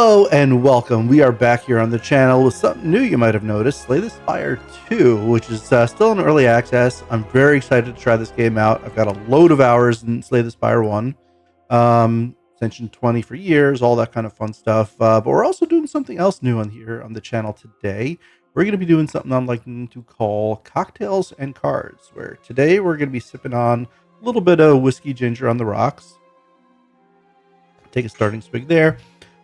Hello and welcome. We are back here on the channel with something new you might have noticed, Slay the Spire 2, which is still in early access. I'm very excited to try this game out. I've got a load of hours in Slay the Spire 1. Ascension 20 for years, all that kind of fun stuff. But we're also doing something else new on here on the channel today. We're going to be doing something I'm liking to call cocktails and cards, where today we're going to be sipping on a little bit of whiskey ginger on the rocks. Take a starting swig there.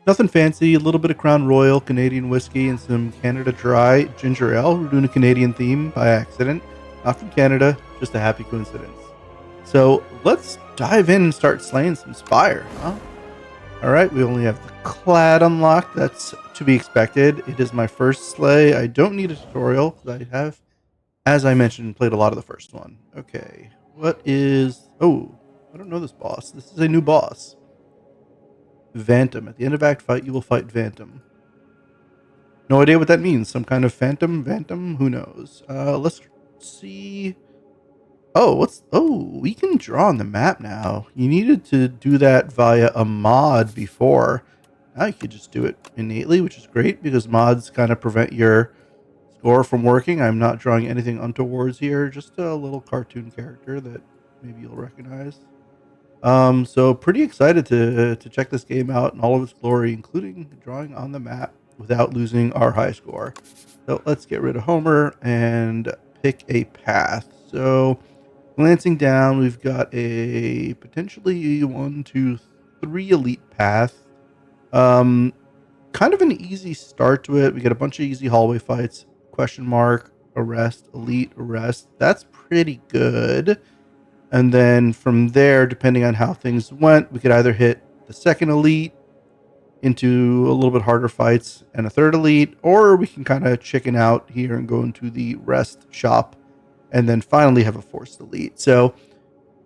Nothing fancy, a little bit of Crown Royal, Canadian whiskey, and some Canada Dry ginger ale. We're doing a Canadian theme by accident. Not from Canada, just a happy coincidence. So let's dive in and start slaying some Spire, huh? Alright, we only have the clad unlocked. That's to be expected. It is my first slay. I don't need a tutorial, because I have, as I mentioned, played a lot of the first one. Okay, what is... Oh, I don't know this boss. This is a new boss. Phantom. At the end of Act Fight, you will fight Phantom. No idea what that means. Some kind of phantom? Phantom? Who knows? Let's see. Oh, we can draw on the map now. You needed to do that via a mod before. Now you could just do it innately, which is great because mods kind of prevent your score from working. I'm not drawing anything untowards here. Just a little cartoon character that maybe you'll recognize. So pretty excited to check this game out in all of its glory, including drawing on the map without losing our high score. So let's get rid of Homer and pick a path. So glancing down, we've got a potentially 1, 2, 3 elite path. Kind of an easy start to it. We get a bunch of easy hallway fights, question mark, arrest, elite, arrest. That's pretty good. And then from there, depending on how things went, we could either hit the second elite into a little bit harder fights and a third elite, or we can kind of chicken out here and go into the rest shop and then finally have a forced elite. So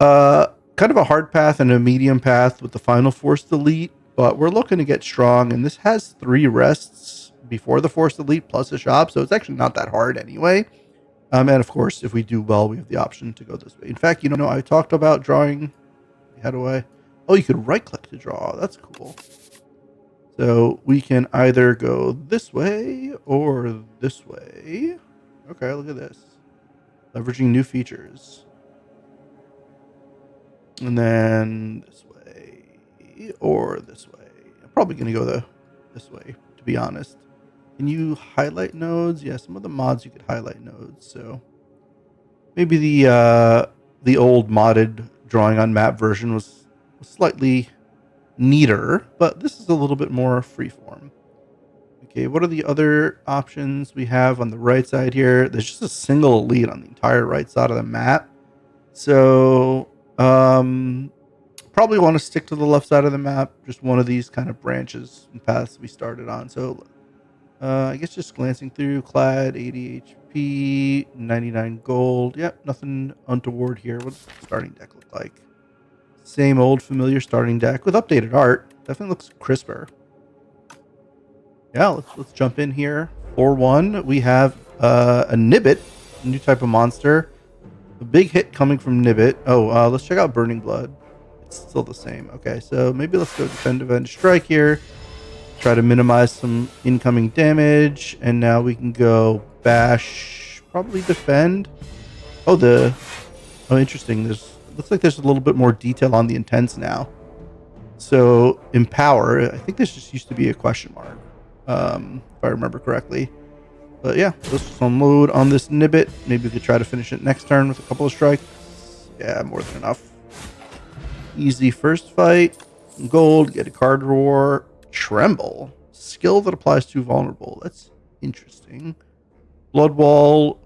kind of a hard path and a medium path with the final forced elite, but we're looking to get strong. And this has 3 rests before the forced elite plus a shop, so it's actually not that hard anyway. And of course, if we do well, we have the option to go this way. In fact, you know, I talked about drawing. How do I? Oh, you could right click to draw. That's cool. So we can either go this way or this way. Okay, look at this. Leveraging new features. And then this way or this way. I'm probably going to go this way, to be honest. Can you highlight nodes? Yeah, some of the mods you could highlight nodes. So maybe the old modded drawing on map version was slightly neater, but this is a little bit more freeform. Okay, what are the other options we have on the right side here? There's just a single elite on the entire right side of the map. So probably want to stick to the left side of the map. Just one of these kind of branches and paths we started on. So I guess just glancing through, clad, 80 HP, 99 gold. Yep, nothing untoward here. What's the starting deck look like? Same old familiar starting deck with updated art. Definitely looks crisper. Yeah, let's jump in here. 4-1, we have a Nibbit, a new type of monster. A big hit coming from Nibbit. Oh, let's check out Burning Blood. It's still the same. Okay, so maybe let's go defend, defend, strike here. Try to minimize some incoming damage, and now we can go bash, probably defend. Oh, interesting. Looks like there's a little bit more detail on the intents now. So empower, I think this just used to be a question mark, if I remember correctly. But yeah, let's just unload on this Nibbit. Maybe we could try to finish it next turn with a couple of strikes. Yeah, more than enough. Easy first fight. Gold, get a card roar. Tremble, skill that applies to vulnerable. That's interesting. Blood Wall,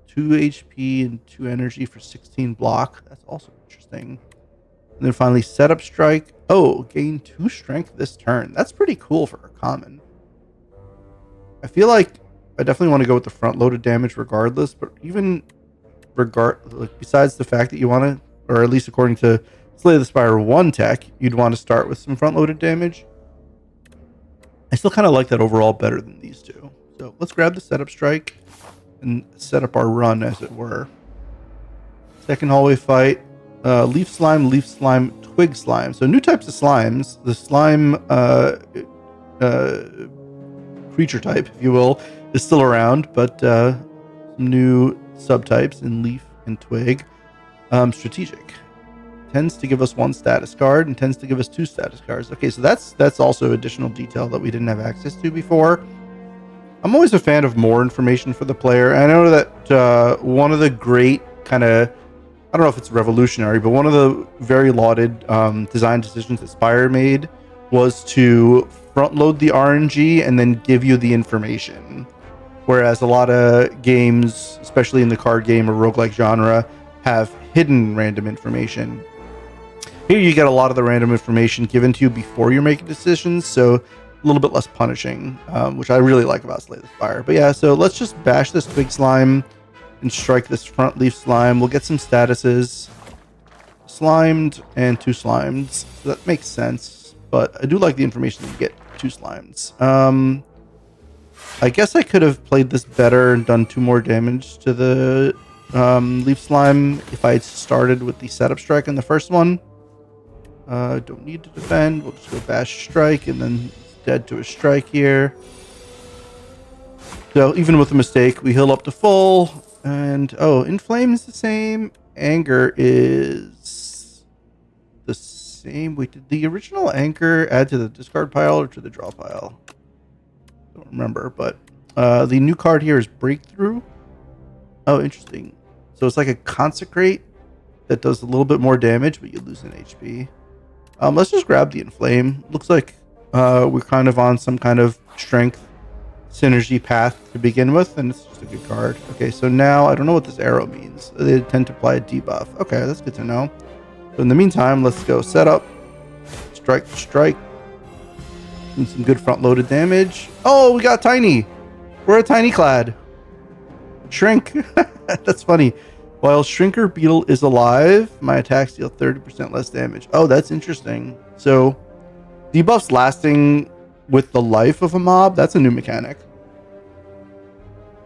2 HP and 2 energy for 16 block. That's also interesting. And then finally, setup strike. Oh, gain 2 strength this turn. That's pretty cool for a common. I feel like I definitely want to go with the front loaded damage regardless, but even besides the fact that you want to, or at least according to Slay the Spire 1 tech, you'd want to start with some front loaded damage. I still kind of like that overall better than these two. So let's grab the setup strike and set up our run, as it were. Second hallway fight. Leaf slime, twig slime. So new types of slimes. The slime creature type, if you will, is still around, but some new subtypes in leaf and twig. Strategic tends to give us 1 status card and tends to give us 2 status cards. Okay, so that's also additional detail that we didn't have access to before. I'm always a fan of more information for the player. I know that one of the great kind of, I don't know if it's revolutionary, but one of the very lauded design decisions that Spire made was to front load the RNG and then give you the information. Whereas a lot of games, especially in the card game or roguelike genre, have hidden random information. Here you get a lot of the random information given to you before you're making decisions, so a little bit less punishing, which I really like about Slay the Spire. But yeah, so let's just bash this twig slime and strike this front leaf slime. We'll get some statuses. Slimed and 2 slimed. So that makes sense, but I do like the information that you get 2 slimes. I guess I could have played this better and done 2 more damage to the leaf slime if I had started with the setup strike in the first one. Don't need to defend. We'll just go bash strike and then dead to a strike here. So even with a mistake, we heal up to full. And inflame is the same. Anger is the same. Wait, did the original anchor add to the discard pile or to the draw pile? Don't remember, but the new card here is breakthrough. Oh, interesting. So it's like a consecrate that does a little bit more damage, but you lose an HP. Let's just grab the inflame. Looks like we're kind of on some kind of strength synergy path to begin with, and it's just a good card. Okay, so now I don't know what this arrow means. They tend to apply a debuff. Okay, that's good to know. So in the meantime, let's go set up, strike, and some good front loaded damage. Oh, we got tiny. We're a tiny clad. Shrink. That's funny. While Shrinker Beetle is alive, my attacks deal 30% less damage. Oh, that's interesting. So debuffs lasting with the life of a mob, that's a new mechanic.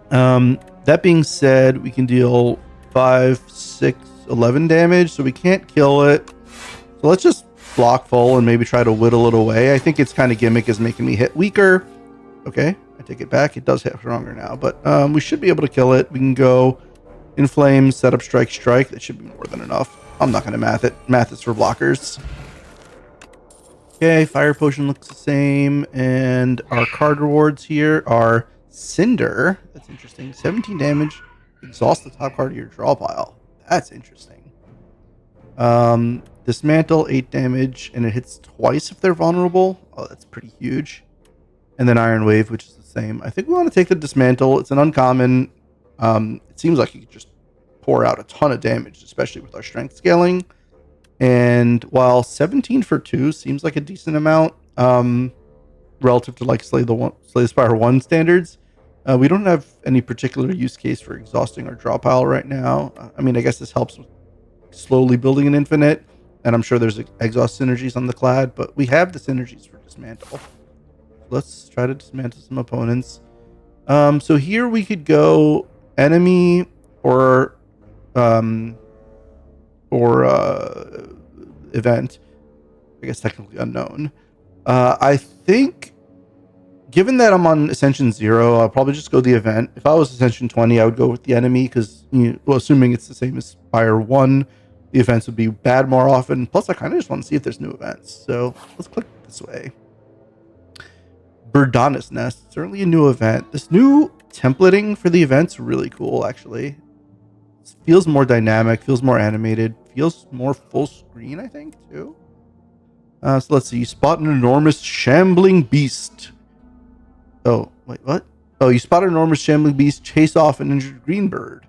That being said, we can deal 5, 6, 11 damage, so we can't kill it. So let's just block full and maybe try to whittle it away. I think its kind of gimmick is making me hit weaker. Okay, I take it back. It does hit stronger now, but we should be able to kill it. We can go inflame, set up strike. That should be more than enough. I'm not going to math it. Math is for blockers. Okay, fire potion looks the same, and our card rewards here are Cinder. That's interesting. 17 damage. Exhaust the top card of your draw pile. That's interesting. Dismantle, 8 damage, and it hits twice if they're vulnerable. Oh, that's pretty huge. And then Iron Wave, which is the same. I think we want to take the Dismantle. It's an uncommon. It seems like you could just pour out a ton of damage, especially with our strength scaling. And while 17 for 2 seems like a decent amount, relative to like Slay the Spire 1 standards, we don't have any particular use case for exhausting our draw pile right now. I mean, I guess this helps with slowly building an infinite, and I'm sure there's exhaust synergies on the clad, but we have the synergies for dismantle. Let's try to dismantle some opponents. So here we could go enemy or event. I guess technically unknown. I think, given that I'm on Ascension 0, I'll probably just go the event. If I was Ascension 20, I would go with the enemy because, assuming it's the same as Spire 1, the events would be bad more often. Plus, I kind of just want to see if there's new events. So let's click this way. Birdana's Nest, certainly a new event. This new templating for the event's really cool, actually. It feels more dynamic, feels more animated, feels more full screen, I think, too. So let's see. You spot an enormous shambling beast. Oh, wait, what? Oh, you spot an enormous shambling beast, chase off an injured green bird.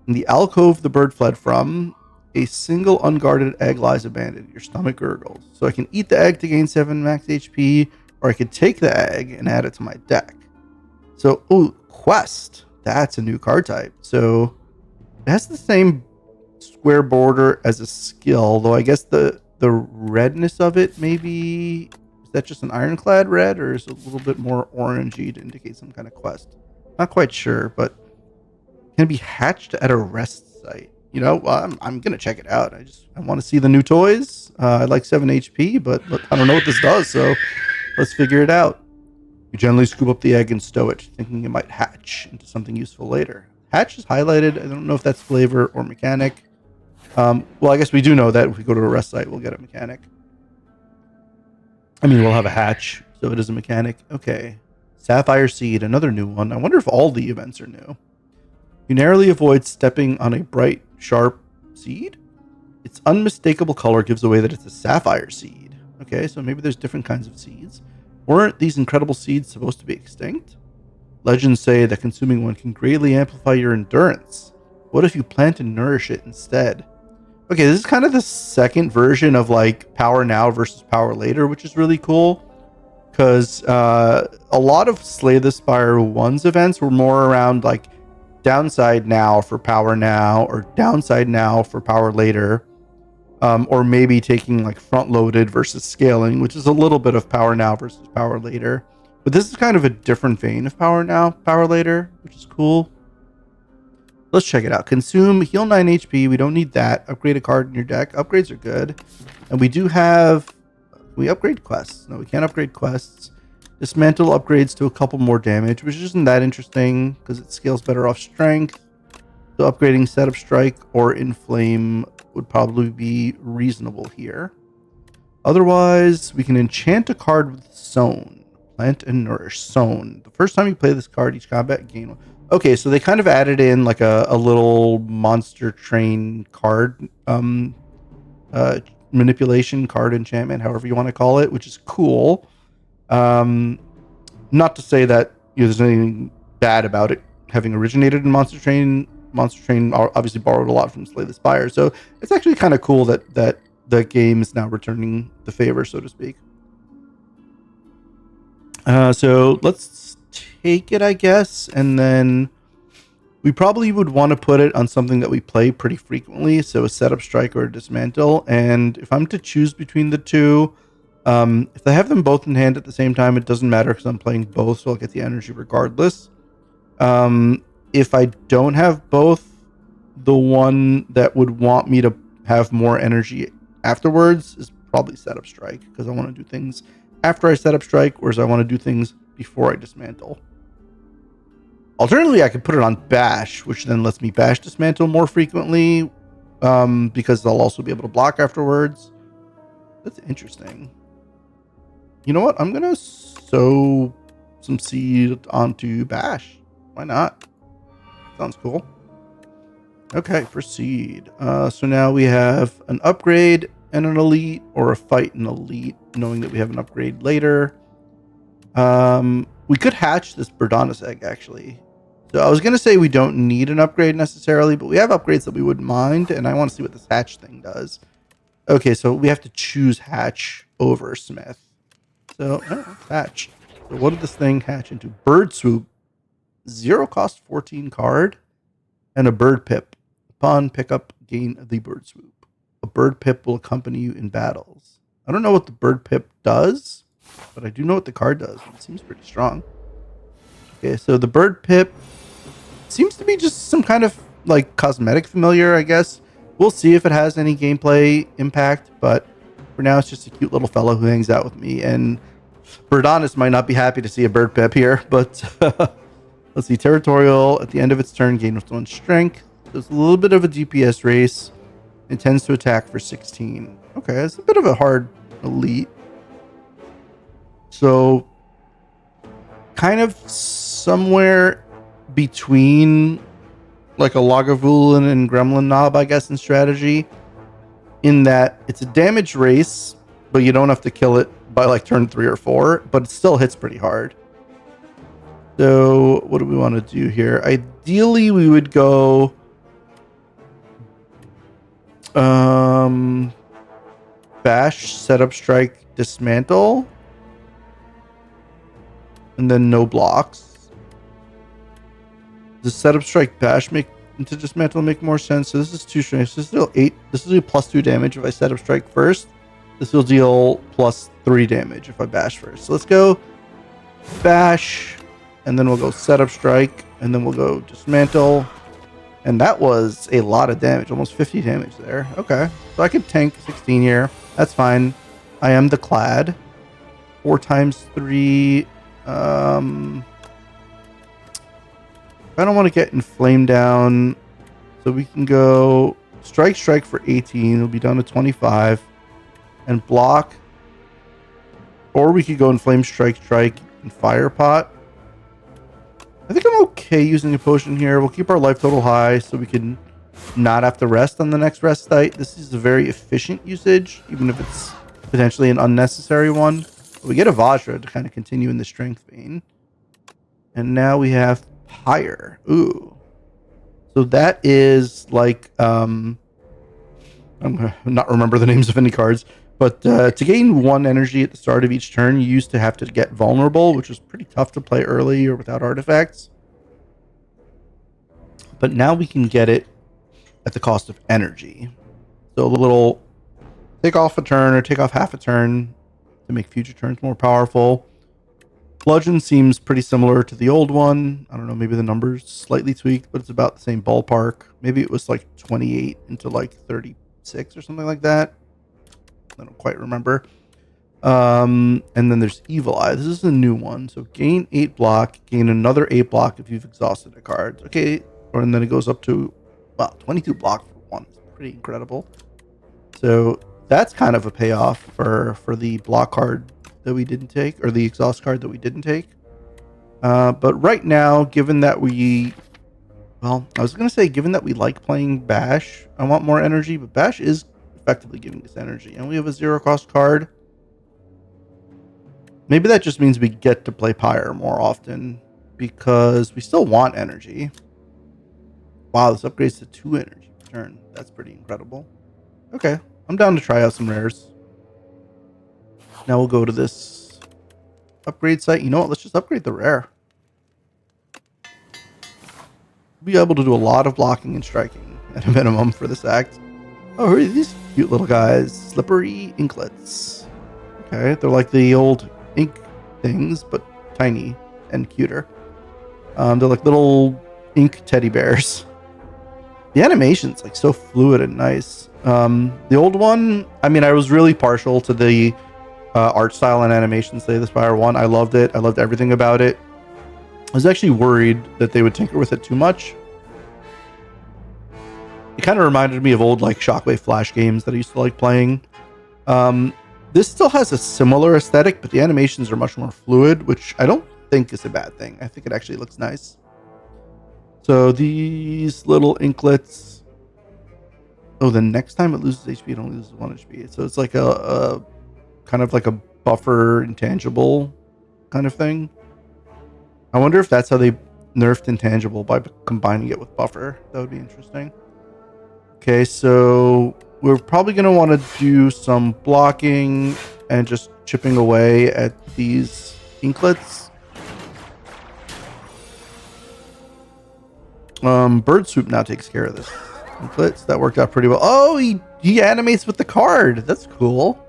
In the alcove the bird fled from, a single unguarded egg lies abandoned. Your stomach gurgles. So I can eat the egg to gain 7 max HP, or I could take the egg and add it to my deck. So, quest. That's a new card type. So it has the same square border as a skill, though I guess the redness of it maybe, is that just an ironclad red, or is it a little bit more orangey to indicate some kind of quest? Not quite sure, but can be hatched at a rest site. I'm gonna check it out. I want to see the new toys. I like 7 HP, but I don't know what this does, so Let's figure it out. You gently scoop up the egg and stow it, thinking it might hatch into something useful later. Hatch is highlighted. I don't know if that's flavor or mechanic. Well, I guess we do know that if we go to a rest site, we'll get a mechanic. I mean, we'll have a hatch, so it is a mechanic. Okay. Sapphire Seed, another new one. I wonder if all the events are new. You narrowly avoid stepping on a bright, sharp seed? Its unmistakable color gives away that it's a sapphire seed. Okay, so maybe there's different kinds of seeds. Weren't these incredible seeds supposed to be extinct? Legends say that consuming one can greatly amplify your endurance. What if you plant and nourish it instead? Okay, this is kind of the second version of like power now versus power later, which is really cool. Because a lot of Slay the Spire 1's events were more around like downside now for power now or downside now for power later. Or maybe taking like front loaded versus scaling, which is a little bit of power now versus power later. But this is kind of a different vein of power now, power later, which is cool. Let's check it out. Consume, heal 9 HP. We don't need that. Upgrade a card in your deck. Upgrades are good. And we do have... we upgrade quests? No, we can't upgrade quests. Dismantle upgrades to a couple more damage, which isn't that interesting because it scales better off strength. So upgrading Setup Strike or Inflame would probably be reasonable here. Otherwise, we can enchant a card with Sown. Plant and Nourish. Sown. The first time you play this card, each combat gain one. Okay, so they kind of added in like a little monster train card manipulation card enchantment, however you want to call it, which is cool. Not to say that there's anything bad about it having originated in Monster Train. Monster Train obviously borrowed a lot from Slay the Spire, so it's actually kind of cool that the game is now returning the favor, so to speak. So let's take it, I guess, and then we probably would want to put it on something that we play pretty frequently, so a Setup Strike or a Dismantle. And if I'm to choose between the two, if I have them both in hand at the same time, it doesn't matter because I'm playing both, so I'll get the energy regardless. If I don't have both, the one that would want me to have more energy afterwards is probably Setup Strike, because I want to do things after I Setup Strike, whereas I want to do things before I Dismantle. Alternatively, I could put it on Bash, which then lets me Bash Dismantle more frequently, because I'll also be able to block afterwards. That's interesting. You know what? I'm going to sow some seed onto Bash. Why not? Sounds cool. Okay, proceed. So now we have an upgrade and an elite, or a fight and elite, knowing that we have an upgrade later. We could hatch this Birdonis egg, actually. So I was going to say we don't need an upgrade necessarily, but we have upgrades that we wouldn't mind, and I want to see what this hatch thing does. Okay, so we have to choose hatch over Smith. So, hatch. So what did this thing hatch into? Bird Swoop. 0 cost 14 card. And a Bird Pip. Upon pickup, gain the Bird Swoop. A Bird Pip will accompany you in battles. I don't know what the Bird Pip does, but I do know what the card does. It seems pretty strong. Okay, so the Bird Pip seems to be just some kind of like cosmetic familiar, I guess. We'll see if it has any gameplay impact, but for now it's just a cute little fellow who hangs out with me. And Birdonis might not be happy to see a Bird Pip here, but let's see. Territorial, at the end of its turn, gain with 1 strength. So it's a little bit of a DPS race. It tends to attack for 16. Okay, it's a bit of a hard elite. So kind of somewhere between like a Lagavulin and Gremlin Knob, I guess, in strategy, in that it's a damage race, but you don't have to kill it by like turn 3 or 4, but it still hits pretty hard. So what do we want to do here? Ideally, we would go Bash, Setup Strike, Dismantle, and then no blocks. Does Setup Strike Bash make into Dismantle make more sense? So this is 2 strengths. This is still 8. This will do +2 damage if I Setup Strike first. This will deal +3 damage if I Bash first. So let's go Bash, and then we'll go Setup Strike, and then we'll go Dismantle. And that was a lot of damage, almost 50 damage there. Okay, so I could tank 16 here. That's fine. I am the Clad. 4 times 3. I don't want to get inflamed down, so we can go strike for 18. It'll be down to 25, and block. Or we could go inflame strike and fire pot. I think I'm okay using a potion here. We'll keep our life total high so we can not have to rest on the next rest site. This is a very efficient usage, even if it's potentially an unnecessary one. But we get a Vajra to kind of continue in the strength vein. And now we have Pyre. Ooh. So that is like, I'm going to not remember the names of any cards, but to gain 1 energy at the start of each turn, you used to have to get vulnerable, which was pretty tough to play early or without artifacts. But now we can get it at the cost of energy. So a little take off a turn or take off half a turn to make future turns more powerful. Bludgeon seems pretty similar to the old one. I don't know, maybe the numbers slightly tweaked, but it's about the same ballpark. Maybe it was like 28 into like 36 or something like that. I don't quite remember. And then there's Evil Eye. This is a new one. So gain 8 block, gain another 8 block if you've exhausted a card. Okay, and then it goes up to, well, 22 block for 1. It's pretty incredible. So that's kind of a payoff for the block card that we didn't take, or the exhaust card that we didn't take. But right now, given that we, well, I was going to say, given that we like playing Bash, I want more energy, but Bash is effectively giving us energy, and we have a 0 cost card. Maybe that just means we get to play Pyre more often, because we still want energy. Wow, this upgrades to 2 energy per turn. That's pretty incredible. Okay, I'm down to try out some rares. Now we'll go to this upgrade site. You know what? Let's just upgrade the rare. We'll be able to do a lot of blocking and striking at a minimum for this act. Oh, who are these cute little guys? Slippery inklets. Okay, they're like the old ink things, but tiny and cuter. They're like little ink teddy bears. The animation's like so fluid and nice. The old one, I mean, I was really partial to the art style and animation Slay the Spire 1. I loved it. I loved everything about it. I was actually worried that they would tinker with it too much. It kind of reminded me of old like Shockwave Flash games that I used to like playing. This still has a similar aesthetic, but the animations are much more fluid, which I don't think is a bad thing. I think it actually looks nice. So these little inklets. Oh, the next time it loses HP, it only loses 1 HP. So it's like a kind of like a buffer intangible kind of thing. I wonder if that's how they nerfed intangible, by combining it with buffer. That would be interesting. Okay, so we're probably going to want to do some blocking and just chipping away at these inklets. Bird Swoop now takes care of this. Inklets, that worked out pretty well. Oh, he animates with the card. That's cool.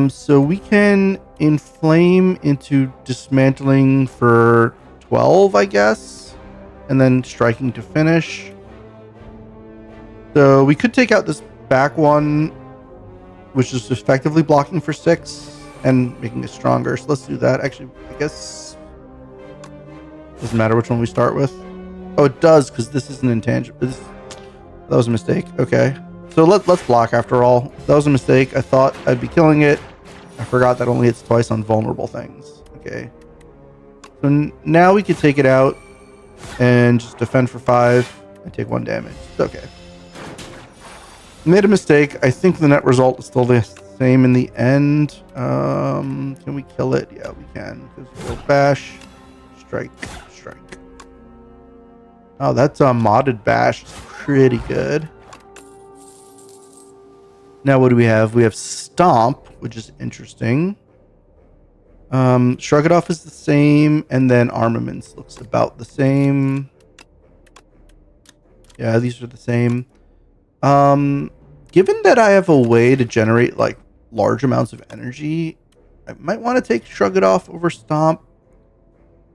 So we can inflame into dismantling for 12, I guess, and then striking to finish. So we could take out this back one, which is effectively blocking for 6 and making it stronger. So let's do that. Actually, I guess doesn't matter which one we start with. Oh, it does, because this is an intangible. That was a mistake. Okay. So let's block after all. That was a mistake. I thought I'd be killing it. I forgot that only hits twice on vulnerable things. Okay. So now we could take it out and just defend for 5 and take 1 damage. It's okay. Made a mistake. I think the net result is still the same in the end. Can we kill it? Yeah, we can. We'll bash, strike. Oh, that's a modded bash. It's pretty good. Now what do we have? We have Stomp, which is interesting. Shrug It Off is the same, and then Armaments looks about the same. Yeah, these are the same. Given that I have a way to generate like large amounts of energy, I might want to take Shrug It Off over Stomp.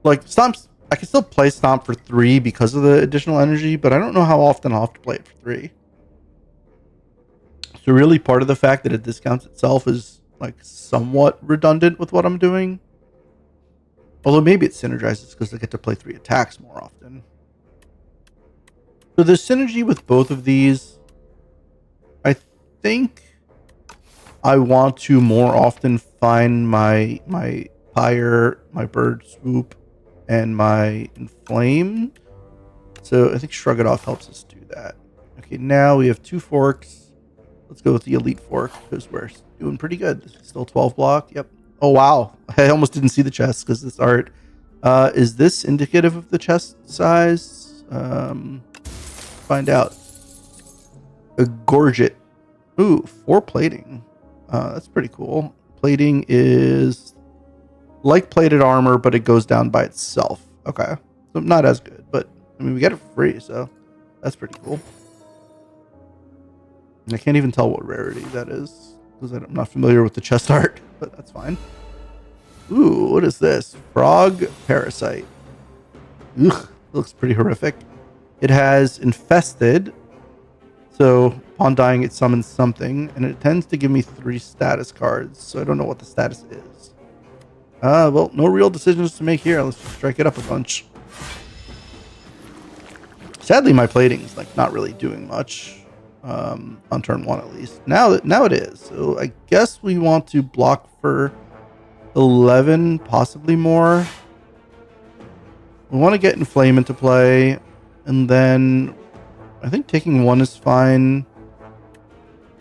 Like Stomp's, I can still play Stomp for 3 because of the additional energy, but I don't know how often I'll have to play it for 3. So really part of the fact that it discounts itself is like somewhat redundant with what I'm doing. Although maybe it synergizes because I get to play 3 attacks more often. So there's synergy with both of these. I think I want to more often find my Pyre, my Bird Swoop, and my Inflame. So I think Shrug It Off helps us do that. Okay, now we have 2 forks. Let's go with the Elite Fork because we're doing pretty good. This is still 12 block. Yep. Oh, wow. I almost didn't see the chest because this art. Is this indicative of the chest size? Find out. A Gorget. Ooh, 4 plating. That's pretty cool. Plating is like plated armor, but it goes down by itself. Okay. So not as good, but I mean, we get it for free, so that's pretty cool. And I can't even tell what rarity that is because I'm not familiar with the chest art, but that's fine. Ooh, what is this? Frog Parasite. Ugh, looks pretty horrific. It has Infested. So upon dying, it summons something, and it tends to give me 3 status cards. So I don't know what the status is. Well, no real decisions to make here. Let's just strike it up a bunch. Sadly, my plating's like not really doing much on turn 1 at least. Now it is. So I guess we want to block for 11, possibly more. We want to get Inflame into play, and then I think taking 1 is fine.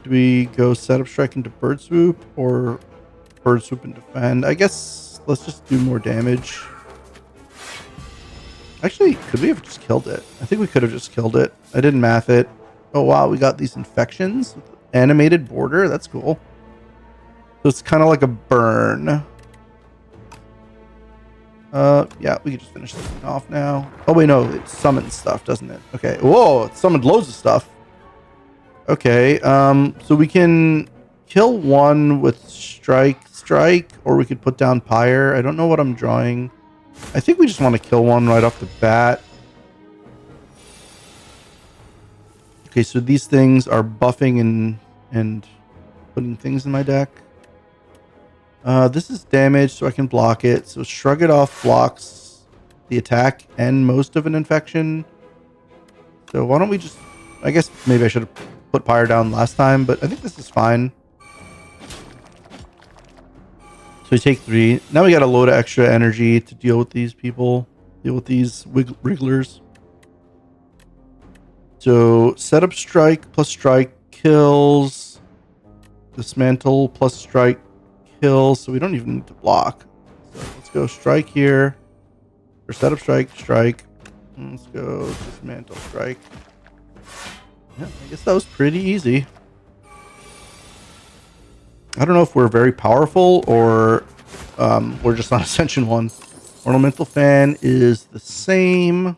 Do we go Setup Strike into Bird Swoop or Bird Swoop and Defend? I guess let's just do more damage. Actually, could we have just killed it? I think we could have just killed it. I didn't math it. Oh, wow. We got these infections with animated border. That's cool. So it's kind of like a burn. Yeah, we can just finish this thing off now. Oh, wait, no. It summons stuff, doesn't it? Okay. Whoa, it summoned loads of stuff. Okay. So we can kill 1 with Strike, or we could put down Pyre. I don't know what I'm drawing. I think we just want to kill 1 right off the bat. Okay, so these things are buffing and putting things in my deck. This is damage, so I can block it. So Shrug It Off blocks the attack and most of an infection. So why don't we just... I guess maybe I should have put Pyre down last time, but I think this is fine. So we take 3. Now we got a load of extra energy to deal with these people. Deal with these wrigglers. So Setup Strike plus Strike kills. Dismantle plus Strike kills. So we don't even need to block. So let's go Strike here. Or Setup Strike, Strike. And let's go Dismantle Strike. Yeah, I guess that was pretty easy. I don't know if we're very powerful or we're just on Ascension 1. Ornamental Fan is the same.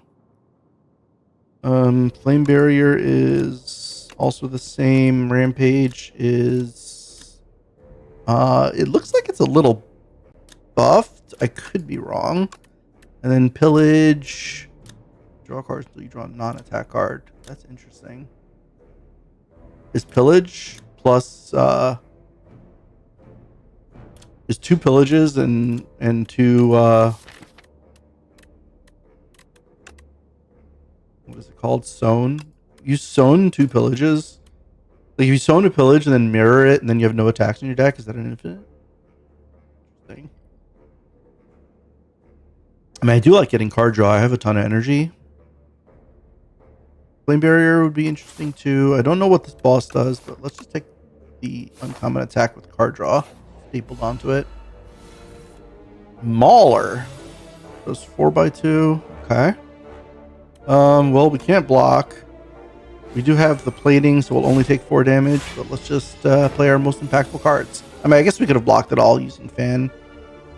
Flame Barrier is also the same. Rampage is... it looks like it's a little buffed. I could be wrong. And then Pillage. Draw cards until you draw a non-attack card. That's interesting. Is Pillage plus... is 2 pillages and 2 what is it called? Sown. You sown 2 pillages. Like if you sown a pillage and then mirror it and then you have no attacks in your deck, is that an infinite thing? I mean, I do like getting card draw. I have a ton of energy. Flame Barrier would be interesting too. I don't know what this boss does, but let's just take the uncommon attack with card draw. Stapled onto it. Mauler. Goes 4x2. Okay. Well, we can't block. We do have the plating, so we'll only take 4 damage, but let's just play our most impactful cards. I mean, I guess we could have blocked it all using Fan.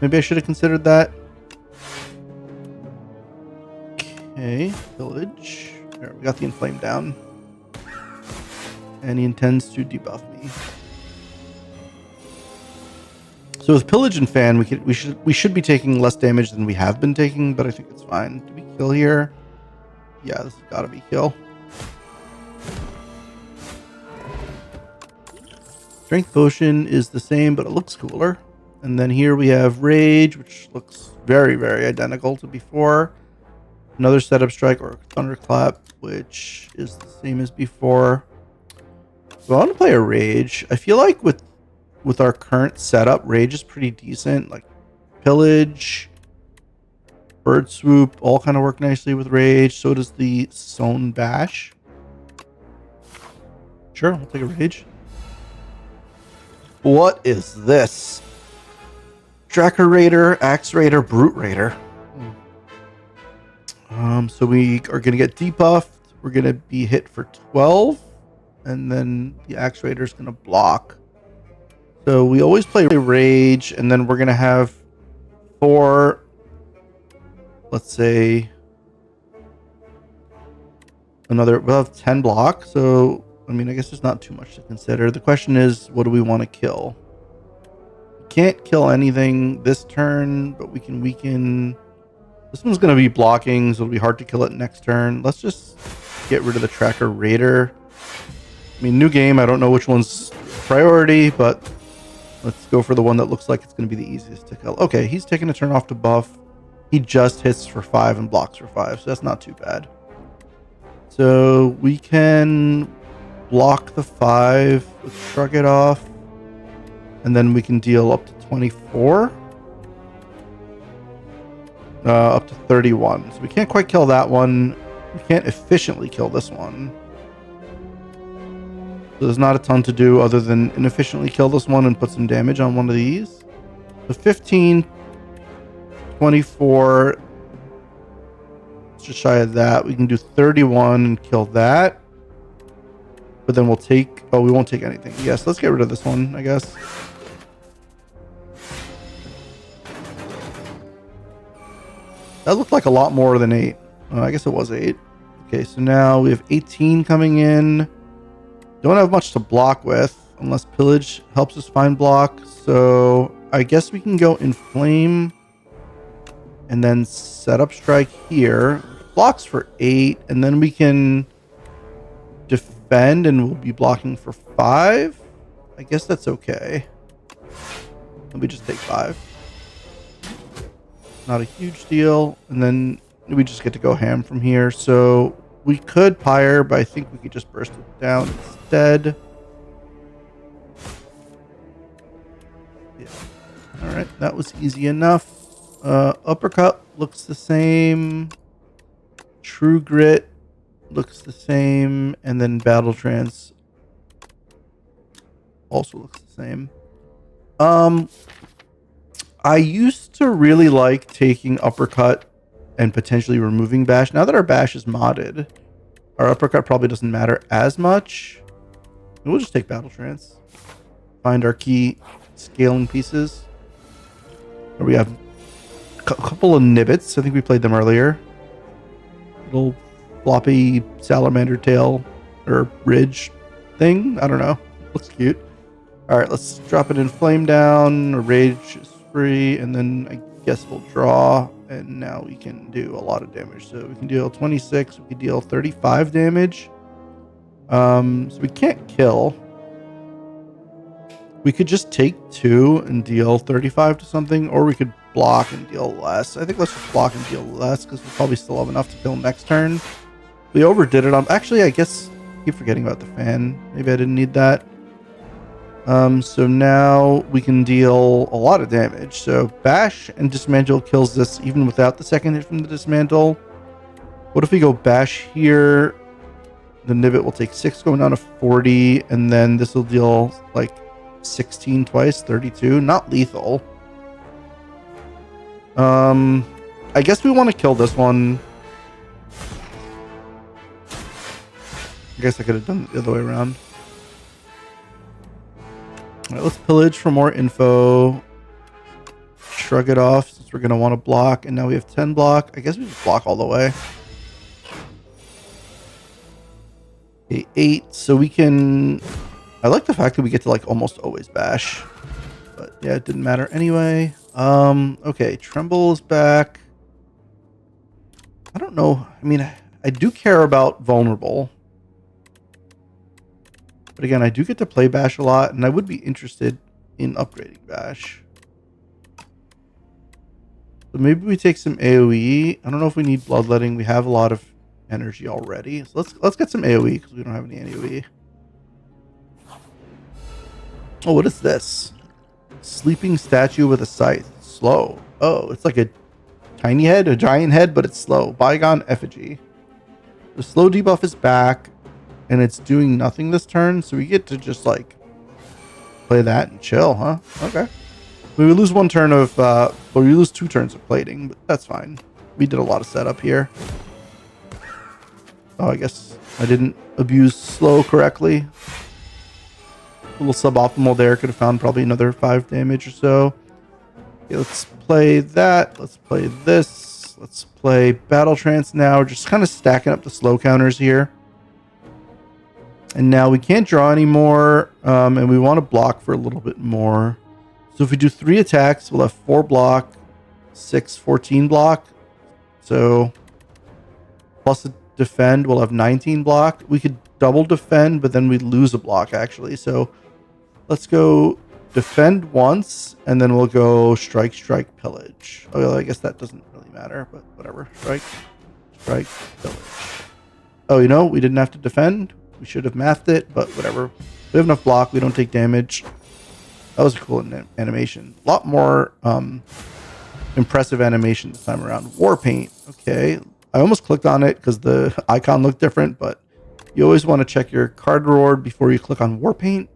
Maybe I should have considered that. Okay, Village. There, we got the Inflame down. And he intends to debuff me. So with Pillage and Fan, we should be taking less damage than we have been taking, but I think it's fine. Do we kill here? Yeah, this has got to be kill. Strength Potion is the same, but it looks cooler. And then here we have Rage, which looks very, very identical to before. Another Setup Strike or Thunderclap, which is the same as before. So I want to play a Rage. I feel like with our current setup, Rage is pretty decent. Like Pillage, Bird Swoop, all kind of work nicely with Rage. So does the Sown Bash. Sure, we'll take a Rage. What is this? Tracker Raider, Axe Raider, Brute Raider. So we are going to get debuffed. We're going to be hit for 12. And then the Axe Raider is going to block. So we always play Rage. And then we're going to have 4, let's say, we'll have 10 block. So, I mean, I guess there's not too much to consider. The question is, what do we want to kill? We can't kill anything this turn, but we can weaken. This one's going to be blocking, so it'll be hard to kill it next turn. Let's just get rid of the Tracker Raider. I mean, new game. I don't know which one's priority, but let's go for the one that looks like it's going to be the easiest to kill. Okay, he's taking a turn off to buff. He just hits for 5 and blocks for 5, so that's not too bad. So we can block the 5, let's shrug it off, and then we can deal up to 24. Up to 31. So we can't quite kill that one. We can't efficiently kill this one. So there's not a ton to do other than inefficiently kill this one and put some damage on one of these. So 15, 24. It's just shy of that. We can do 31 and kill that. But then we'll take... Oh, we won't take anything. Yes, let's get rid of this one, I guess. That looked like a lot more than 8. I guess it was 8. Okay, so now we have 18 coming in. Don't have much to block with, unless Pillage helps us find block. So I guess we can go Inflame and then Setup Strike here. Blocks for 8, and then we can defend and we'll be blocking for 5. I guess that's okay. Let me just take 5. Not a huge deal. And then we just get to go ham from here. So we could Pyre, but I think we could just burst it down instead. Yeah. All right. That was easy enough. Uppercut looks the same. True Grit looks the same. And then Battle Trance also looks the same. I used to really like taking Uppercut and potentially removing Bash. Now that our Bash is modded, our Uppercut probably doesn't matter as much. We'll just take Battle Trance. Find our key scaling pieces. Here we have a couple of Nibbits. I think we played them earlier. Little floppy salamander tail or ridge thing. I don't know. Looks cute. All right, let's drop it in Flame down. Rage is free, and then I guess we'll draw, and now we can do a lot of damage. So we can deal 26, we can deal 35 damage. So we can't kill. We could just take 2 and deal 35 to something, or we could block and deal less. I think let's just block and deal less, because we'll probably still have enough to kill next turn. We overdid it on... Actually, I guess I keep forgetting about the fan. Maybe I didn't need that. So now we can deal a lot of damage. So Bash and Dismantle kills this even without the second hit from the Dismantle. What if we go Bash here? The Nibbit will take 6 going down to 40. And then this will deal like 16 twice, 32. Not lethal. I guess we want to kill this one. I guess I could have done it the other way around. All right, let's Pillage for more info. Shrug it off since we're going to want to block. And now we have 10 block. I guess we just block all the way. Okay, 8. So we can... I like the fact that we get to like almost always Bash. But yeah, it didn't matter anyway. Okay, Tremble is back. I don't know. I mean, I do care about Vulnerable. But again, I do get to play Bash a lot, and I would be interested in upgrading Bash. So maybe we take some AoE. I don't know if we need Bloodletting. We have a lot of energy already. So let's get some AoE because we don't have any AoE. Oh, what is this? Sleeping statue with a scythe. Slow. Oh, it's like a tiny head, a giant head, but it's slow. Bygone effigy. The slow debuff is back, and it's doing nothing this turn, so we get to just like play that and chill, huh? Okay. We would lose one turn of, or we lose 2 turns of plating, but that's fine. We did a lot of setup here. Oh, I guess I didn't abuse slow correctly. A little suboptimal there. Could have found probably another 5 damage or so. Okay, let's play that. Let's play this. Let's play Battle Trance now. Just kind of stacking up the slow counters here. And now we can't draw anymore, and we want to block for a little bit more. So if we do 3 attacks, we'll have 4 block, 6, 14 block. So plus a defend, we'll have 19 block. We could double defend, but then we'd lose a block actually. So let's go defend once, and then we'll go strike, strike, pillage. Oh, well, I guess that doesn't really matter, but whatever. Strike, strike, pillage. Oh, you know, we didn't have to defend. We should have mathed it, but whatever. We have enough block. We don't take damage. That was a cool animation. A lot more impressive animation this time around. War Paint. Okay. I almost clicked on it because the icon looked different, but you always want to check your card reward before you click on War Paint,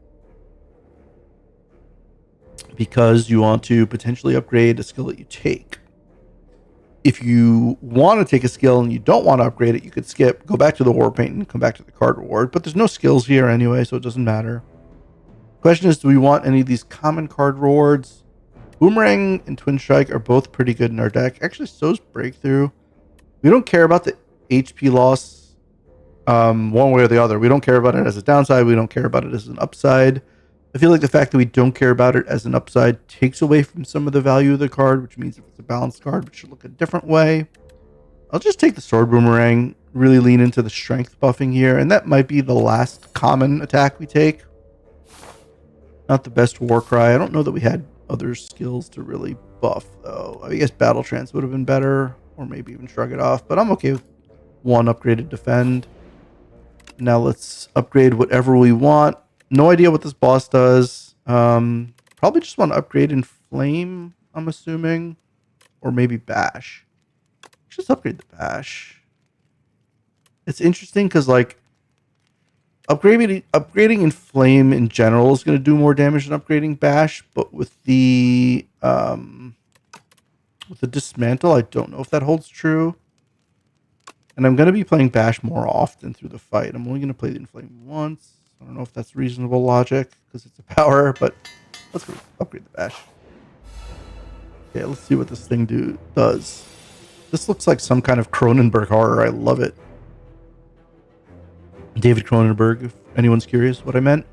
because you want to potentially upgrade a skill that you take. If you want to take a skill and you don't want to upgrade it, you could skip, go back to the War Paint and come back to the card reward, but there's no skills here anyway, so it doesn't matter. Question is, do we want any of these common card rewards? Boomerang and Twin Strike are both pretty good in our deck. Actually, so is Breakthrough. We don't care about the HP loss one way or the other. We don't care about it as a downside. We don't care about it as an upside. I feel like the fact that we don't care about it as an upside takes away from some of the value of the card, which means if it's a balanced card, it should look a different way. I'll just take the Sword Boomerang, really lean into the strength buffing here, and that might be the last common attack we take. Not the best war cry. I don't know that we had other skills to really buff, though. I guess Battle Trance would have been better, or maybe even Shrug It Off, but I'm okay with 1 upgraded defend. Now let's upgrade whatever we want. No idea what this boss does. Probably just want to upgrade Inflame, I'm assuming, or maybe Bash. Just upgrade the Bash. It's interesting because like upgrading Inflame in general is going to do more damage than upgrading Bash, but with the Dismantle, I don't know if that holds true. And I'm going to be playing Bash more often through the fight. I'm only going to play the Inflame once. I don't know if that's reasonable logic because it's a power, but let's go upgrade the Bash. Okay, let's see what this thing does. This looks like some kind of Cronenberg horror. I love it. David Cronenberg, if anyone's curious what I meant.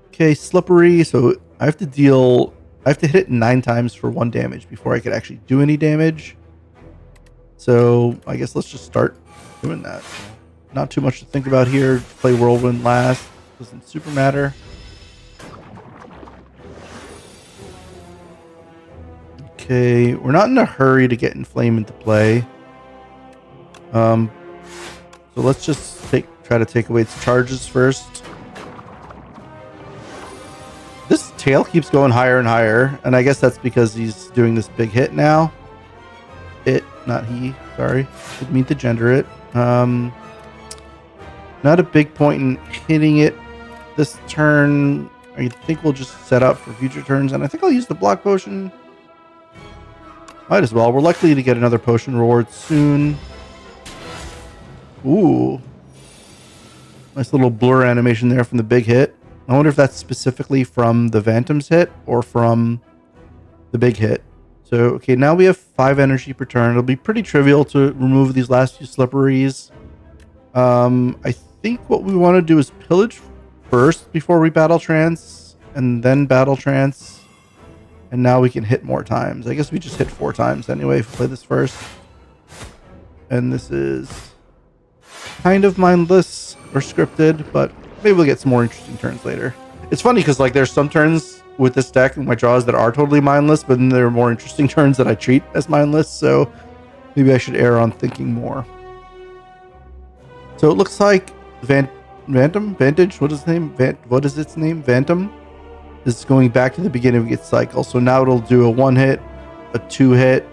Okay, Slippery. So I have to hit it 9 times for 1 damage before I could actually do any damage. So I guess let's just start doing that. Not too much to think about here. Play Whirlwind last. Doesn't super matter. Okay, we're not in a hurry to get Inflame into play. So let's just try to take away its charges first. This tail keeps going higher and higher, and I guess that's because he's doing this big hit now. Not he, sorry. Didn't mean to gender it. Not a big point in hitting it this turn. I think we'll just set up for future turns, and I think I'll use the block potion. Might as well. We're likely to get another potion reward soon. Ooh. Nice little blur animation there from the big hit. I wonder if that's specifically from the Phantom's hit or from the big hit. So, okay, now we have 5 energy per turn. It'll be pretty trivial to remove these last few slipperies. I think what we want to do is pillage first before we battle trance, and then battle trance. And now we can hit more times. I guess we just hit 4 times anyway if we play this first. And this is kind of mindless or scripted, but maybe we'll get some more interesting turns later. It's funny because like there's some turns with this deck and my draws that are totally mindless, but then there are more interesting turns that I treat as mindless. So maybe I should err on thinking more. So it looks like Vantage. What is its name? What is its name? Vantum is going back to the beginning of its cycle. So now it'll do a 1-hit, a 2-hit,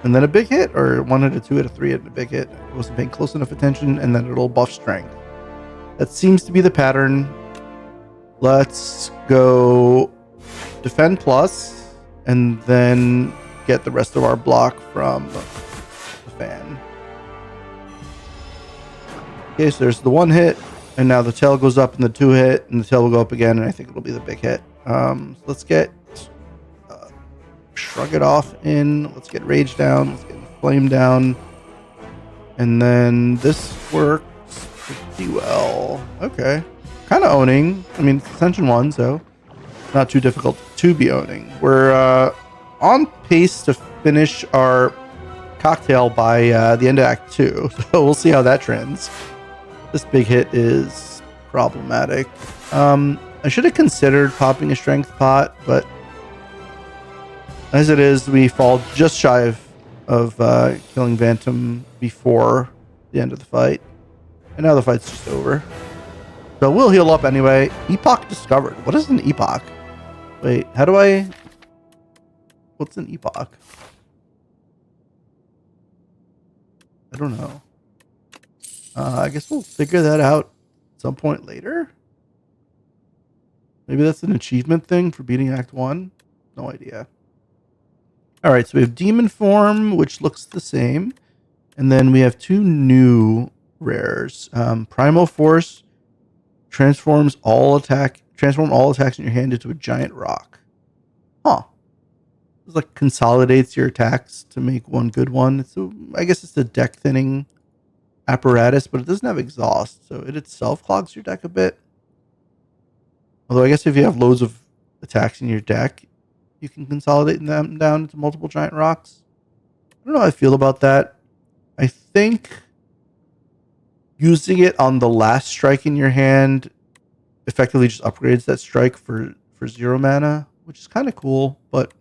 and then a big hit, or 1-hit, a 2-hit, a 3-hit, and a big hit. I wasn't paying close enough attention, and then it'll buff strength. That seems to be the pattern. Let's go defend plus, and then get the rest of our block from the fan. Okay, so there's the 1-hit, and now the tail goes up and the 2-hit, and the tail will go up again, and I think it'll be the big hit. So let's get Shrug It Off in. Let's get Rage down. Let's get Flame down. And then this works pretty well. Okay. Kind of owning. I mean, it's Ascension 1, so not too difficult to be owning. We're on pace to finish our cocktail by the end of Act 2, so we'll see how that trends. This big hit is problematic. I should have considered popping a strength pot, but as it is, we fall just shy of killing Vantum before the end of the fight. And now the fight's just over. So we'll heal up anyway. Epoch discovered. What is an epoch? Wait, how do I... What's an epoch? I don't know. I guess we'll figure that out at some point later. Maybe that's an achievement thing for beating Act 1. No idea. Alright, so we have Demon Form, which looks the same. And then we have 2 new rares. Primal Force transform all attacks in your hand into a giant rock. Huh. It's like consolidates your attacks to make one good one. I guess it's a deck thinning apparatus, but it doesn't have exhaust, so it itself clogs your deck a bit. Although I guess if you have loads of attacks in your deck, you can consolidate them down into multiple giant rocks. I don't know how I feel about that. I think using it on the last strike in your hand effectively just upgrades that strike for 0 mana, which is kind of cool, but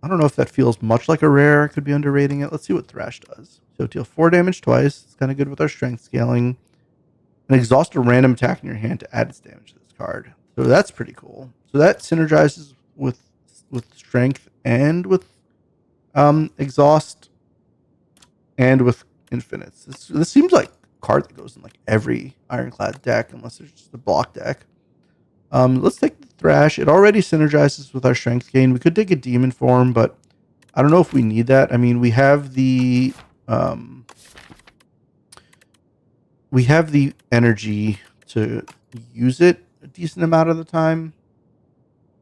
I don't know if that feels much like a rare. I could be underrating it. Let's see what Thrash does. So deal 4 damage twice. It's kind of good with our strength scaling. And exhaust a random attack in your hand to add its damage to this card. So that's pretty cool. So that synergizes with strength and with exhaust and with infinites. This seems like a card that goes in like every Ironclad deck unless there's just a block deck. Let's take the Thrash. It already synergizes with our strength gain. We could take a Demon Form, but I don't know if we need that. I mean, we have the energy to use it a decent amount of the time.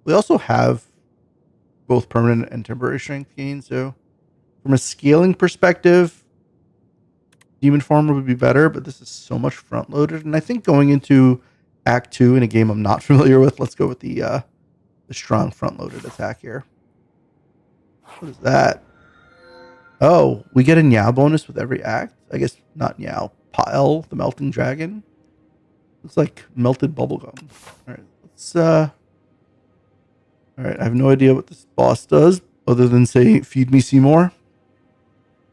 We also have both permanent and temporary strength gain, so from a scaling perspective, Demon Form would be better, but this is so much front loaded, and I think going into Act 2 in a game I'm not familiar with, let's go with the strong front loaded attack here. What is that? Oh, we get a Nyao bonus with every act? I guess not Nyao. Pile, the melting dragon. Looks like melted bubblegum. Alright, let's Alright, I have no idea what this boss does, other than say, feed me Seymour.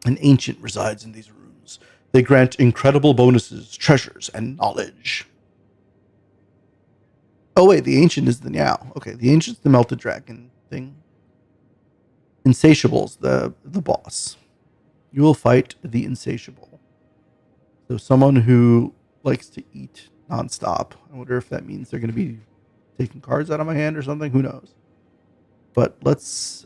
An ancient resides in these rooms. They grant incredible bonuses, treasures, and knowledge. Oh wait, the ancient is the Nyao. Okay, the ancient's the melted dragon thing. Insatiable's the boss. You will fight the insatiable. So someone who likes to eat nonstop. I wonder if that means they're going to be taking cards out of my hand or something. Who knows? But let's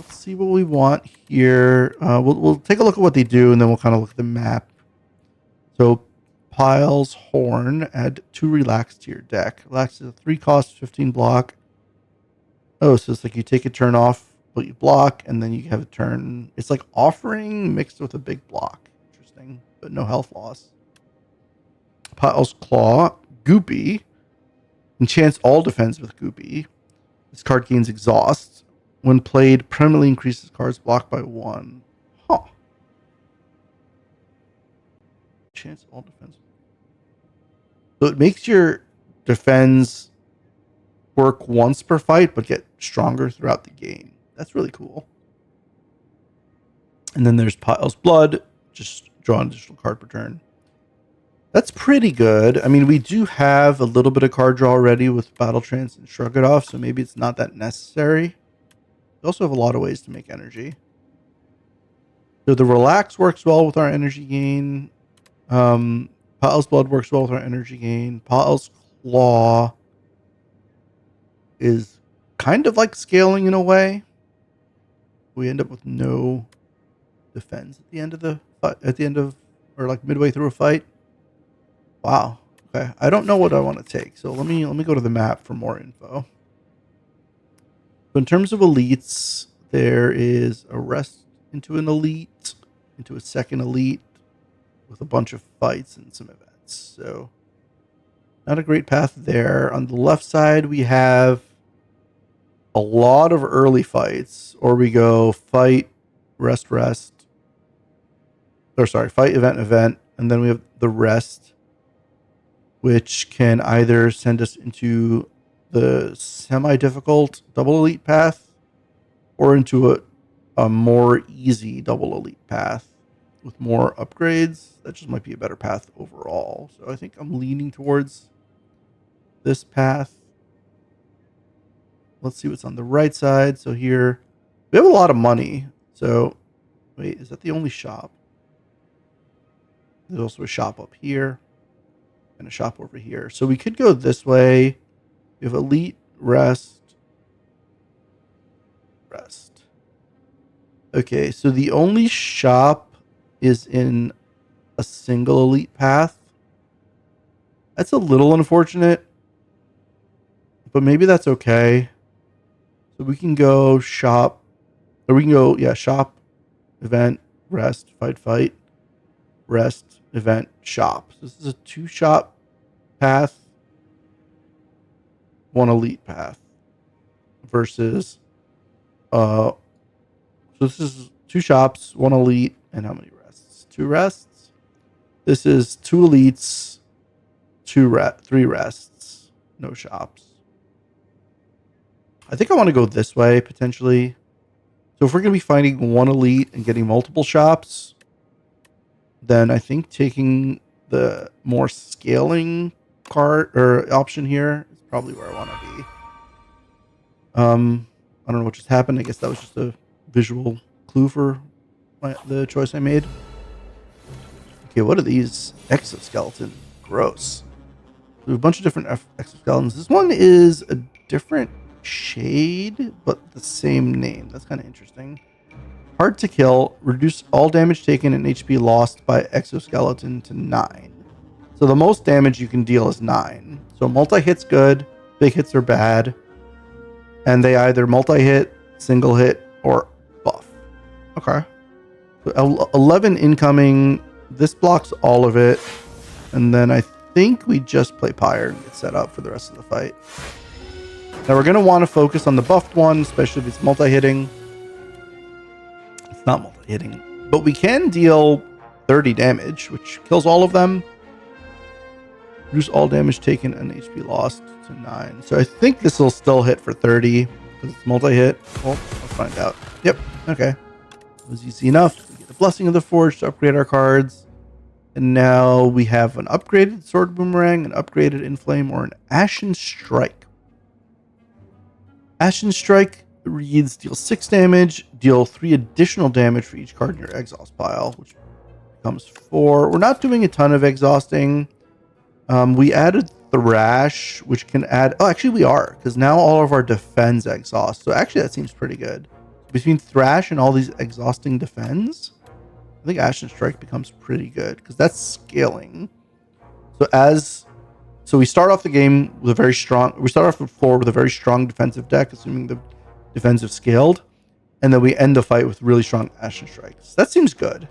see what we want here. We'll take a look at what they do, and then we'll kind of look at the map. So Pile's Horn, add 2 relax to your deck. Relax is a 3 cost, 15 block. Oh, so it's like you take a turn off, but you block, and then you have a turn. It's like offering mixed with a big block. Interesting, but no health loss. Pile's Claw, Goopy. Enchants all defense with Goopy. This card gains exhaust. When played, permanently increases cards blocked by 1. Huh. Chance all defense. So it makes your defense work once per fight, but get stronger throughout the game. That's really cool. And then there's Pile's Blood. Just draw an additional card per turn. That's pretty good. I mean, we do have a little bit of card draw already with Battle Trance and Shrug It Off, so maybe it's not that necessary. We also have a lot of ways to make energy. So the Relax works well with our energy gain. Pile's Blood works well with our energy gain. Pile's Claw is kind of like scaling in a way. We end up with no defense at the end of the fight, or like midway through a fight. Wow. Okay. I don't know what I want to take. So let me go to the map for more info. So in terms of elites, there is a rest into an elite, into a second elite, with a bunch of fights and some events. So not a great path there. On the left side, we have a lot of early fights, or we go fight, rest, or sorry, fight, event, and then we have the rest, which can either send us into the semi-difficult double elite path or into a more easy double elite path with more upgrades. That just might be a better path overall. So I think I'm leaning towards this path. Let's see what's on the right side. So here, we have a lot of money. So, wait, is that the only shop? There's also a shop up here and a shop over here. So we could go this way. We have elite, rest. Okay, so the only shop is in a single elite path. That's a little unfortunate, but maybe that's okay. So we can go shop, or we can go, shop, event, rest, fight, rest, event, shop. So this is a 2-shop path, 1 elite path versus so this is 2 shops, 1 elite, and how many rests? 2 rests. This is 2 elites, 3 rests, no shops. I think I want to go this way potentially. So if we're going to be finding 1 elite and getting multiple shops, then I think taking the more scaling card or option here is probably where I want to be. I don't know what just happened. I guess that was just a visual clue for the choice I made. Okay, what are these? Exoskeleton. Gross. We have a bunch of different exoskeletons. This one is a different shade, but the same name. That's kind of interesting. Hard to kill. Reduce all damage taken and HP lost by exoskeleton to 9. So the most damage you can deal is 9. So multi-hit's good. Big hits are bad. And they either multi-hit, single hit, or buff. Okay. So 11 incoming. This blocks all of it. And then I think we just play Pyre and get set up for the rest of the fight. Now we're going to want to focus on the buffed one, especially if it's multi-hitting. It's not multi-hitting. But we can deal 30 damage, which kills all of them. Reduce all damage taken and HP lost to 9. So I think this will still hit for 30 because it's multi-hit. Well, let's find out. Yep. Okay. It was easy enough. We get the Blessing of the Forge to upgrade our cards. And now we have an upgraded Sword Boomerang, an upgraded Inflame, or an Ashen Strike. Ashen Strike reads deal 6 damage, deal 3 additional damage for each card in your exhaust pile, which becomes 4. We're not doing a ton of exhausting. We added Thrash, which can add... Oh, actually we are, because now all of our defense exhaust. So actually that seems pretty good. Between Thrash and all these exhausting defense, I think Ashen Strike becomes pretty good, because that's scaling. So we start off the game with a very strong... We start off the floor with a very strong defensive deck, assuming the defensive scaled. And then we end the fight with really strong Ashen Strikes. That seems good.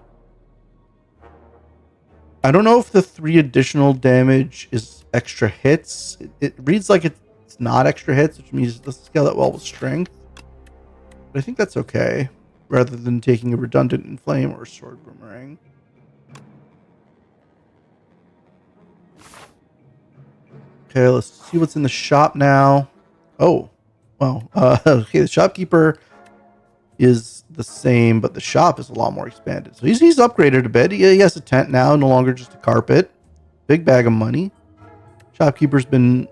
I don't know if the 3 additional damage is extra hits. It reads like it's not extra hits, which means it doesn't scale that well with strength. But I think that's okay, rather than taking a redundant Inflame or Sword Boomerang. Okay, let's see what's in the shop now. Oh, well, okay, the shopkeeper is the same, but the shop is a lot more expanded. So he's upgraded a bit. He has a tent now, no longer just a carpet. Big bag of money. Shopkeeper's been,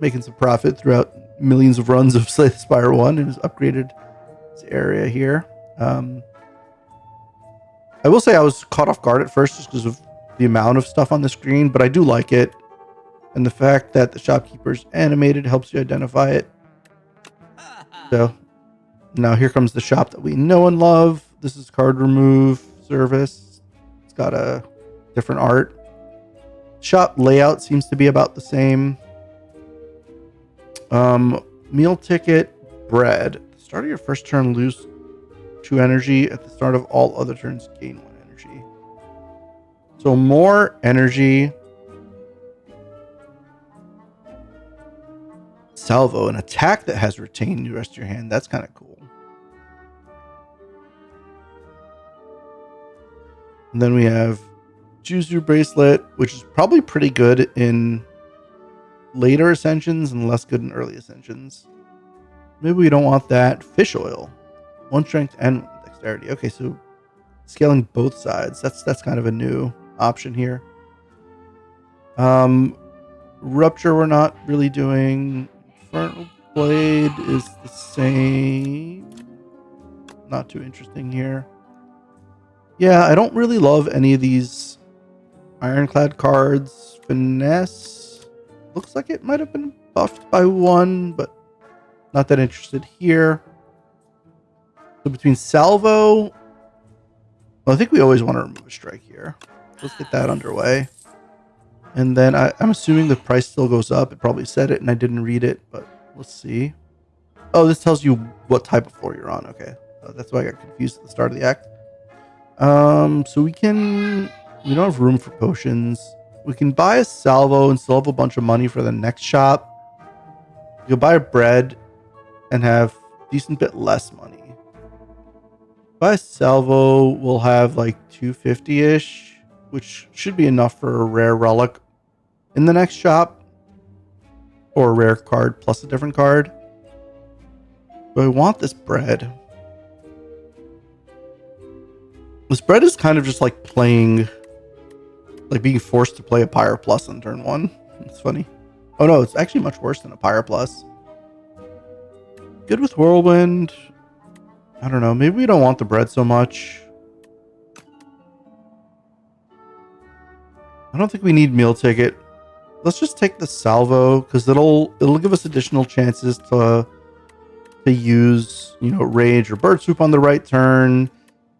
making some profit throughout millions of runs of Slay the Spire 1 and has upgraded his area here. I will say I was caught off guard at first just because of the amount of stuff on the screen, but I do like it. And the fact that the shopkeeper's animated helps you identify it. So now here comes the shop that we know and love. This is card remove service. It's got a different art. Shop layout seems to be about the same. Meal ticket, bread. At the start of your first turn, lose 2 energy. At the start of all other turns, gain 1 energy. So more energy. Salvo, an attack that has retained the rest of your hand. That's kind of cool. And then we have Juzu bracelet, which is probably pretty good in later ascensions and less good in early ascensions. Maybe we don't want that. Fish oil, 1 strength and 1 dexterity. Okay, so scaling both sides. That's kind of a new option here. Rupture we're not really doing. Infernal blade is the same. Not too interesting here. Yeah, I don't really love any of these ironclad cards. Finesse looks like it might have been buffed by 1, but not that interested here. So between salvo, well, I think we always want to remove a strike here. Let's get that underway. And then I'm assuming the price still goes up. It probably said it and I didn't read it, but let's see. Oh, this tells you what type of floor you're on. Okay. That's why I got confused at the start of the act. So we don't have room for potions. We can buy a salvo and still have a bunch of money for the next shop. You can buy a bread and have a decent bit less money. Buy a salvo, we'll have like 250-ish, which should be enough for a rare relic in the next shop, or a rare card plus a different card. But I want this bread. This bread is kind of just like playing, like being forced to play a Pyre Plus on turn 1. It's funny. Oh no, it's actually much worse than a Pyre Plus. Good with Whirlwind. I don't know, maybe we don't want the bread so much. I don't think we need meal ticket. Let's just take the salvo because it'll give us additional chances to use, rage or bird swoop on the right turn,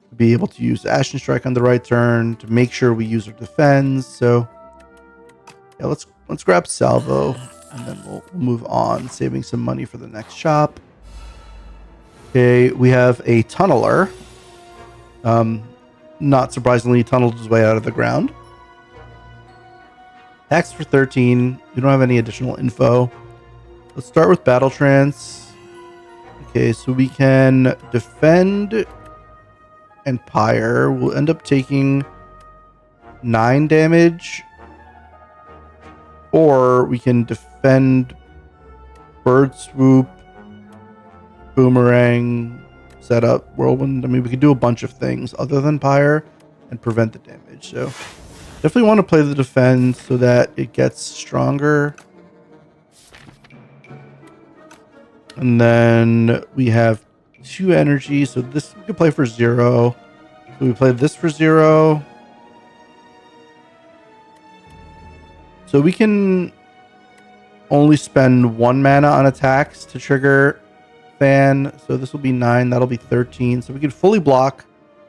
to be able to use Ashen Strike on the right turn, to make sure we use our defense. So yeah, let's grab salvo and then we'll move on, saving some money for the next shop. Okay, we have a tunneler. Not surprisingly, tunneled his way out of the ground. Attacks for 13. We don't have any additional info. Let's start with Battle Trance. Okay, so we can defend and Pyre. We'll end up taking 9 damage. Or we can defend, Bird Swoop, Boomerang, Setup, Whirlwind. I mean, we could do a bunch of things other than Pyre and prevent the damage. So definitely want to play the defense so that it gets stronger. And then we have 2 energy. So this we could play for 0. So we played this for 0. So we can only spend 1 mana on attacks to trigger Fan. So this will be 9. That'll be 13. So we can fully block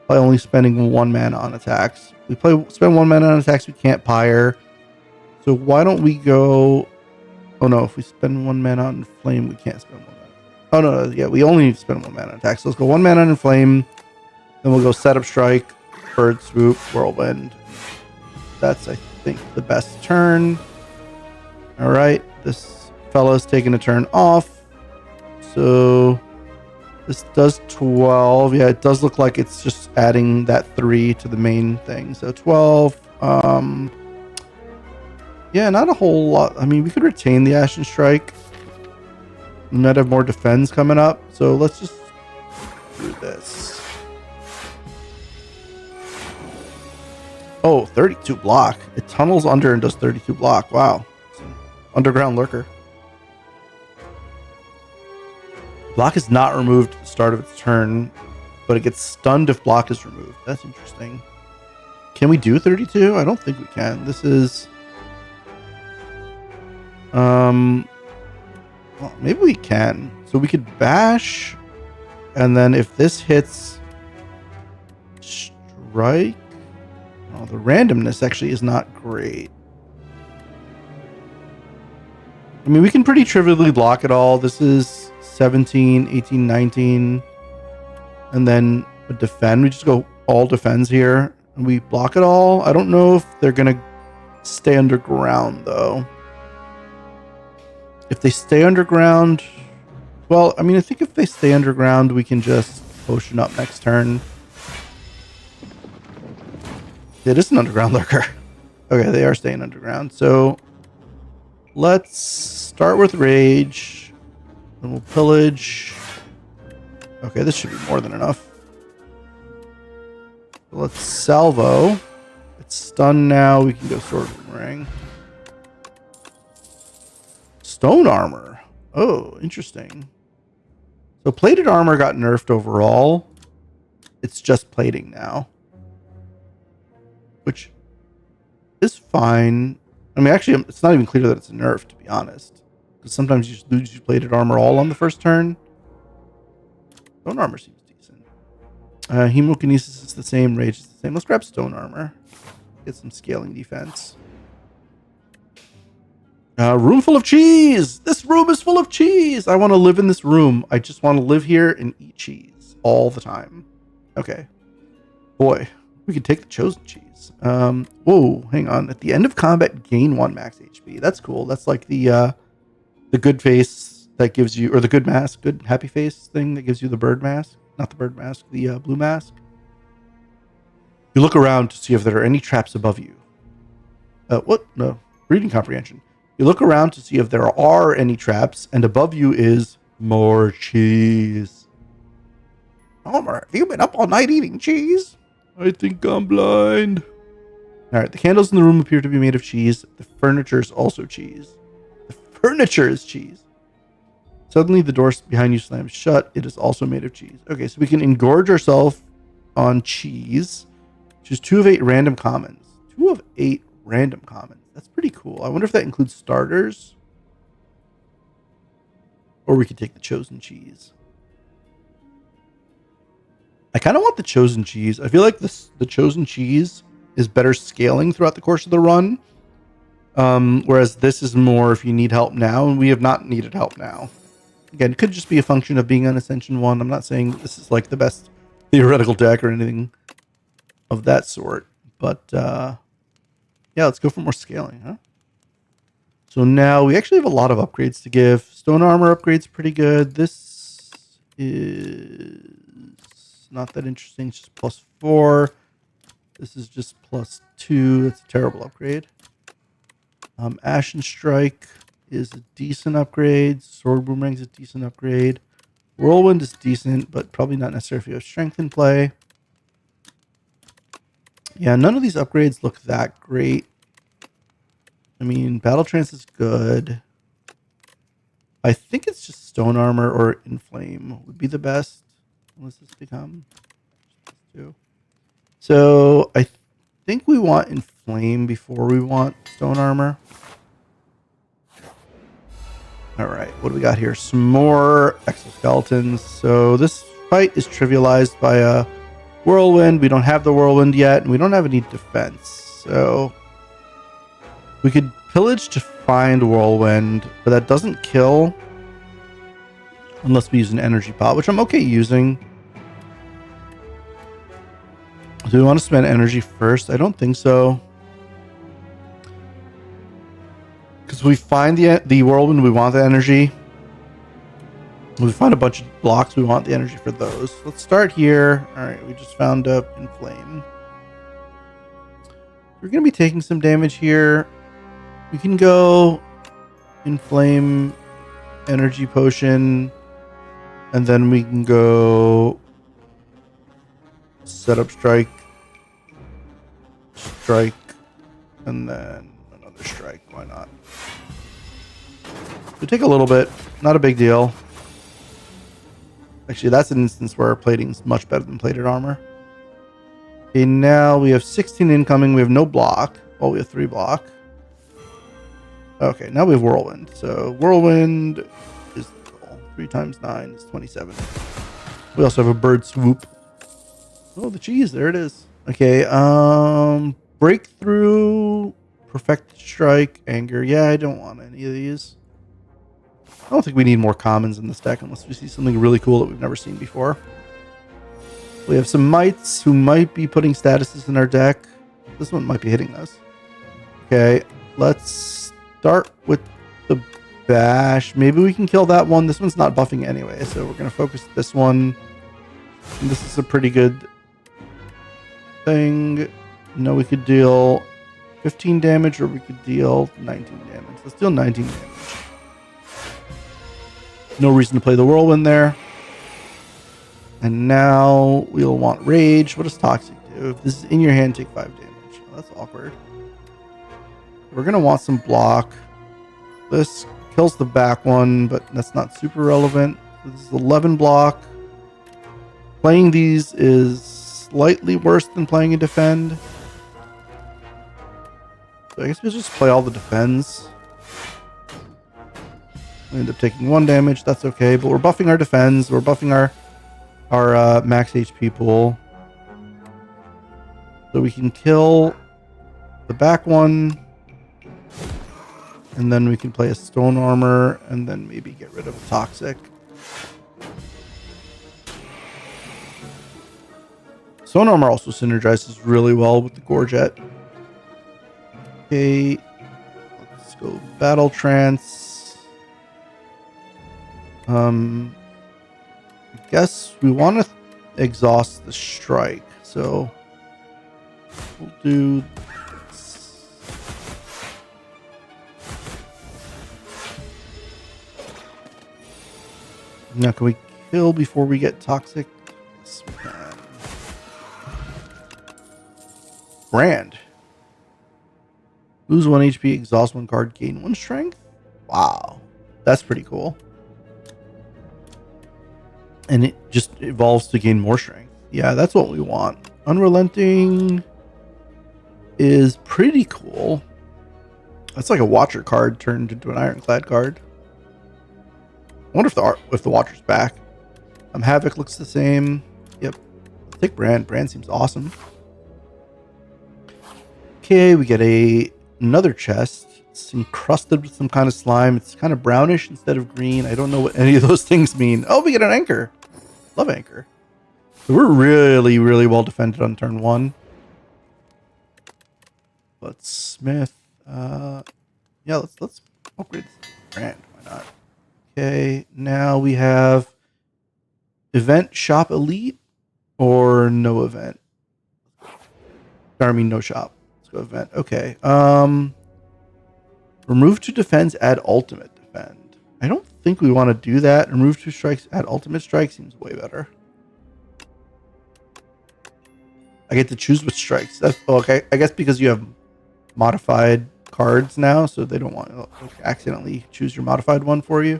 by only spending 1 mana on attacks. We spend 1 mana on attacks, we can't Pyre. So why don't we go... Oh no, if we spend 1 mana on Flame, we can't spend 1 mana. Oh no, yeah, we only need to spend 1 mana on attacks. So let's go 1 mana on Flame. Then we'll go Setup Strike, Bird Swoop, Whirlwind. That's, I think, the best turn. Alright, this fella's taking a turn off. So this does 12. Yeah, it does look like it's just adding that 3 to the main thing. So 12. Yeah, not a whole lot. I mean, we could retain the Ashen Strike. We might have more defense coming up. So let's just do this. Oh, 32 block. It tunnels under and does 32 block. Wow. Underground Lurker. Block is not removed at the start of its turn, but it gets stunned if block is removed. That's interesting. Can we do 32? I don't think we can. This is... well, maybe we can. So we could bash, and then if this hits strike... Oh, the randomness actually is not great. I mean, we can pretty trivially block it all. This is 17, 18, 19. And then a defend. We just go all defends here. And we block it all. I don't know if they're going to stay underground, though. If they stay underground... Well, I mean, I think if they stay underground, we can just potion up next turn. It is an underground lurker. Okay, they are staying underground. So let's start with rage. Then we'll pillage. Okay, this should be more than enough. So let's salvo. It's stunned now. We can go sword boomerang. Stone armor. Oh, interesting. So plated armor got nerfed overall. It's just plating now, which is fine. I mean, actually, it's not even clear that it's a nerf, to be honest. Because sometimes you just lose your plated armor all on the first turn. Stone armor seems decent. Hemokinesis is the same. Rage is the same. Let's grab stone armor. Get some scaling defense. Room full of cheese. This room is full of cheese. I want to live in this room. I just want to live here and eat cheese all the time. Okay. Boy, we can take the chosen cheese. Whoa, hang on. At the end of combat, gain 1 max HP. That's cool. That's like the good face that gives you, or the good mask, good happy face thing that gives you the bird mask. Not the bird mask, the blue mask. You look around to see if there are any traps above you. What? No. Reading comprehension. You look around to see if there are any traps, and above you is more cheese. Homer, have you been up all night eating cheese? I think I'm blind. All right, the candles in the room appear to be made of cheese. The furniture is also cheese. The furniture is cheese. Suddenly, the door behind you slams shut. It is also made of cheese. Okay, so we can engorge ourselves on cheese. Choose 2 of 8 random commons. 2 of 8 random commons. That's pretty cool. I wonder if that includes starters. Or we could take the chosen cheese. I kind of want the chosen cheese. I feel like the chosen cheese is better scaling throughout the course of the run. Whereas this is more if you need help now, and we have not needed help now. Again, it could just be a function of being on Ascension 1. I'm not saying this is like the best theoretical deck or anything of that sort. But yeah, let's go for more scaling, huh? So now we actually have a lot of upgrades to give. Stone armor upgrade's pretty good. This is not that interesting. It's just +4. This is just +2. That's a terrible upgrade. Ashen Strike is a decent upgrade. Sword Boomerang's a decent upgrade. Whirlwind is decent, but probably not necessary if you have Strength in play. Yeah, none of these upgrades look that great. I mean, Battle Trance is good. I think it's just Stone Armor or Inflame would be the best. Unless this become 2. So I think we want Inflame before we want Stone Armor. All right, what do we got here? Some more exoskeletons. So this fight is trivialized by a Whirlwind. We don't have the Whirlwind yet, and we don't have any defense. So we could pillage to find Whirlwind, but that doesn't kill unless we use an energy pot, which I'm okay using. Do we want to spend energy first? I don't think so. Because we find the Whirlwind, we want the energy. We find a bunch of blocks, we want the energy for those. Let's start here. All right, we just found Inflame. We're going to be taking some damage here. We can go inflame energy potion, and then we can go set up strike, and then another strike. Why not? It'll take a little bit, not a big deal. Actually, that's an instance where our plating is much better than plated armor. Okay, now we have 16 incoming. We have no block. Oh, we have 3 block. Okay, now we have whirlwind. So whirlwind is 3 times 9 is 27. We also have a bird swoop. Oh, the cheese, there it is. Okay, breakthrough, perfect strike, anger. Yeah, I don't want any of these. I don't think we need more commons in this deck unless we see something really cool that we've never seen before. We have some mites who might be putting statuses in our deck. This one might be hitting us. Okay, let's start with the bash. Maybe we can kill that one. This one's not buffing anyway, so we're going to focus this one. And this is a pretty good thing. No, we could deal 15 damage or we could deal 19 damage. Let's deal 19 damage. No reason to play the whirlwind there. And now we'll want rage. What does toxic do? If this is in your hand, take 5 damage. Oh, that's awkward. We're going to want some block. This kills the back one, but that's not super relevant. This is 11 block. Playing these is slightly worse than playing a defend. So I guess we'll just play all the defends. We end up taking 1 damage. That's okay, but we're buffing our defends. We're buffing our max HP pool. So we can kill the back one. And then we can play a stone armor and then maybe get rid of a toxic. Stone armor also synergizes really well with the Gorget. Okay, let's go battle trance. I guess we want to exhaust the strike, so we'll do this. Now, can we kill before we get toxic? Yes, we can. Brand. Lose 1 HP, exhaust 1 card, gain 1 strength. Wow, that's pretty cool. And it just evolves to gain more strength. Yeah, that's what we want. Unrelenting is pretty cool. That's like a Watcher card turned into an Ironclad card. I wonder if the Watcher's back. Havoc looks the same. Yep. I'll take Brand. Brand seems awesome. Okay, we get another chest. It's encrusted with some kind of slime. It's kind of brownish instead of green. I don't know what any of those things mean. Oh, we get an anchor. Love anchor. So we're really, really well defended on turn 1. But Smith, yeah, let's upgrade this Brand. Why not? Okay, now we have event shop elite or no event. I mean no shop. Let's go event. Okay. Remove 2 defense, add ultimate defend. I don't think we want to do that. Remove 2 strikes, add ultimate strike seems way better. I get to choose which strikes. That's okay. I guess because you have modified cards now, so they don't want to accidentally choose your modified one for you.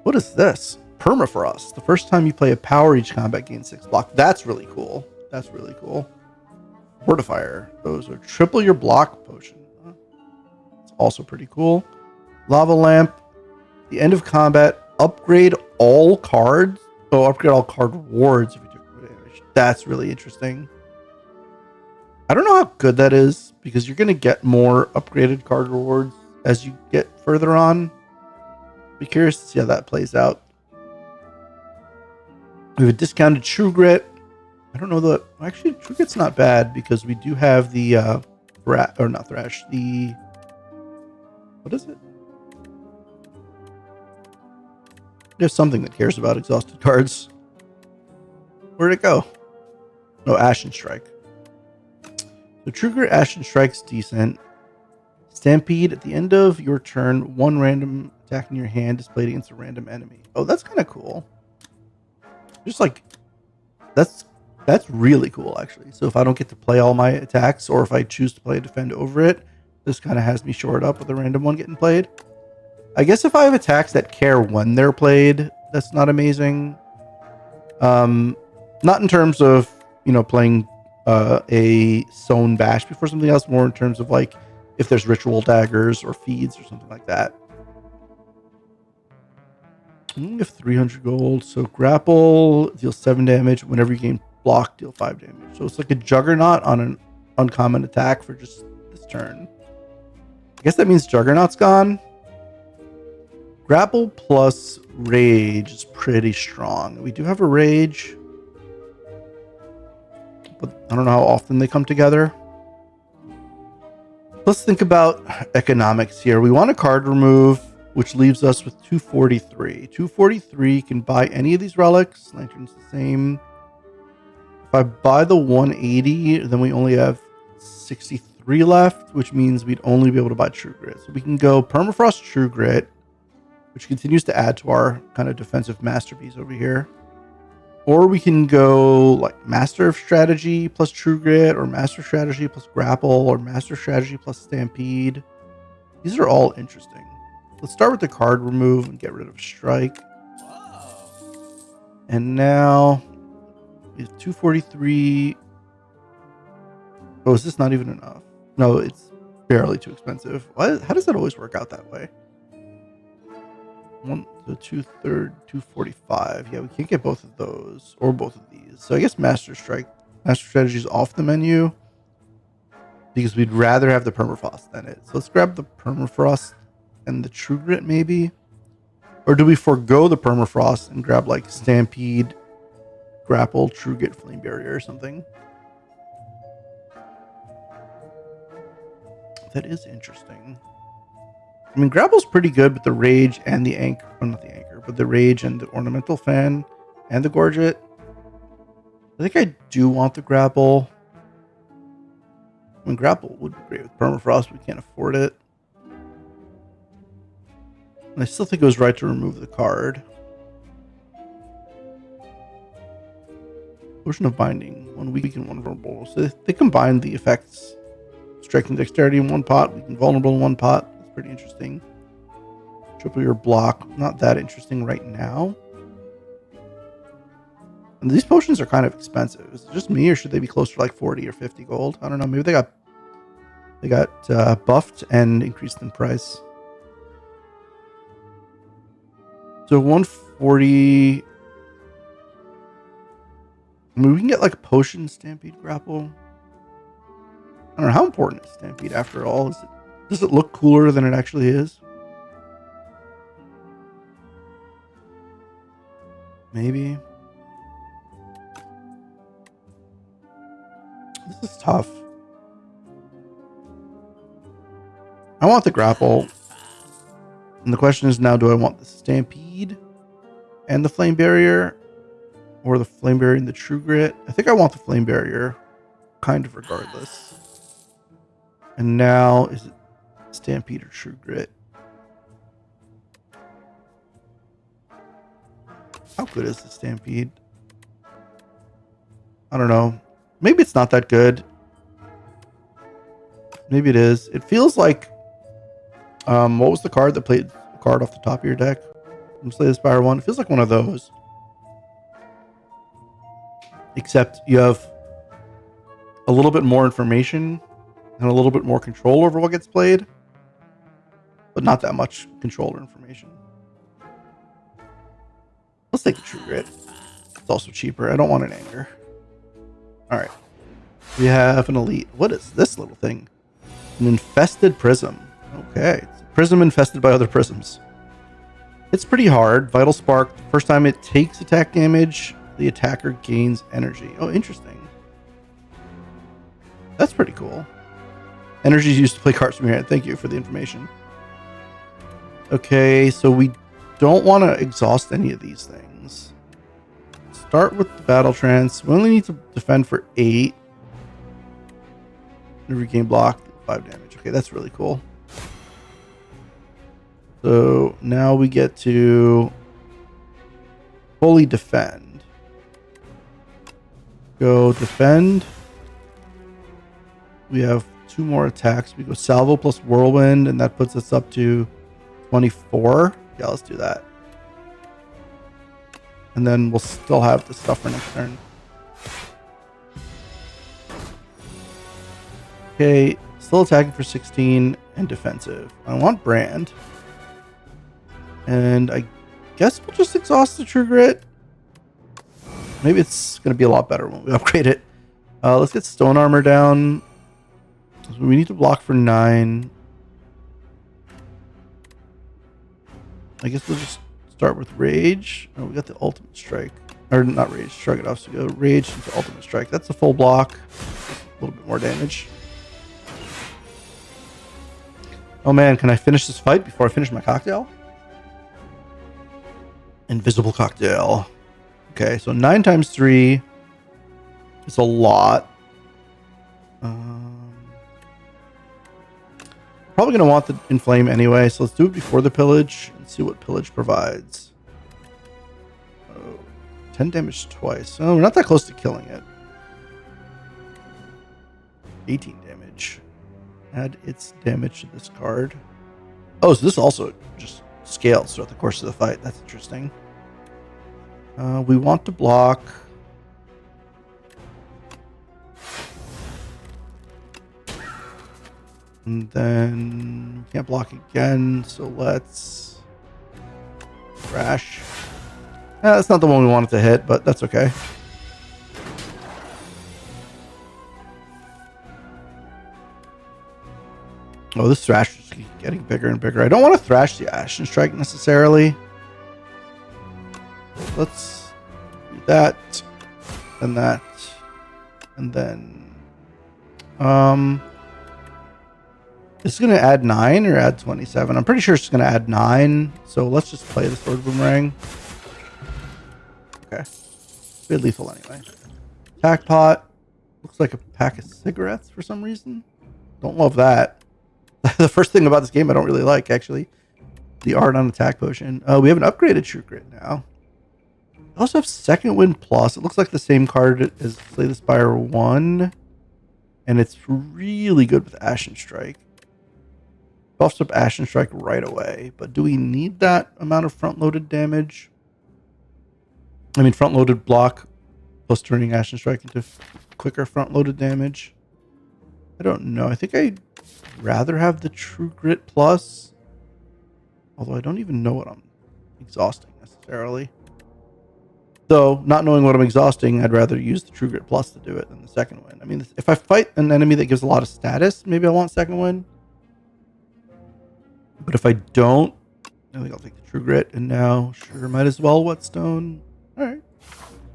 What is this? Permafrost. The first time you play a power, each combat gains 6 block. That's really cool. That's really cool. Fortifier. Those are triple your block potion. It's also pretty cool. Lava lamp. The end of combat. Upgrade all cards. Oh, upgrade all card rewards if you took damage. That's really interesting. I don't know how good that is because you're going to get more upgraded card rewards as you get further on. Be curious to see how that plays out. We have a discounted True Grit. I don't know that. Actually, True Grit's not bad because we do have the not Thrash. The what is it? There's something that cares about exhausted cards. Where'd it go? No, Ashen Strike. So True Grit Ashen Strike's decent. Stampede, at the end of your turn, one random attack in your hand displayed against a random enemy. Oh, that's kind of cool. Just like, that's really cool, actually. So if I don't get to play all my attacks, or if I choose to play defend over it, this kind of has me shored up with a random one getting played. I guess if I have attacks that care when they're played, that's not amazing. Not in terms of, you know, playing a Sown Bash before something else, more in terms of like if there's ritual daggers or feeds or something like that. We have 300 gold, so grapple deals 7 damage. Whenever you gain block, deal 5 damage. So it's like a Juggernaut on an uncommon attack for just this turn. I guess that means Juggernaut's gone. Grapple plus Rage is pretty strong. We do have a Rage, but I don't know how often they come together. Let's think about economics here. We want a card remove, which leaves us with 243. 243 can buy any of these relics. Lantern's the same. If I buy the 180, then we only have 63 left, which means we'd only be able to buy True Grit. So we can go Permafrost True Grit, which continues to add to our kind of defensive masterpiece over here. Or we can go like Master of Strategy plus True Grit, or Master Strategy plus Grapple, or Master Strategy plus Stampede. These are all interesting. Let's start with the card remove and get rid of Strike. And now we have 243. Oh, is this not even enough? No, it's barely too expensive. How does that always work out that way? So 2/3, 245. Yeah, we can't get both of those or both of these. So I guess Master Strategy is off the menu because we'd rather have the Permafrost than it. So let's grab the Permafrost and the True Grit maybe. Or do we forego the Permafrost and grab like Stampede, Grapple, True Grit, Flame Barrier or something? That is interesting. I mean, Grapple's pretty good, but the Rage and the Anchor, well, not the Anchor, but the Rage and the Ornamental Fan and the Gorget. I think I do want the Grapple. I mean, Grapple would be great with Permafrost, but we can't afford it. And I still think it was right to remove the card. Potion of Binding, 1 weak and 1 vulnerable. So they combine the effects. Strength and Dexterity in one pot, weak and vulnerable in one pot. That's pretty interesting. Triple your block, not that interesting right now. And these potions are kind of expensive. Is it just me, or should they be closer to like 40 or 50 gold? I don't know. Maybe they got buffed and increased in price. So 140. I mean, we can get like Potion Stampede Grapple. I don't know, how important is Stampede after all? Does it look cooler than it actually is? Maybe. This is tough. I want the Grapple. And the question is now, do I want the Stampede and the Flame Barrier, or the Flame Barrier and the True Grit? I think I want the Flame Barrier, kind of regardless. And now, is it Stampede or True Grit? How good is the Stampede? I don't know. Maybe it's not that good. Maybe it is. It feels like... what was the card that played the card off the top of your deck from Slay the Spire 1? It feels like one of those. Except you have a little bit more information and a little bit more control over what gets played, but not that much control or information. Let's take the True Grit. It's also cheaper. I don't want an Anger. All right. We have an Elite. What is this little thing? An Infested Prism. Okay. It's a prism infested by other prisms. It's pretty hard. Vital Spark. The first time it takes attack damage, the attacker gains energy. Oh, interesting. That's pretty cool. Energy is used to play cards from your hand. Thank you for the information. Okay, so we don't want to exhaust any of these things. Start with the Battle Trance. We only need to defend for 8. Regain block, 5 damage. Okay, that's really cool. So now we get to fully defend. Go defend. We have 2 more attacks. We go salvo plus whirlwind, and that puts us up to 24. Yeah, let's do that. And then we'll still have the stuff for next turn. Okay, still attacking for 16 and defensive. I want brand. And I guess we'll just exhaust the True Grit. Maybe it's going to be a lot better when we upgrade it. Let's get stone armor down. So we need to block for 9. I guess we'll just start with rage. Oh, we got the ultimate strike. Or not rage, shrug it off. So we go rage into ultimate strike. That's a full block. A little bit more damage. Oh man, can I finish this fight before I finish my cocktail? Invisible cocktail. Okay, so 9 times 3 is a lot. Probably going to want the inflame anyway, so let's do it before the pillage and see what pillage provides. Oh, 10 damage twice. Oh, we're not that close to killing it. 18 damage. Add its damage to this card. Oh, so this also just scales throughout the course of the fight. That's interesting. We want to block. And then we can't block again, so let's crash. That's not the one we wanted to hit, but that's okay. Oh, this thrash is getting bigger and bigger. I don't want to thrash the Ashen Strike necessarily. Let's do that, and that, and then is it going to add 9 or add 27? I'm pretty sure it's going to add 9. So let's just play the Sword Boomerang. Okay. Good lethal anyway. Attack pot. Looks like a pack of cigarettes for some reason. Don't love that. The first thing about this game I don't really like, actually. The art on attack potion. We have an upgraded True Grit now. We also have Second Wind Plus. It looks like the same card as Slay the Spire 1. And it's really good with Ashen Strike. Buffs up Ashen Strike right away. But do we need that amount of front-loaded damage? I mean, front-loaded block plus turning Ashen Strike into quicker front-loaded damage. I don't know. I think I'd rather have the True Grit Plus. Although I don't even know what I'm exhausting necessarily. Though, not knowing what I'm exhausting, I'd rather use the True Grit Plus to do it than the Second Wind. I mean, if I fight an enemy that gives a lot of status, maybe I want Second Wind. But if I don't, I think I'll take the True Grit. And now, sure, might as well Whetstone. Alright.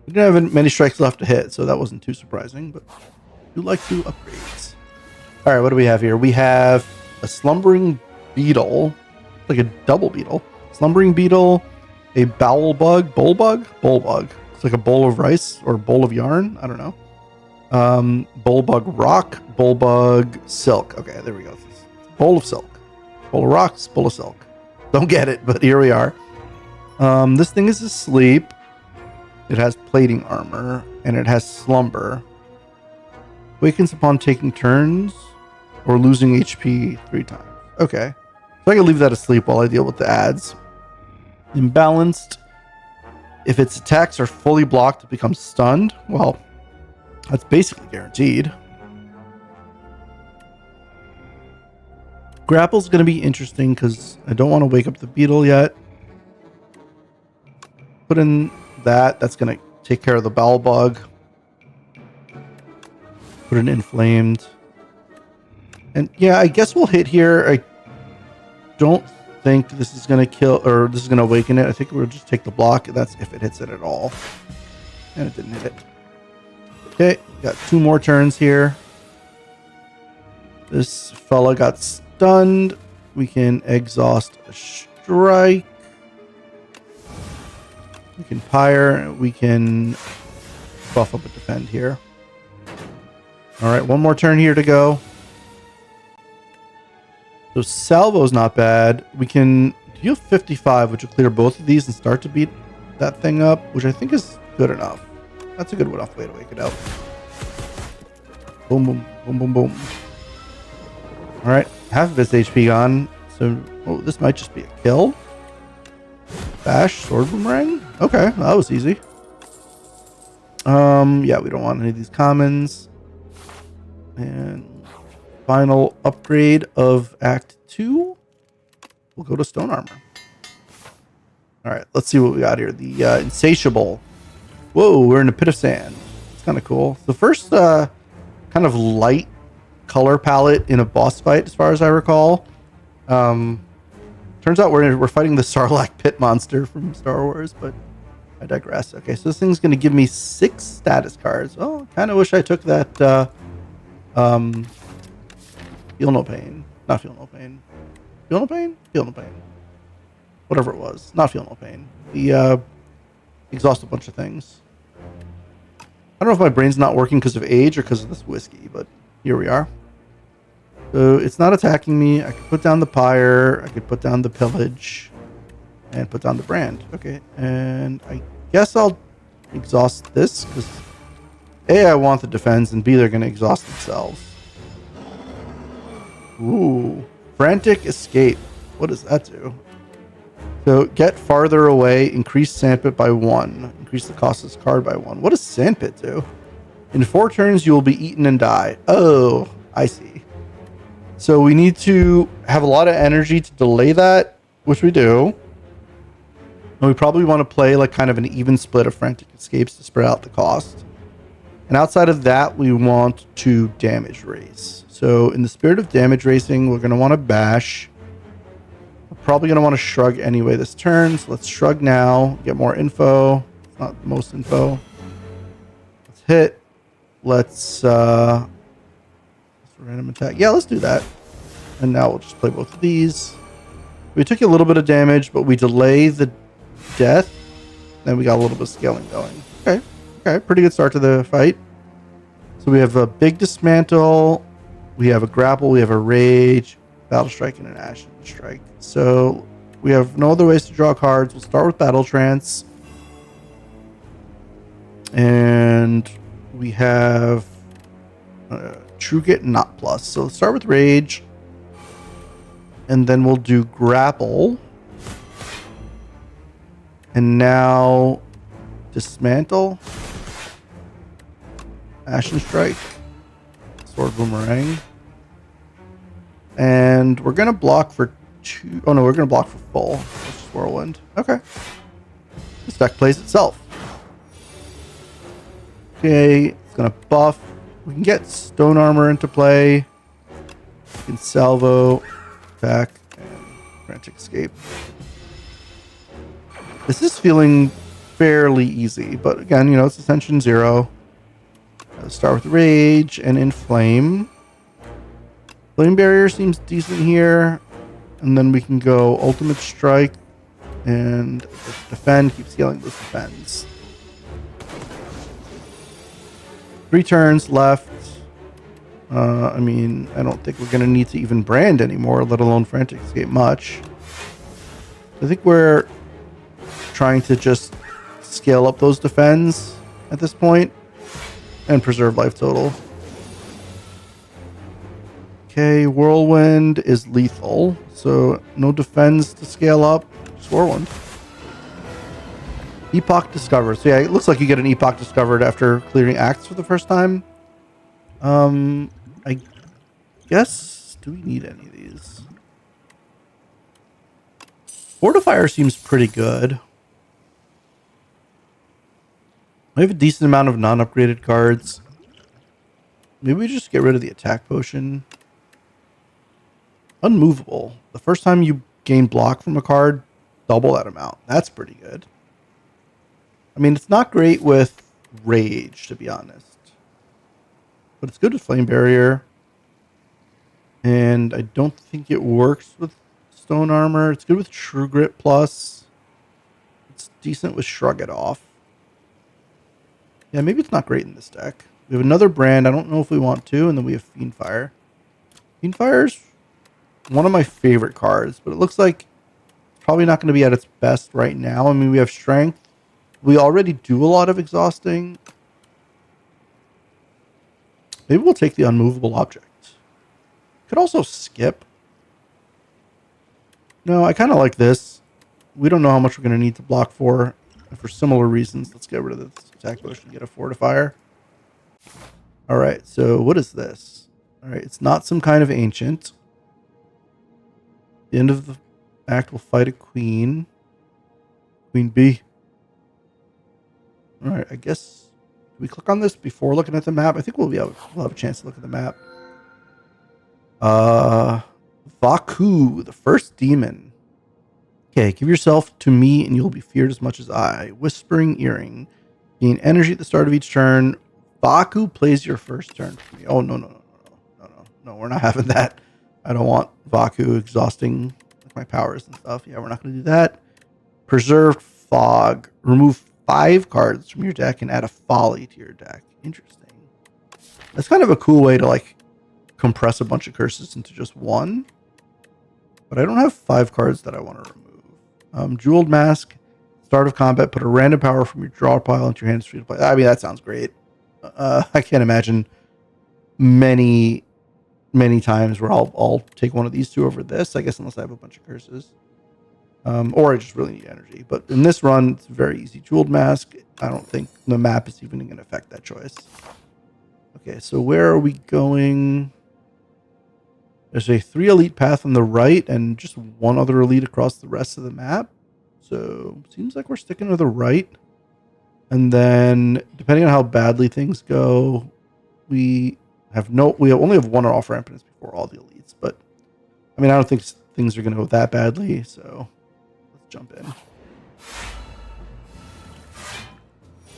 We didn't have many strikes left to hit, so that wasn't too surprising. But I do like to upgrades. Alright, what do we have here? We have a Slumbering Beetle. Like a double beetle. Slumbering Beetle, a Bowl Bug. Bowl Bug? Bowl Bug. It's like a bowl of rice or a bowl of yarn. I don't know. Bowl Bug Rock. Bowl Bug Silk. Okay, there we go. Bowl of Silk. Bowl of rocks, bowl of silk. Don't get it, but here we are. This thing is asleep. It has plating armor, and it has slumber. Wakens upon taking turns or losing HP 3 times. Okay. So I can leave that asleep while I deal with the ads. Imbalanced. If its attacks are fully blocked, it becomes stunned. Well, that's basically guaranteed. Grapple's going to be interesting because I don't want to wake up the beetle yet. Put in that. That's going to take care of the bowel bug. Put in inflamed. And yeah, I guess we'll hit here. I don't think this is going to kill, or this is going to awaken it. I think we'll just take the block. That's if it hits it at all. And it didn't hit it. Okay, got 2 more turns here. This fella got stunned. We can exhaust a strike. We can pyre. We can buff up a defend here. All right, 1 more turn here to go. So salvo's not bad. We can If you have 55, which will clear both of these and start to beat that thing up, which I think is good enough. That's a good enough way to wake it up. Boom, boom, boom, boom, boom. All right, half of its HP gone. So, oh, this might just be a kill. Bash, sword boomerang. Okay, that was easy. Yeah, we don't want any of these commons. And final upgrade of Act 2. We'll go to stone armor. All right, let's see what we got here. The insatiable. Whoa, we're in a pit of sand. It's kind of cool. The first kind of light color palette in a boss fight, as far as I recall. Turns out we're fighting the Sarlacc pit monster from Star Wars, but I digress. Okay, so this thing's going to give me 6 status cards. Oh, kind of wish I took that feel no pain. Not feel no pain. Feel no pain? Feel no pain. Whatever it was. Not feel no pain. The exhaust a bunch of things. I don't know if my brain's not working because of age or because of this whiskey, but here we are. So it's not attacking me. I could put down the pyre. I could put down the pillage. And put down the brand. Okay. And I guess I'll exhaust this because A, I want the defense, and B, they're going to exhaust themselves. Ooh. Frantic escape. What does that do? So get farther away. Increase sandpit by 1. Increase the cost of this card by 1. What does sandpit do? In 4 turns, you will be eaten and die. Oh, I see. So we need to have a lot of energy to delay that, which we do. And we probably want to play like kind of an even split of frantic escapes to spread out the cost. And outside of that, we want to damage race. So in the spirit of damage racing, we're going to want to bash. We're probably going to want to shrug anyway this turn. So let's shrug now, get more info. It's not the most info. Let's hit. Let's random attack. Yeah, let's do that. And now we'll just play both of these. We took a little bit of damage, but we delay the death. Then we got a little bit of scaling going. Okay, pretty good start to the fight. So we have a big dismantle, we have a grapple, we have a rage, battle strike, and an ashen strike. So we have no other ways to draw cards. We'll start with battle trance. And we have Trugit not plus. So let's start with rage. And then we'll do grapple. And now dismantle. Ashen strike. Sword boomerang. And we're going to block for 2. Oh no, we're going to block for full. Let's just whirlwind. Okay. This deck plays itself. Okay, it's going to buff. We can get stone armor into play. We can salvo, attack, and frantic escape. This is feeling fairly easy, but again, you know, it's Ascension 0. Let's start with rage and inflame. Flame barrier seems decent here. And then we can go ultimate strike and defend, keep scaling those defends. 3 turns left. I mean, I don't think we're going to need to even brand anymore, let alone frantic escape much. I think we're trying to just scale up those defends at this point and preserve life total. Okay, whirlwind is lethal, so no defense to scale up, just whirlwind. Epoch discovered. So yeah, it looks like you get an epoch discovered after clearing acts for the first time. I guess, do we need any of these? Fortifier seems pretty good. We have a decent amount of non-upgraded cards. Maybe we just get rid of the attack potion. Unmovable. The first time you gain block from a card, double that amount. That's pretty good. I mean, it's not great with rage, to be honest. But it's good with flame barrier. And I don't think it works with stone armor. It's good with true grit plus. It's decent with shrug it off. Yeah, maybe it's not great in this deck. We have another brand. I don't know if we want to. And then we have Fiendfire. Fiendfire's one of my favorite cards, but it looks like probably not going to be at its best right now. I mean, we have strength. We already do a lot of exhausting. Maybe we'll take the unmovable object. Could also skip. No, I kind of like this. We don't know how much we're going to need to block for. And for similar reasons, let's get rid of this attack potion and get a fortifier. All right, so what is this? All right, it's not some kind of ancient. The end of the act will fight a queen. Queen B. All right, I guess we click on this before looking at the map. I think we'll have a chance to look at the map. Vaku, the first demon. Okay, give yourself to me and you'll be feared as much as I. Whispering Earring. Gain energy at the start of each turn. Vaku plays your first turn for me. Oh, no, we're not having that. I don't want Vaku exhausting my powers and stuff. Yeah, we're not going to do that. Preserved Fog. Remove 5 cards from your deck and add a Folly to your deck. Interesting. That's kind of a cool way to like compress a bunch of curses into just one. But I don't have 5 cards that I want to remove. Jeweled Mask. Start of combat, put a random power from your draw pile into your hand free to play. I mean, that sounds great. I can't imagine many times where I'll take one of these two over this, I guess, unless I have a bunch of curses. Or I just really need energy. But in this run, it's very easy. Jeweled Mask, I don't think the map is even going to affect that choice. Okay, so where are we going? There's a 3 elite path on the right and just 1 other elite across the rest of the map. So seems like we're sticking to the right. And then depending on how badly things go, we only have 1 off ramp before all the elites. But I mean, I don't think things are going to go that badly. So let's jump in.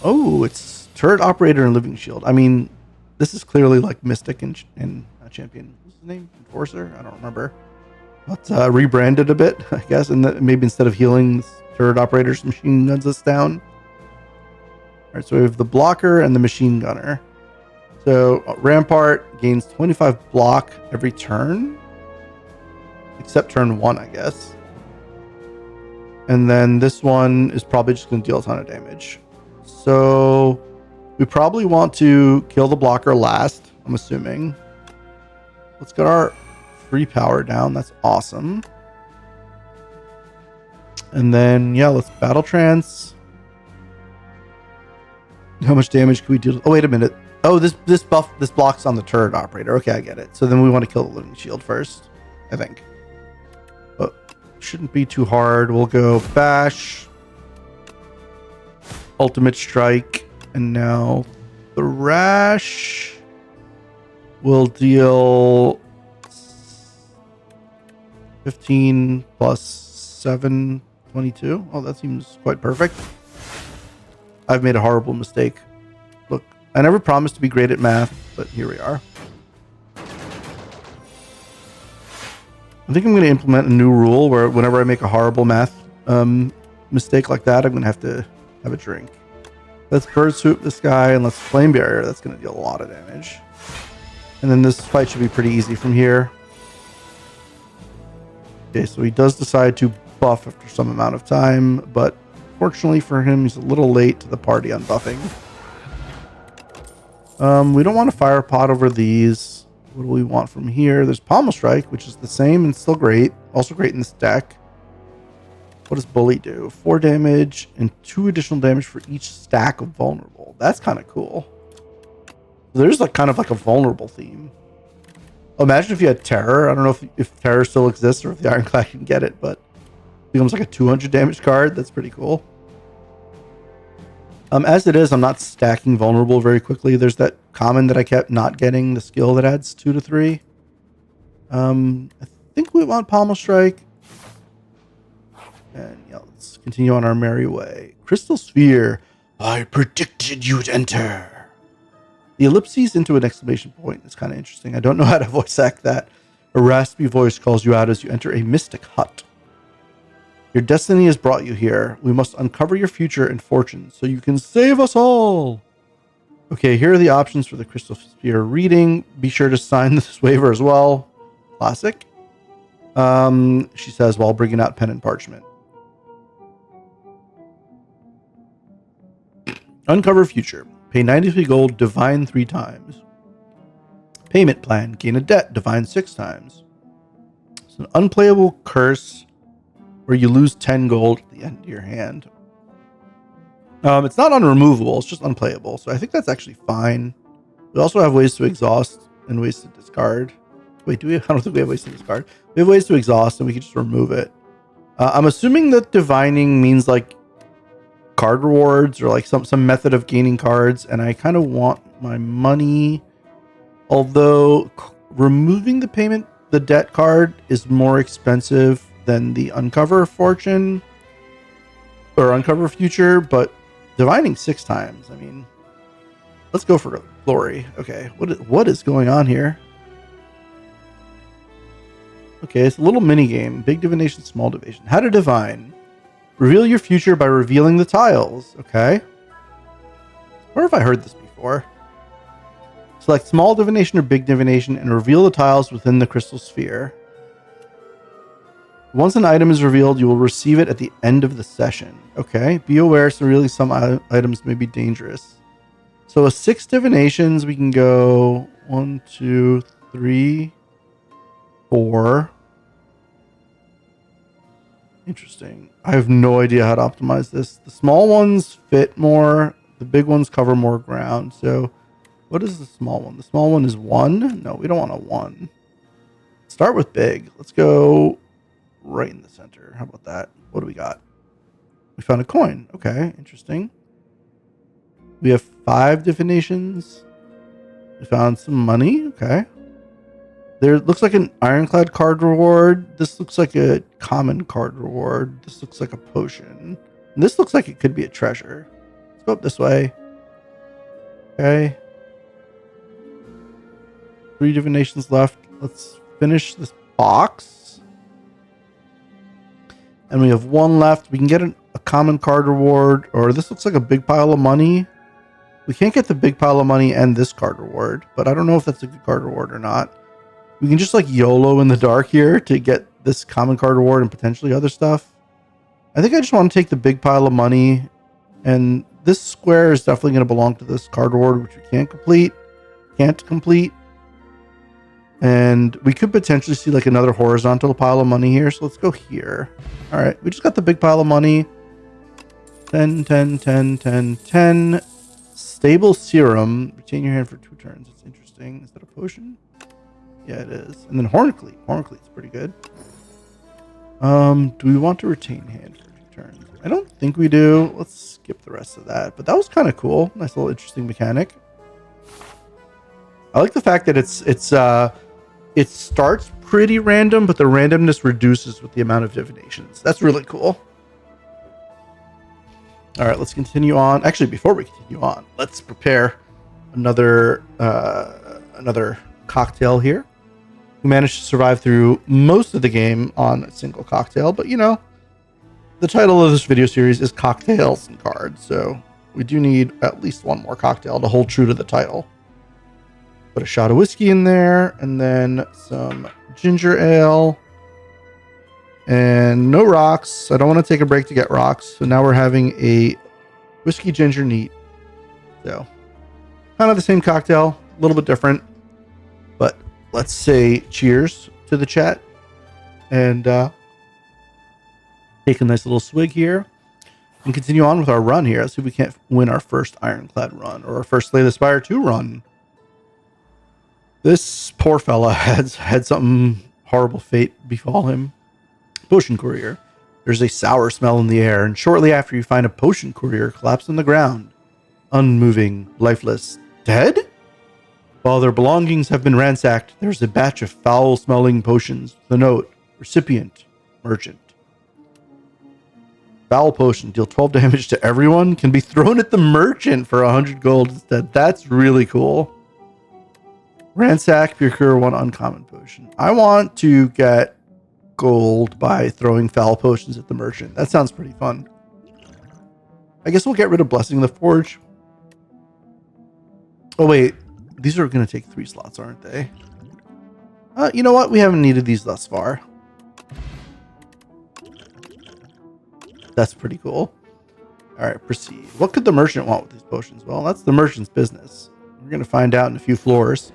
Oh, it's Turret Operator and Living Shield. I mean, this is clearly like Mystic and Champion. What's his name? Enforcer? I don't remember. But rebranded a bit, I guess. And maybe instead of healing, Turret Operator's machine guns us down. All right, so we have the blocker and the machine gunner. So Rampart gains 25 block every turn, except turn 1, I guess. And then this one is probably just going to deal a ton of damage. So we probably want to kill the blocker last, I'm assuming. Let's get our free power down. That's awesome. And then, yeah, let's battle trance. How much damage can we do? Oh, wait a minute. Oh, this blocks on the turret operator. Okay, I get it. So then we want to kill the living shield first, I think. But shouldn't be too hard. We'll go bash, ultimate strike, and now the rash will deal 15 plus 7, 22. Oh, that seems quite perfect. I've made a horrible mistake. Look, I never promised to be great at math, but here we are. I think I'm going to implement a new rule where whenever I make a horrible math mistake like that, I'm going to have a drink. Let's bird swoop this guy, and let's flame barrier. That's going to deal a lot of damage. And then this fight should be pretty easy from here. Okay, so he does decide to buff after some amount of time, but fortunately for him, he's a little late to the party on buffing. We don't want to fire pot over these. What do we want from here? There's Pommel Strike, which is the same and still great. Also great in this deck. What does Bully do? 4 damage and 2 additional damage for each stack of vulnerable. That's kind of cool. There's like kind of like a vulnerable theme. Imagine if you had Terror. I don't know if Terror still exists or if the Ironclad can get it, but it becomes like a 200 damage card. That's pretty cool. As it is, I'm not stacking vulnerable very quickly. There's that common that I kept not getting, the skill that adds 2 to 3. I think we want Pommel Strike. And yeah, let's continue on our merry way. Crystal Sphere. I predicted you'd enter. The ellipses into an exclamation point is kind of interesting. I don't know how to voice act that. A raspy voice calls you out as you enter a mystic hut. Your destiny has brought you here. We must uncover your future and fortune so you can save us all. Okay, here are the options for the Crystal Sphere reading. Be sure to sign this waiver as well. Classic. She says while bringing out pen and parchment. Uncover future. Pay 93 gold, divine 3 times. Payment plan. Gain a debt, divine 6 times. It's an unplayable curse where you lose 10 gold at the end of your hand. It's not unremovable, it's just unplayable. So I think that's actually fine. We also have ways to exhaust and ways to discard. Wait, do we? I don't think we have ways to discard. We have ways to exhaust and we can just remove it. I'm assuming that divining means like card rewards or like some method of gaining cards, and I kind of want my money. Although removing the debt card is more expensive than the uncover fortune or uncover future, but divining 6 times. I mean, let's go for glory. Okay, what is going on here? Okay, it's a little mini game. Big divination, small divination. How to divine. Reveal your future by revealing the tiles. Okay. Where have I heard this before? Select small divination or big divination and reveal the tiles within the crystal sphere. Once an item is revealed, you will receive it at the end of the session. Okay. Be aware, so revealing some items may be dangerous. So with 6 divinations, we can go 1, 2, 3, 4. Interesting. I have no idea how to optimize this. The small ones fit more. The big ones cover more ground. So what is the small one? The small one is 1. No, we don't want a 1. Start with big. Let's go right in the center. How about that? What do we got? We found a coin. Okay, interesting. We have 5 divinations. We found some money. Okay. There looks like an ironclad card reward. This looks like a common card reward. This looks like a potion. And this looks like it could be a treasure. Let's go up this way. Okay. 3 divinations left. Let's finish this box. And we have 1 left. We can get a common card reward, or this looks like a big pile of money. We can't get the big pile of money and this card reward, but I don't know if that's a good card reward or not. We can just like YOLO in the dark here to get this common card reward and potentially other stuff. I think I just want to take the big pile of money, and this square is definitely going to belong to this card reward, which we can't complete. And we could potentially see like another horizontal pile of money here. So let's go here. All right. We just got the big pile of money. 10, 10, 10, 10, 10. Stable serum. Retain your hand for 2 turns. It's interesting. Is that a potion? Yeah, it is. And then Horncleat. Horncleat's pretty good. Do we want to retain hand for 2 turns? I don't think we do. Let's skip the rest of that. But that was kind of cool. Nice little interesting mechanic. I like the fact that it starts pretty random, but the randomness reduces with the amount of divinations. That's really cool. All right, let's continue on. Actually, before we continue on, let's prepare another cocktail here. We managed to survive through most of the game on a single cocktail, but you know, the title of this video series is Cocktails and Cards, so we do need at least 1 more cocktail to hold true to the title. Put a shot of whiskey in there, and then some ginger ale. And no rocks. I don't want to take a break to get rocks. So now we're having a whiskey ginger neat. So kind of the same cocktail, a little bit different. But let's say cheers to the chat. And take a nice little swig here. And continue on with our run here. Let's see if we can't win our first Ironclad run. Or our first Slay the Spire 2 run. This poor fella had something horrible fate befall him. Potion courier. There's a sour smell in the air, and shortly after you find a potion courier collapsed on the ground, unmoving, lifeless, dead? While their belongings have been ransacked, there's a batch of foul-smelling potions. The note: recipient, merchant. Foul potion, deal 12 damage to everyone, can be thrown at the merchant for 100 gold instead. That's really cool. Ransack, procure 1 uncommon potion. I want to get gold by throwing foul potions at the merchant. That sounds pretty fun. I guess we'll get rid of Blessing the Forge. Oh wait, these are going to take 3 slots, aren't they? You know what? We haven't needed these thus far. That's pretty cool. All right, proceed. What could the merchant want with these potions? Well, that's the merchant's business. We're going to find out in a few floors.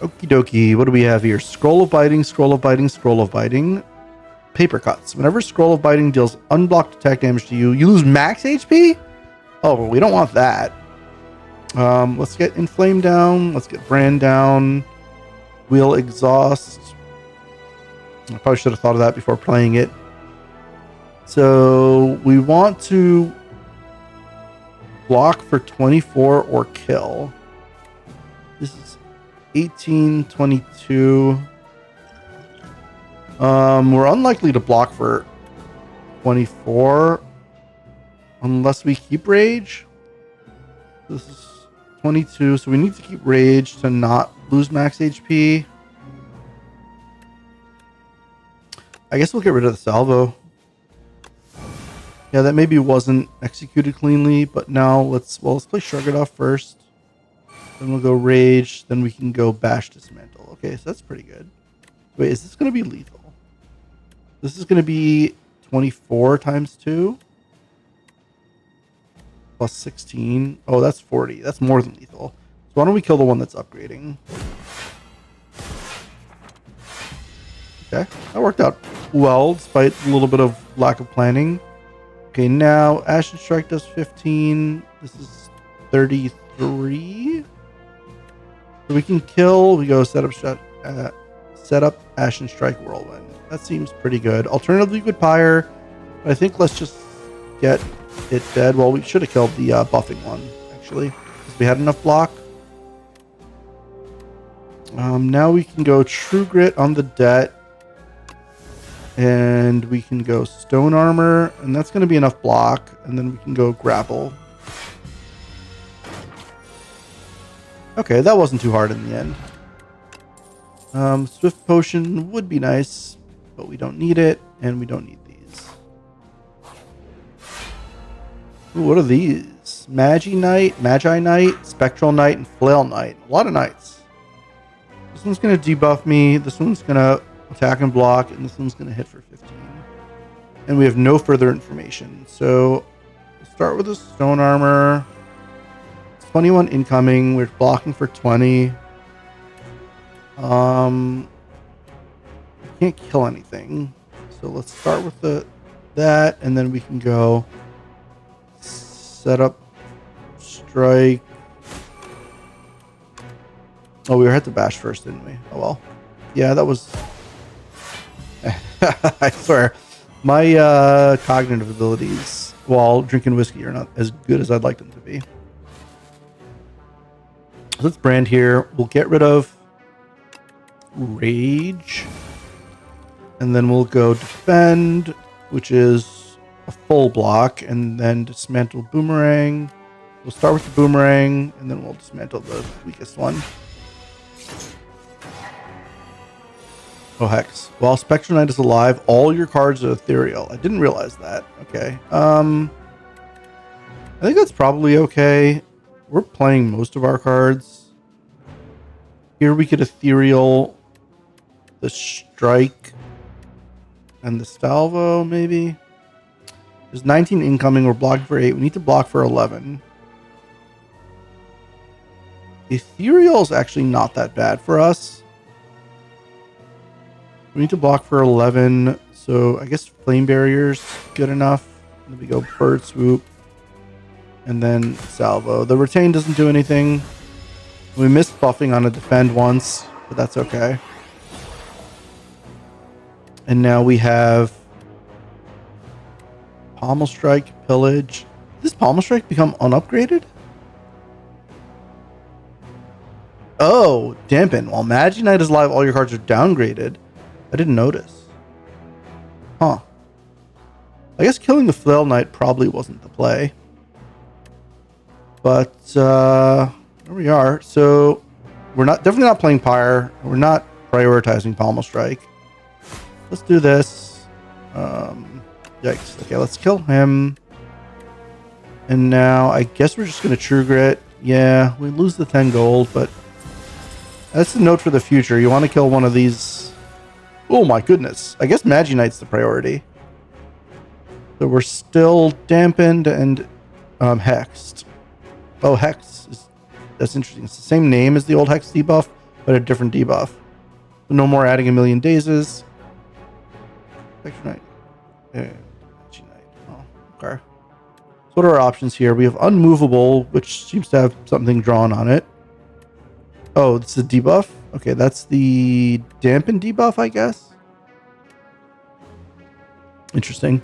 Okie dokie. What do we have here? Scroll of biting, scroll of biting, scroll of biting. Paper cuts. Whenever scroll of biting deals unblocked attack damage to you, you lose max HP? Oh, well, we don't want that. Let's get Inflame down. Let's get Brand down. Wheel Exhaust. I probably should have thought of that before playing it. So we want to block for 24 or kill. This is 18, 22. We're unlikely to block for 24 unless we keep Rage. This is 22, so we need to keep Rage to not lose max HP. I guess we'll get rid of the salvo. Yeah, that maybe wasn't executed cleanly, but now let's play Shrug It Off first. Then we'll go Rage, then we can go Bash Dismantle. Okay, so that's pretty good. Wait, is this going to be lethal? This is going to be 24 times 2. Plus 16. Oh, that's 40. That's more than lethal. So why don't we kill the one that's upgrading? Okay, that worked out well, despite a little bit of lack of planning. Okay, now Ashen Strike does 15. This is 33. So we can kill. We go set up Ashen Strike Whirlwind. That seems pretty good. Alternatively, we could Pyre, but I think let's just get it dead. Well, we should have killed the buffing one, actually, because we had enough block. Now we can go True Grit on the Det. And we can go Stone Armor, and that's going to be enough block. And then we can go Grapple. Okay, that wasn't too hard in the end. Swift Potion would be nice, but we don't need it, and we don't need these. Ooh, what are these? Magi Knight, Spectral Knight, and Flail Knight. A lot of knights. This one's going to debuff me. This one's going to attack and block, and this one's going to hit for 15. And we have no further information. So we'll start with the Stone Armor. 21 incoming. We're blocking for 20. Can't kill anything. So let's start with that, and then we can go set up strike. Oh, we had to bash first, didn't we? Oh well. Yeah, that was. I swear, my cognitive abilities while drinking whiskey are not as good as I'd like them to be. So let's brand here. We'll get rid of Rage, and then we'll go Defend, which is a full block, and then Dismantle Boomerang. We'll start with the Boomerang, and then we'll dismantle the weakest one. Oh, Hex. While Spectral Knight is alive, all your cards are ethereal. I didn't realize that. Okay. I think that's probably okay. We're playing most of our cards. Here we could ethereal the Strike and the Salvo, maybe. There's 19 incoming. We're blocking for 8. We need to block for 11. Ethereal is actually not that bad for us. We need to block for 11, so I guess Flame Barrier's good enough. Then we go Bird Swoop, and then Salvo. The Retain doesn't do anything. We missed buffing on a Defend once, but that's okay. And now we have Pommel Strike, Pillage. Did this Pommel Strike become unupgraded? Oh, Dampen. While Magi Knight is alive, all your cards are downgraded. I didn't notice. Huh. I guess killing the Flail Knight probably wasn't the play. But, there we are. So, we're definitely not playing Pyre. We're not prioritizing Pommel Strike. Let's do this. Yikes. Okay, let's kill him. And now, I guess we're just going to True Grit. Yeah, we lose the 10 gold, but that's a note for the future. You want to kill one of these. Oh my goodness. I guess Magi Knight's the priority. So we're still dampened and hexed. Oh, hex that's interesting. It's the same name as the old hex debuff, but a different debuff. So no more adding a million dazes. Protection Knight. Oh, okay. So what are our options here? We have unmovable, which seems to have something drawn on it. Oh, it's a debuff. Okay, that's the dampen debuff, I guess. Interesting.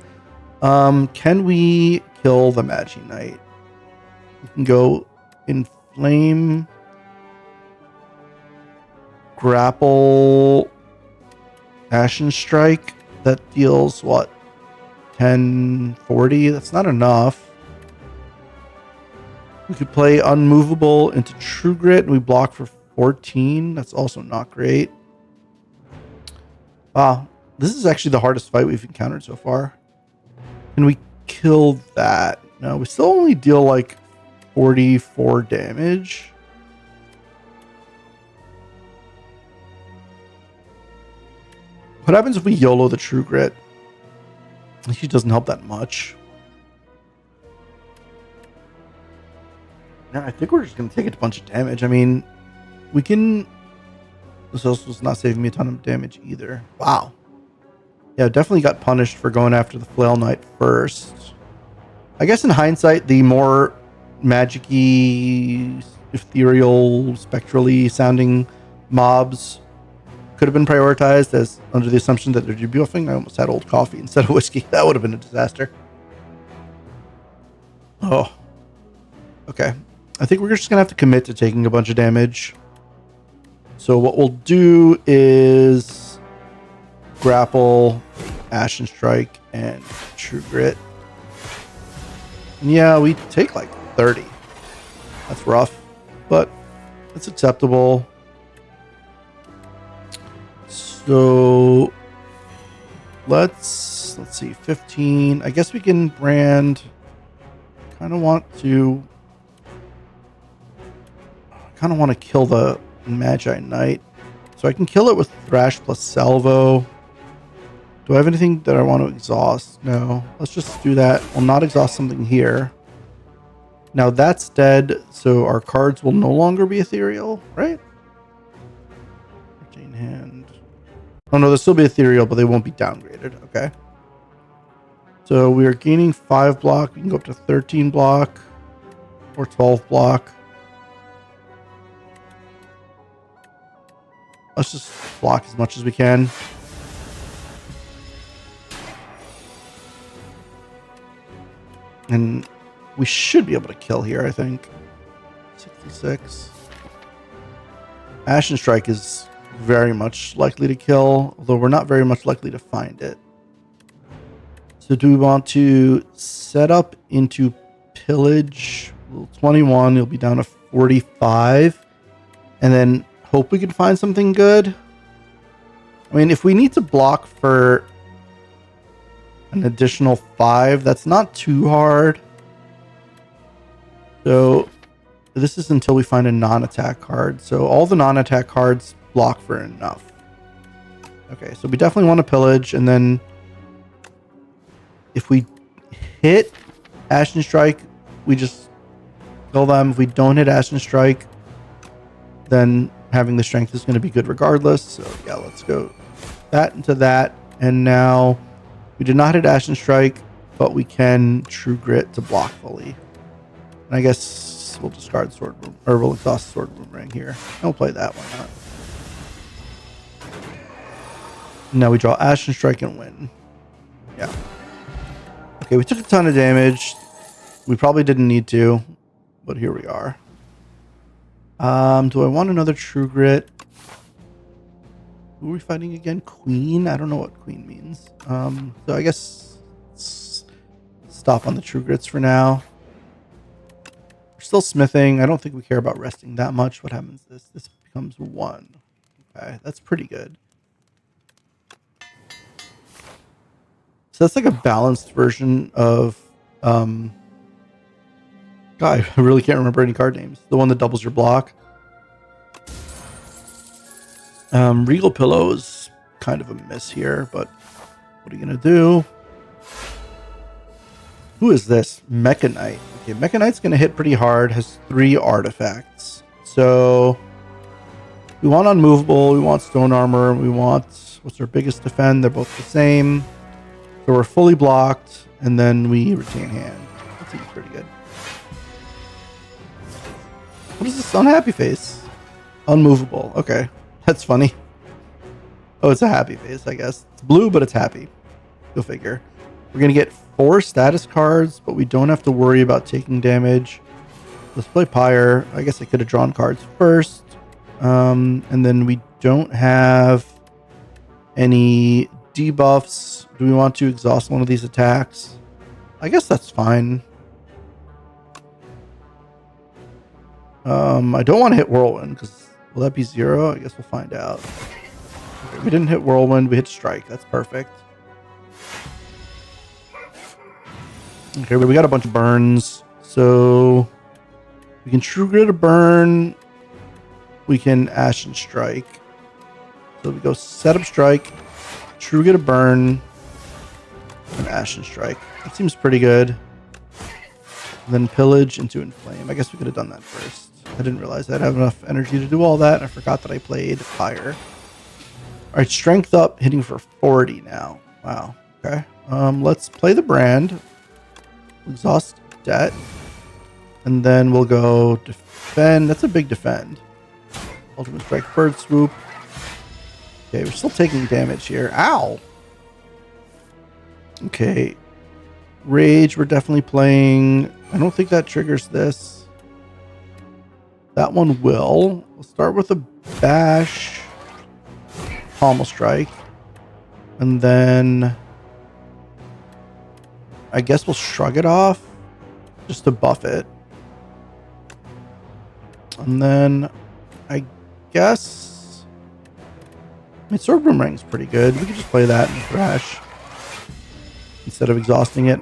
Can we kill the Magi Knight? We can go inflame, grapple, Ashen Strike. That deals what? 1040? That's not enough. We could play unmovable into True Grit and we block for 14. That's also not great. Wow. This is actually the hardest fight we've encountered so far. Can we kill that? No, we still only deal like 44 damage. What happens if we YOLO the True Grit? He doesn't help that much. Yeah, I think we're just going to take a bunch of damage. I mean, we can... This also is not saving me a ton of damage either. Wow. Yeah, definitely got punished for going after the Flail Knight first. I guess in hindsight, the more magic-y, ethereal, spectrally sounding mobs could have been prioritized as under the assumption that they're debuffing. I almost had old coffee instead of whiskey. That would have been a disaster. Oh. Okay. I think we're just going to have to commit to taking a bunch of damage. So what we'll do is grapple, Ashen Strike, and True Grit. And yeah, we take like 30. That's rough, but it's acceptable. So let's see, 15. I guess we can brand. Kind of want to kill the Magi Knight. So I can kill it with Thrash plus Salvo. Do I have anything that I want to exhaust? No. Let's just do that. We'll not exhaust something here. Now that's dead, so our cards will no longer be ethereal, right? 13 hand. Oh no, they'll still be ethereal, but they won't be downgraded. Okay. So we are gaining 5 block. We can go up to 13 block or 12 block. Let's just block as much as we can. And we should be able to kill here, I think. 66. Ashen Strike is very much likely to kill, although we're not very much likely to find it. So do we want to set up into Pillage? 21, you'll be down to 45. And then hope we can find something good. I mean, if we need to block for an additional 5, that's not too hard. So this is until we find a non-attack card. So all the non-attack cards block for enough. Okay, so we definitely want to pillage, and then if we hit Ashen Strike, we just kill them. If we don't hit Ashen Strike, then having the strength is going to be good regardless. So yeah, let's go that into that. And now we did not hit Ashen Strike, but we can True Grit to block fully. And I guess we'll discard Sword Room, or we'll exhaust Sword Boomerang here. I'll play that, why not? Now we draw Ashen Strike and win. Yeah. Okay, we took a ton of damage. We probably didn't need to, but here we are. Do I want another True Grit? Who are we fighting again? Queen? I don't know what Queen means. So I guess let's stop on the True Grits for now. We're still smithing. I don't think we care about resting that much. What happens is this becomes 1. Okay, that's pretty good. So that's like a balanced version of God, I really can't remember any card names. The one that doubles your block. Regal Pillow is kind of a miss here, but what are you gonna do? Who is this? Mecha Knight. Okay, Mecha Knight's going to hit pretty hard. Has 3 artifacts. So we want unmovable. We want stone armor. We want, what's our biggest defend? They're both the same. So we're fully blocked. And then we retain hand. That seems pretty good. What is this unhappy face? Unmovable. Okay. That's funny. Oh, it's a happy face, I guess. It's blue, but it's happy. Go figure. We're going to get 4 status cards, but we don't have to worry about taking damage. Let's play Pyre. I guess I could have drawn cards first. And then we don't have any debuffs. Do we want to exhaust one of these attacks? I guess that's fine. I don't want to hit Whirlwind, because will that be 0? I guess we'll find out. Okay, we didn't hit Whirlwind. We hit Strike. That's perfect. Okay, but we got a bunch of burns. So we can True Grit a burn. We can Ashen Strike. So we go Set Up Strike, True Grit a burn, and Ashen Strike. That seems pretty good. And then Pillage into Inflame. I guess we could have done that first. I didn't realize I'd have enough energy to do all that. I forgot that I played Fire. All right, Strength up, hitting for 40 now. Wow. Okay. Let's play the brand. Exhaust Debt. And then we'll go Defend. That's a big defend. Ultimate Strike, Bird Swoop. Okay, we're still taking damage here. Ow! Okay. Rage, we're definitely playing. I don't think that triggers this. That one will. We'll start with a Bash. Pommel Strike. And then I guess we'll Shrug it off just to buff it. And then I guess, I mean, Sword Boomerang's pretty good. We could just play that and Thrash instead of exhausting it.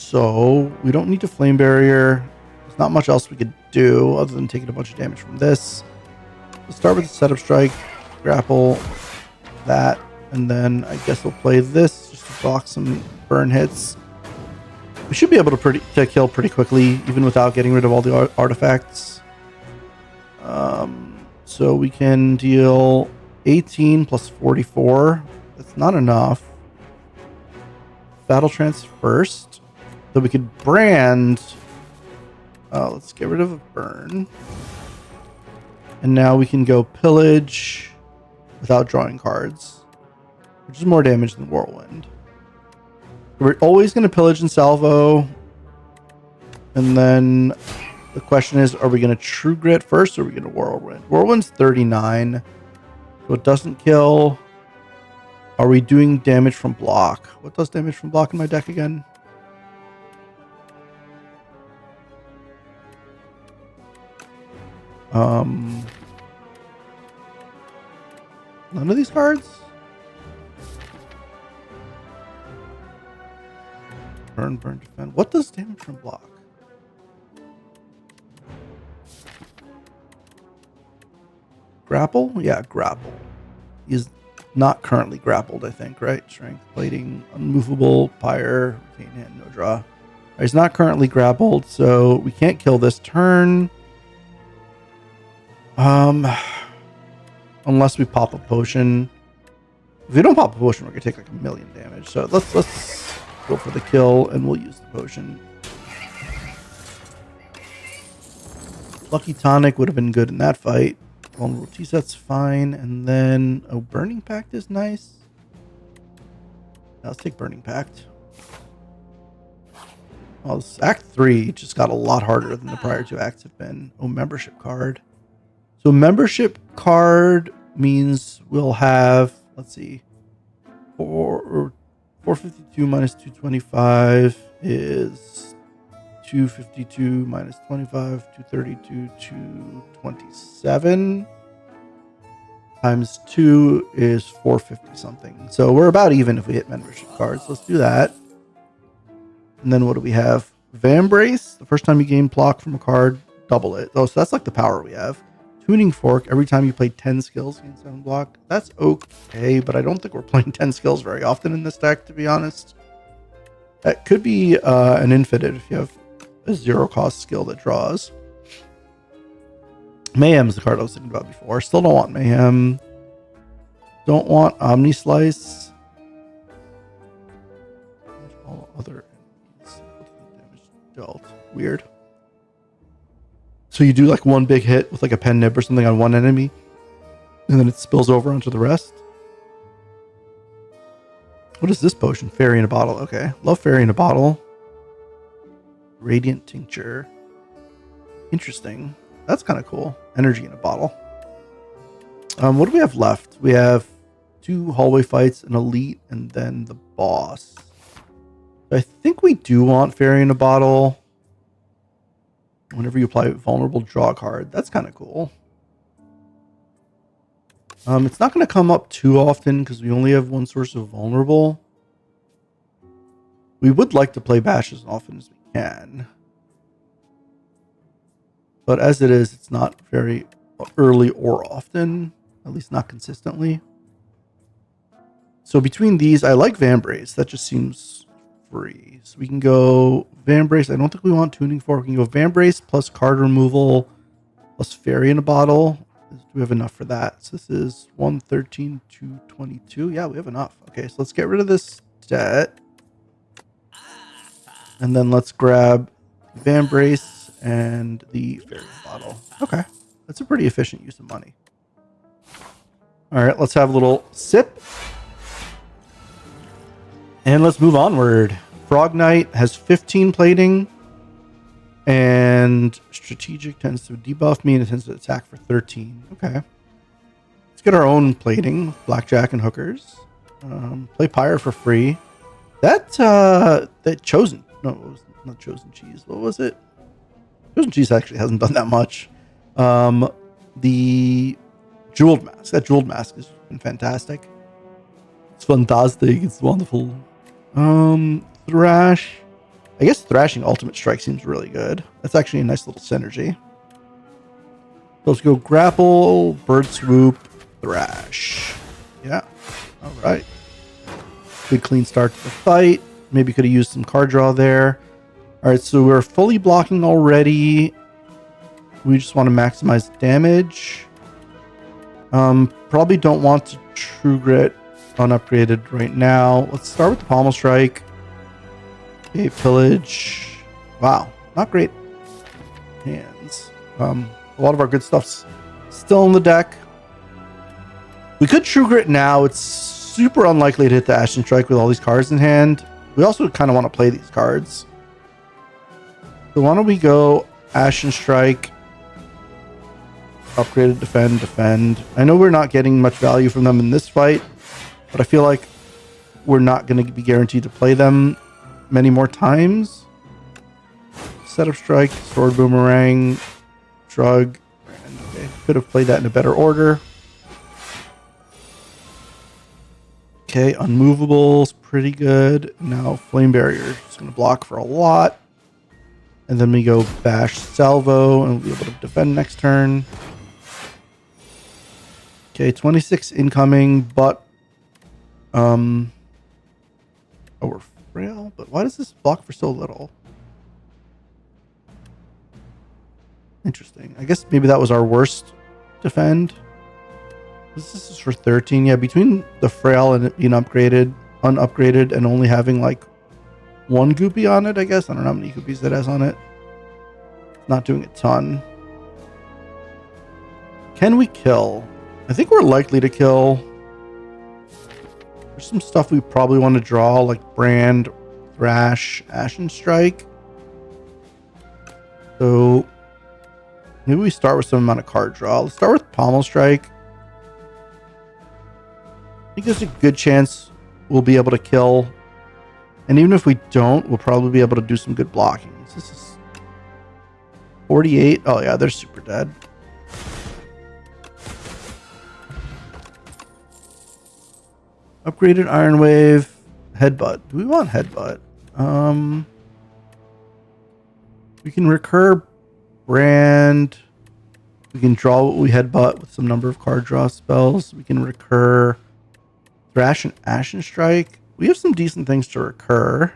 So we don't need to Flame Barrier. There's not much else we could do other than taking a bunch of damage from this. We'll start with the Setup Strike, grapple that, and then I guess we'll play this just to block some burn hits. We should be able to kill pretty quickly, even without getting rid of all the artifacts. So we can deal 18 plus 44. That's not enough. Battle Trance first. So we could brand. Let's get rid of a burn. And now we can go Pillage without drawing cards, which is more damage than Whirlwind. We're always going to Pillage and Salvo. And then the question is, are we going to True Grit first or are we going to Whirlwind? Whirlwind's 39, so it doesn't kill. Are we doing damage from block? What does damage from block in my deck again? None of these cards? Burn, defend. What does damage from block? Grapple? Yeah, grapple. He's not currently grappled, I think, right? Strength, plating, unmovable, pyre, retain hand, no draw. He's not currently grappled, so we can't kill this turn. Unless we pop a potion. If we don't pop a potion, we're gonna take like 1,000,000 damage. So let's go for the kill, and we'll use the potion. Lucky Tonic would have been good in that fight. Vulnerable T-set's fine, and then Burning Pact is nice. Now let's take Burning Pact. Well, this Act 3 just got a lot harder than the prior 2 acts have been. Membership card. So membership card means we'll have, let's see, 452 minus 225 is 252 minus 25, 232, 227 times 2 is 450 something. So we're about even if we hit membership cards. Let's do that. And then what do we have? Vambrace. The first time you gain block from a card, double it. Oh, so that's like the power we have. Tuning Fork every time you play 10 skills against 7 block. That's okay, but I don't think we're playing 10 skills very often in this deck, to be honest. That could be an infinite if you have a 0-cost skill that draws. Mayhem is the card I was thinking about before. Still don't want Mayhem. Don't want Omni Slice. All other enemies. Damage dealt. Weird. So you do like one big hit with like a pen nib or something on one enemy, and then it spills over onto the rest. What is this potion? Fairy in a bottle. Okay. Love Fairy in a bottle. Radiant Tincture. Interesting. That's kind of cool. Energy in a bottle. What do we have left? We have 2 hallway fights, an elite, and then the boss. I think we do want Fairy in a bottle. Whenever you apply vulnerable, draw a card. That's kind of cool. It's not going to come up too often because we only have one source of vulnerable. We would like to play Bash as often as we can. But as it is, it's not very early or often. At least not consistently. So between these, I like Vambrace. That just seems free. So we can go Vambrace. I don't think we want Tuning Fork. We can go Vambrace plus card removal plus Fairy in a bottle. Do we have enough for that? So this is 113 to 22. Yeah, we have enough. Okay, so let's get rid of this debt. And then let's grab Vambrace and the Fairy in a bottle. Okay, that's a pretty efficient use of money. All right, let's have a little sip. And let's move onward. Frog Knight has 15 plating. And Strategic tends to debuff me and it tends to attack for 13. Okay. Let's get our own plating. Blackjack and hookers. Play Pyre for free. That Chosen... No, it was not Chosen Cheese. What was it? Chosen Cheese actually hasn't done that much. The Jeweled Mask. That Jeweled Mask has been fantastic. It's fantastic. It's wonderful. Thrash. I guess Thrashing Ultimate Strike seems really good. That's actually a nice little synergy. Let's go Grapple, Bird Swoop, Thrash. Yeah. All right. Good clean start to the fight. Maybe could have used some card draw there. All right, so we're fully blocking already. We just want to maximize damage. Probably don't want to True Grit unupgraded right now. Let's start with the Pommel Strike. Okay, Pillage. Wow, not great hands. A lot of our good stuff's still in the deck. We could True Grit now. It's super unlikely to hit the Ashen Strike with all these cards in hand. We also kind of want to play these cards. So why don't we go Ashen Strike, upgraded Defend, Defend. I know we're not getting much value from them in this fight, but I feel like we're not going to be guaranteed to play them many more times. Setup Strike, Sword Boomerang, Shrug. And okay, could have played that in a better order. Okay, Unmovable's pretty good. Now Flame Barrier is going to block for a lot. And then we go Bash Salvo and we'll be able to defend next turn. Okay, 26 incoming, but oh, we're frail, but why does this block for so little? Interesting. I guess maybe that was our worst defend. This is for 13. Yeah, between the frail and it being unupgraded and only having like one goopy on it, I guess. I don't know how many goopies it has on it. It's not doing a ton. Can we kill? I think we're likely to kill. There's some stuff we probably want to draw, like Brand, Thrash, Ashen Strike. So maybe we start with some amount of card draw. Let's start with Pommel Strike. I think there's a good chance we'll be able to kill. And even if we don't, we'll probably be able to do some good blocking. So this is 48. Oh yeah, they're super dead. Upgraded Iron Wave, Headbutt. Do we want Headbutt? We can recur Brand. We can draw what we headbutt with some number of card draw spells. We can recur Thrash and Ashen Strike. We have some decent things to recur.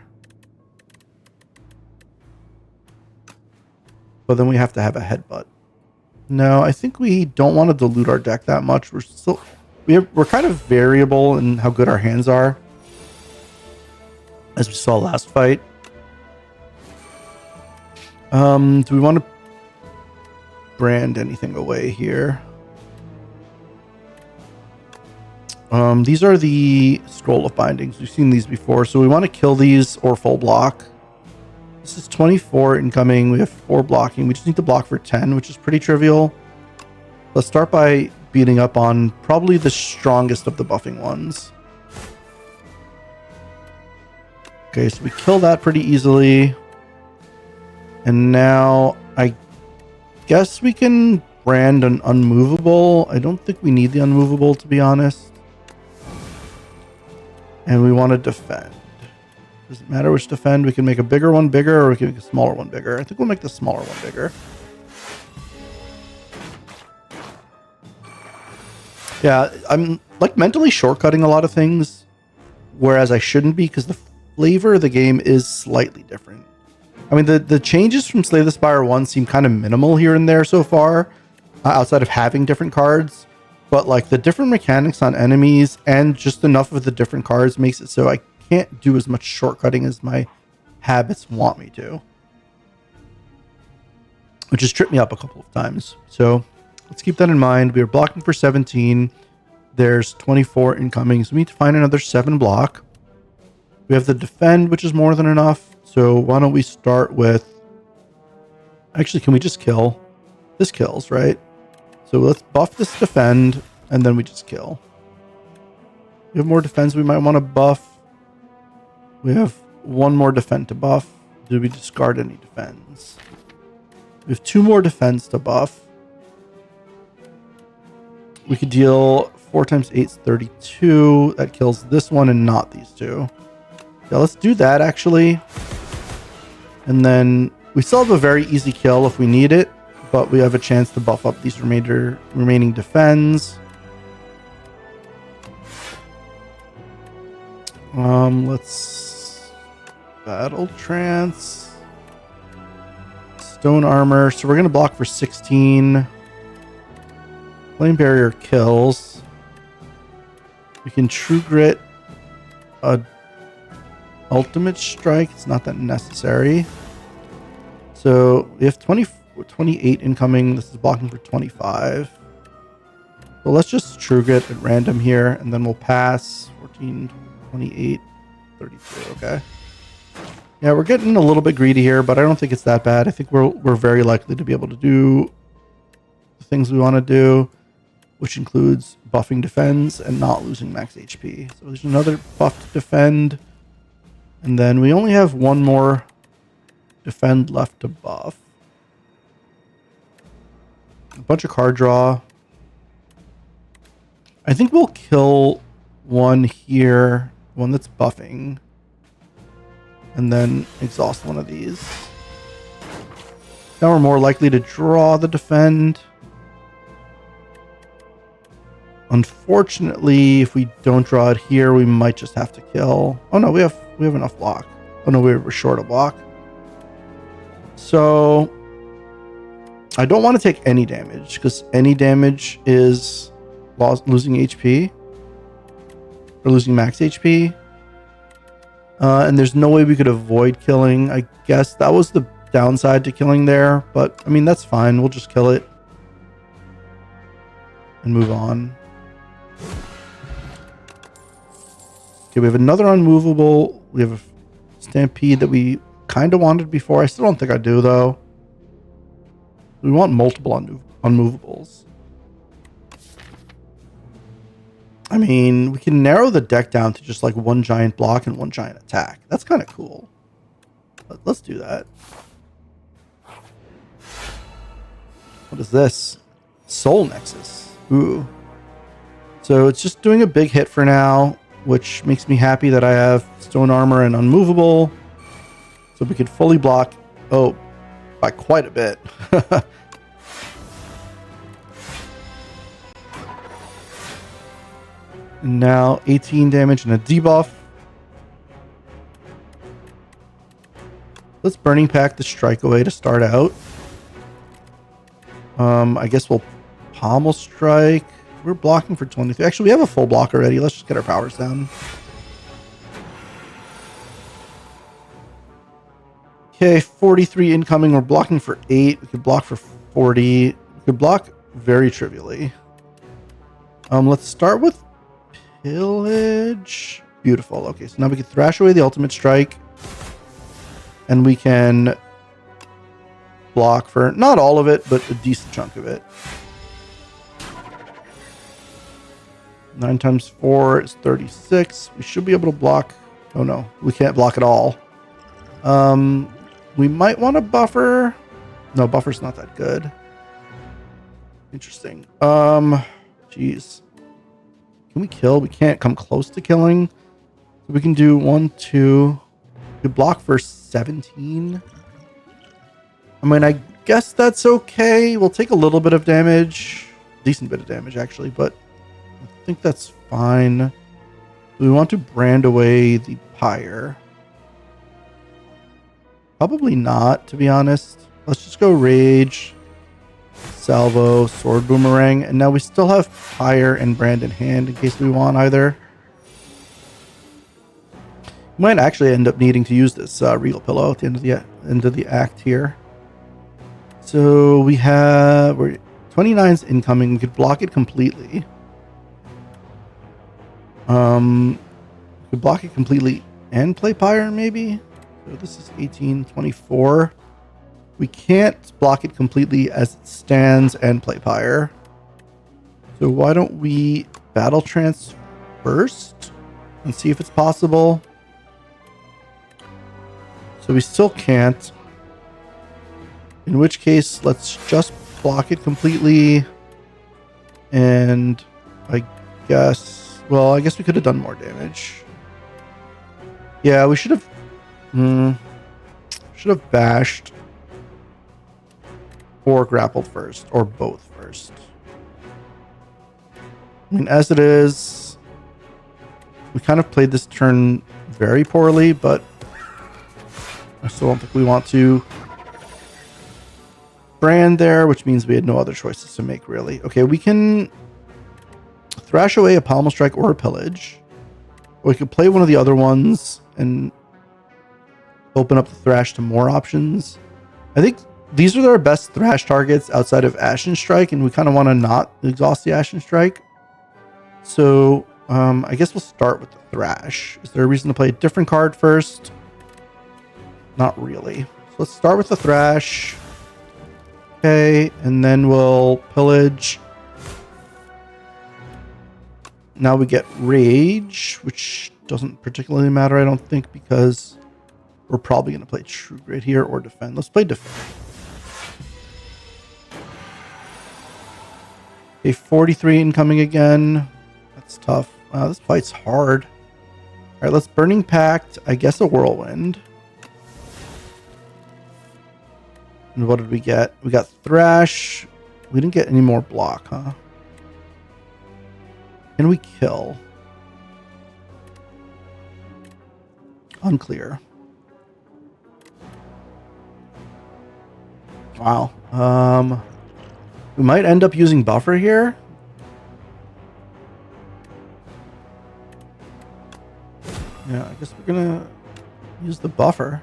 But then we have to have a headbutt. No, I think we don't want to dilute our deck that much. We're kind of variable in how good our hands are, as we saw last fight. Do we want to brand anything away here? These are the Scroll of Bindings. We've seen these before, so we want to kill these or full block. This is 24 incoming. We have 4 blocking. We just need to block for 10, which is pretty trivial. Let's start by beating up on probably the strongest of the buffing ones. Okay, so we kill that pretty easily. And now I guess we can brand an unmovable. I don't think we need the unmovable, to be honest. And we want to defend. Does it matter which defend? We can make a bigger one bigger, or we can make a smaller one bigger. I think we'll make the smaller one bigger. Yeah, I'm like mentally shortcutting a lot of things, whereas I shouldn't be, because the flavor of the game is slightly different. I mean, the changes from Slay the Spire 1 seem kind of minimal here and there so far, outside of having different cards. But like the different mechanics on enemies and just enough of the different cards makes it so I can't do as much shortcutting as my habits want me to, which has tripped me up a couple of times. So let's keep that in mind. We are blocking for 17. There's 24 incoming, so we need to find another 7 block. We have the defend, which is more than enough. So why don't we start with... Actually, can we just kill? This kills, right? So let's buff this defend, and then we just kill. We have more defense we might want to buff. We have 1 more defend to buff. Do we discard any defense? We have 2 more defense to buff. We could deal 4 times 8 is 32. That kills this one and not these 2. Yeah, let's do that actually. And then we still have a very easy kill if we need it, but we have a chance to buff up these remaining defends. Let's battle trance, stone armor. So we're gonna block for 16. Flame barrier kills. We can true grit a ultimate strike. It's not that necessary. So we have 28 incoming. This is blocking for 25. So let's just true grit at random here, and then we'll pass 14, 28, 32. Okay. Yeah, we're getting a little bit greedy here, but I don't think it's that bad. I think we're very likely to be able to do the things we want to do, which includes buffing defends and not losing max HP. So there's another buff to defend. And then we only have 1 more defend left to buff. A bunch of card draw. I think we'll kill 1 here, 1 that's buffing, and then exhaust 1 of these. Now we're more likely to draw the defend. Unfortunately, if we don't draw it here, we might just have to kill. Oh no, we have enough block. Oh no, we're short a block. So I don't want to take any damage, because any damage is losing HP or losing max HP. And there's no way we could avoid killing. I guess that was the downside to killing there, but I mean, that's fine. We'll just kill it and move on. Okay, we have another unmovable. We have a stampede that we kind of wanted before. I still don't think I do, though. We want multiple unmovables. I mean, we can narrow the deck down to just like 1 giant block and 1 giant attack. That's kind of cool. Let's do that. What is this? Soul Nexus. Ooh. So it's just doing a big hit for now, which makes me happy that I have stone armor and unmovable. So we could fully block, by quite a bit. And now 18 damage and a debuff. Let's Burning Pack the strike away to start out. I guess we'll Pommel Strike. We're blocking for 23. Actually, we have a full block already. Let's just get our powers down. Okay, 43 incoming. We're blocking for 8. We could block for 40. We could block very trivially. Let's start with Pillage. Beautiful. Okay, so now we can thrash away the ultimate strike. And we can block for not all of it, but a decent chunk of it. 9 times 4 is 36. We should be able to block. Oh no, we can't block at all. We might want to buffer. No, buffer's not that good. Interesting. Jeez. Can we kill? We can't come close to killing. So we can do 1, 2. We could block for 17. I mean, I guess that's okay. We'll take a little bit of damage. Decent bit of damage, actually, but I think that's fine. Do we want to brand away the pyre? Probably not, to be honest. Let's just go Rage, Salvo, Sword Boomerang, and now we still have Pyre and Brand in hand in case we want either. We might actually end up needing to use this Regal Pillow at the end of the act here. So we're 29's incoming. We could block it completely. We could block it completely and play Pyre maybe. So this is 18, 24. We can't block it completely as it stands and play Pyre. So why don't we Battle Trance first and see if it's possible. So we still can't. In which case, let's just block it completely. And I guess, well, I guess we could have done more damage. Yeah, we should have bashed or grappled first, or both first. I mean, as it is, we kind of played this turn very poorly, but I still don't think we want to brand there, which means we had no other choices to make, really. Okay, we can thrash away a Pommel Strike or a Pillage. Or we could play one of the other ones and open up the thrash to more options. I think these are our best thrash targets outside of Ashen Strike, and we kind of want to not exhaust the Ashen Strike. So I guess we'll start with the thrash. Is there a reason to play a different card first? Not really. So let's start with the thrash. Okay, and then we'll pillage. Now we get rage, which doesn't particularly matter, I don't think, because we're probably going to play True Grit here or defend. Let's play defend. Okay, 43 incoming again. That's tough. Wow, this fight's hard. All right, let's Burning Pact. I guess a Whirlwind. And what did we get? We got Thrash. We didn't get any more block, huh? Can we kill? Unclear. Wow. We might end up using buffer here. Yeah, I guess we're gonna use the buffer.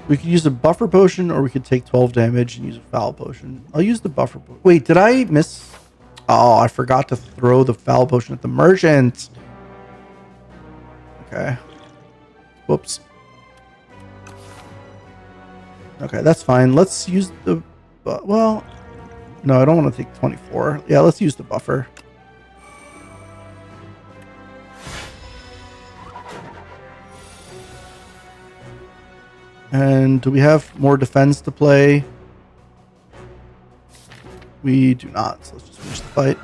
We could use a buffer potion, or we could take 12 damage and use a foul potion. I'll use the buffer potion. Wait, did I miss? Oh, I forgot to throw the foul potion at the merchant. Okay. Whoops. Okay, that's fine. Let's use the... Well, no, I don't want to take 24. Yeah, let's use the buffer. And do we have more defense to play? We do not, so let's just finish the fight.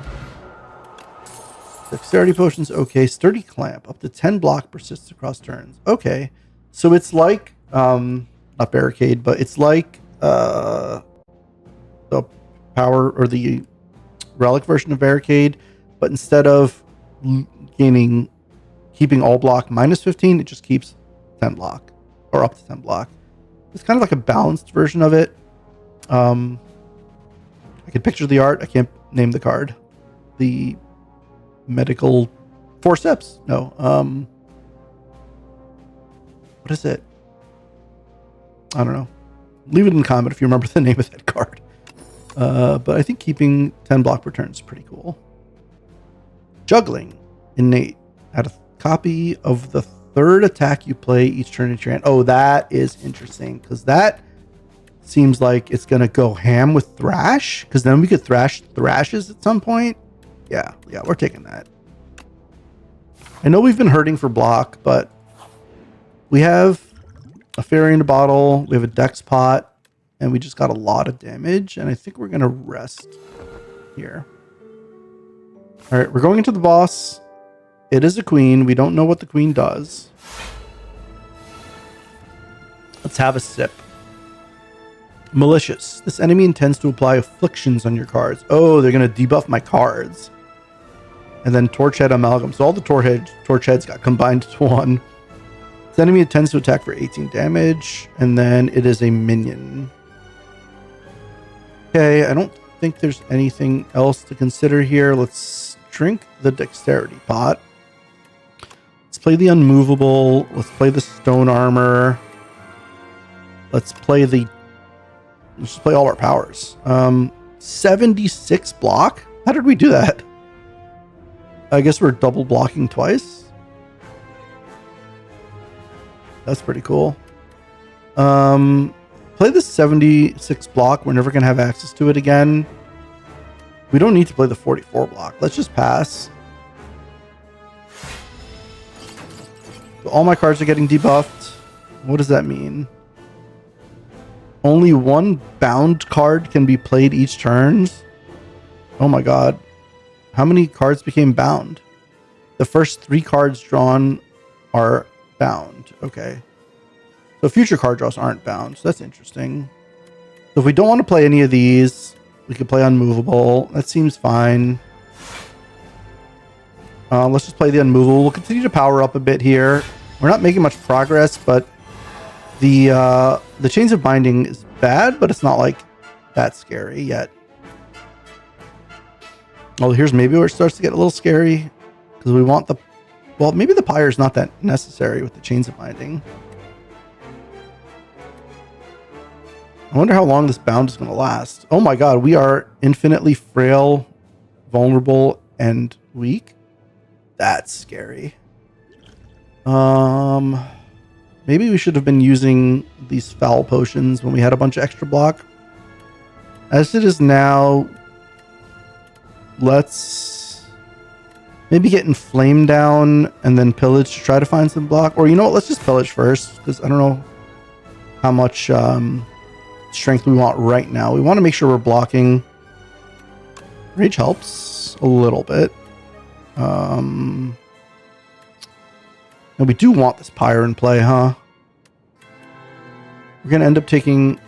Dexterity potions, okay. Sturdy Clamp, up to 10 block persists across turns. Okay, so it's like, not Barricade, but it's like the power or the relic version of Barricade, but instead of keeping all block minus 15, it just keeps 10 block, or up to 10 block. It's kind of like a balanced version of it. I can picture the art. I can't name the card. The medical forceps. No. What is it? I don't know. Leave it in the comment if you remember the name of that card. But I think keeping 10 block per turn is pretty cool. Juggling. Innate. Add a copy of the third attack you play each turn in your hand. Oh, that is interesting, because that seems like it's going to go ham with Thrash, because then we could thrash Thrashes at some point. Yeah, we're taking that. I know we've been hurting for block, but we have a Fairy in a Bottle, we have a Dex Pot, and we just got a lot of damage, and I think we're going to rest here. All right, we're going into the boss. It is a queen. We don't know what the queen does. Let's have a sip. Malicious. This enemy intends to apply afflictions on your cards. Oh, they're going to debuff my cards. And then Torchhead Amalgam. So all the torch heads got combined to one. This enemy intends to attack for 18 damage. And then it is a minion. Okay, I don't think there's anything else to consider here. Let's drink the Dexterity Pot. Let's play the Unmovable. Let's play the Stone Armor. Let's play all our powers. 76 block? How did we do that? I guess we're double blocking twice. That's pretty cool. Play the 76 block. We're never going to have access to it again. We don't need to play the 44 block. Let's just pass. So all my cards are getting debuffed. What does that mean? Only one bound card can be played each turn. Oh my god. How many cards became bound? The first 3 cards drawn are bound. Okay. So future card draws aren't bound. So that's interesting. So if we don't want to play any of these, we could play Unmovable. That seems fine. Let's just play the Unmovable. We'll continue to power up a bit here. We're not making much progress, but the Chains of Binding is bad, but it's not like that scary yet. Oh, here's maybe where it starts to get a little scary, because we want the... Well, maybe the Pyre is not that necessary with the Chains of Binding. I wonder how long this bound is going to last. Oh my god, we are infinitely frail, vulnerable, and weak. That's scary. Maybe we should have been using these foul potions when we had a bunch of extra block. As it is now, let's maybe get Inflame down and then Pillage to try to find some block. Or you know what, let's just Pillage first, because I don't know how much strength we want right now. We want to make sure we're blocking. Rage helps a little bit. And we do want this Pyre in play, huh? We're going to end up taking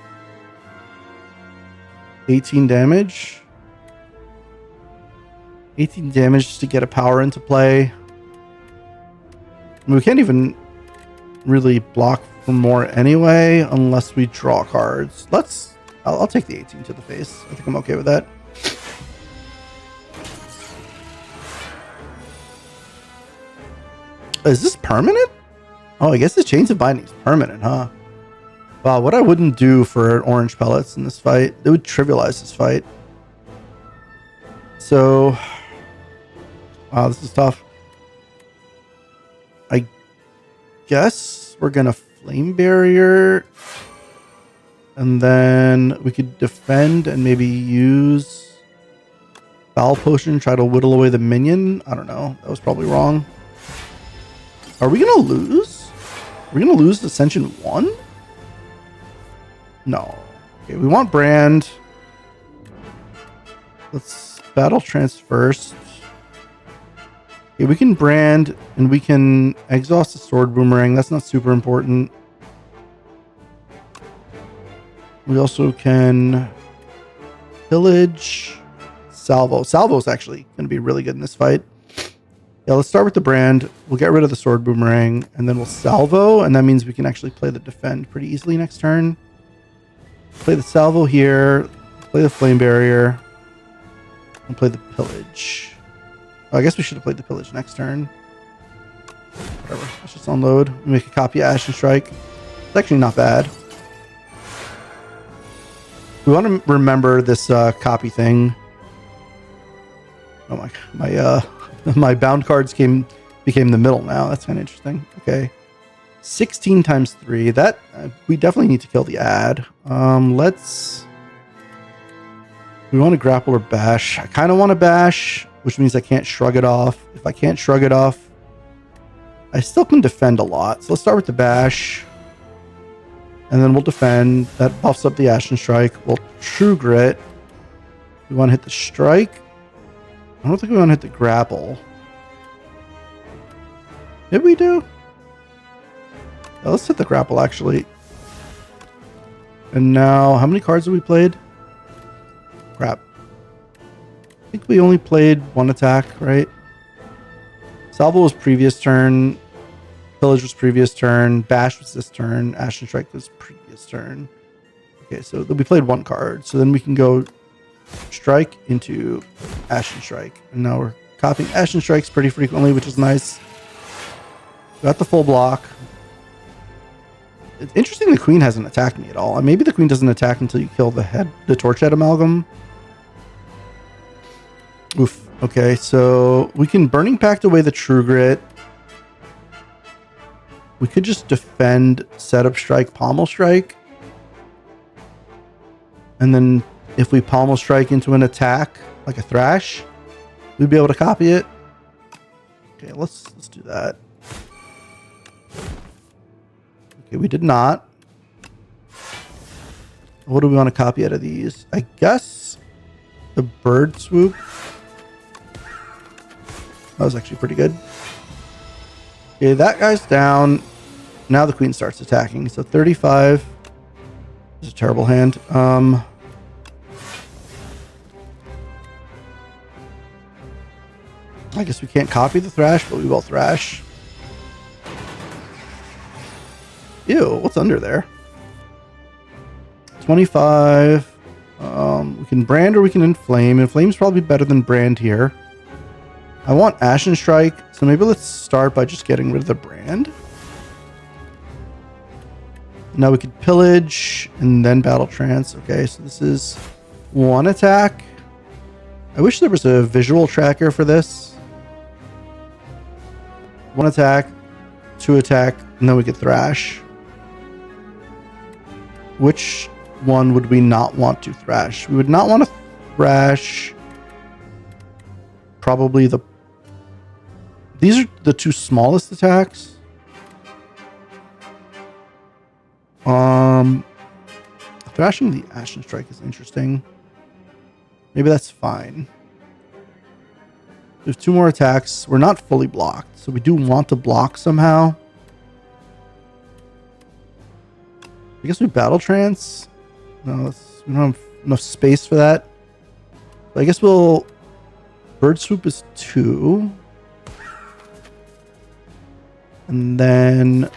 18 damage. 18 damage just to get a power into play. I mean, we can't even really block for more anyway, unless we draw cards. I'll take the 18 to the face. I think I'm okay with that. Is this permanent? Oh, I guess the Chains of Binding is permanent, huh? Wow, what I wouldn't do for orange pellets in this fight. It would trivialize this fight. So, wow, this is tough. I guess we're gonna Flame Barrier, and then we could defend and maybe use Foul Potion, try to whittle away the minion. I don't know. That was probably wrong. Are we gonna lose? Are we gonna lose Ascension 1? No. Okay, we want Brand. Let's Battle Trance first. Okay, we can Brand and we can exhaust the Sword Boomerang. That's not super important. We also can Pillage, Salvo. Salvo's actually going to be really good in this fight. Yeah, let's start with the brand. We'll get rid of the sword boomerang, and then we'll salvo, and that means we can actually play the defend pretty easily next turn. Play the salvo here, play the flame barrier, and play the pillage. Oh, I guess we should have played the pillage next turn. Whatever, let's just unload. We make a copy of Ashen Strike. It's actually not bad. We want to remember this copy thing. Oh my bound cards became the middle now. That's kind of interesting. Okay, 16 times 3. That we definitely need to kill the ad. We want to grapple or bash. I kind of want to bash, which means I can't shrug it off. If I can't shrug it off, I still can defend a lot. So let's start with the bash. And then we'll defend. That buffs up the Ashen Strike. We'll True Grit. We want to hit the strike. I don't think we want to hit the grapple. Did we do? Yeah, let's hit the grapple, actually. And now, how many cards have we played? Crap. I think we only played one attack, right? Salvo was previous turn. Pillage was previous turn. Bash was this turn. Ashen Strike was previous turn. Okay, so we played one card. So then we can go strike into Ashen Strike. And now we're copying Ashen Strikes pretty frequently, which is nice. Got the full block. It's interesting the queen hasn't attacked me at all. Maybe the queen doesn't attack until you kill the torch head amalgam. Oof. Okay, so we can Burning Pact away the True Grit. We could just defend, Setup Strike, Pommel Strike. And then if we Pommel Strike into an attack, like a Thrash, we'd be able to copy it. Okay, let's do that. Okay, we did not. What do we want to copy out of these? I guess the Bird Swoop. That was actually pretty good. Okay, that guy's down. Now the queen starts attacking. So 35 is a terrible hand. I guess we can't copy the Thrash, but we will Thrash. Ew, what's under there? 25. We can brand or we can inflame. Inflame's probably better than brand here. I want Ashen Strike, so maybe let's start by just getting rid of the brand. Now we could pillage and then battle trance. Okay, so this is one attack. I wish there was a visual tracker for this. One attack, two attack, and then we could thrash. Which one would we not want to thrash? We would not want to thrash probably these are the two smallest attacks. Thrashing the Ashen Strike is interesting. Maybe that's fine. There's two more attacks. We're not fully blocked, so we do want to block somehow. I guess we battle trance. No, we don't have enough space for that. So I guess we'll Bird Swoop is 2. And then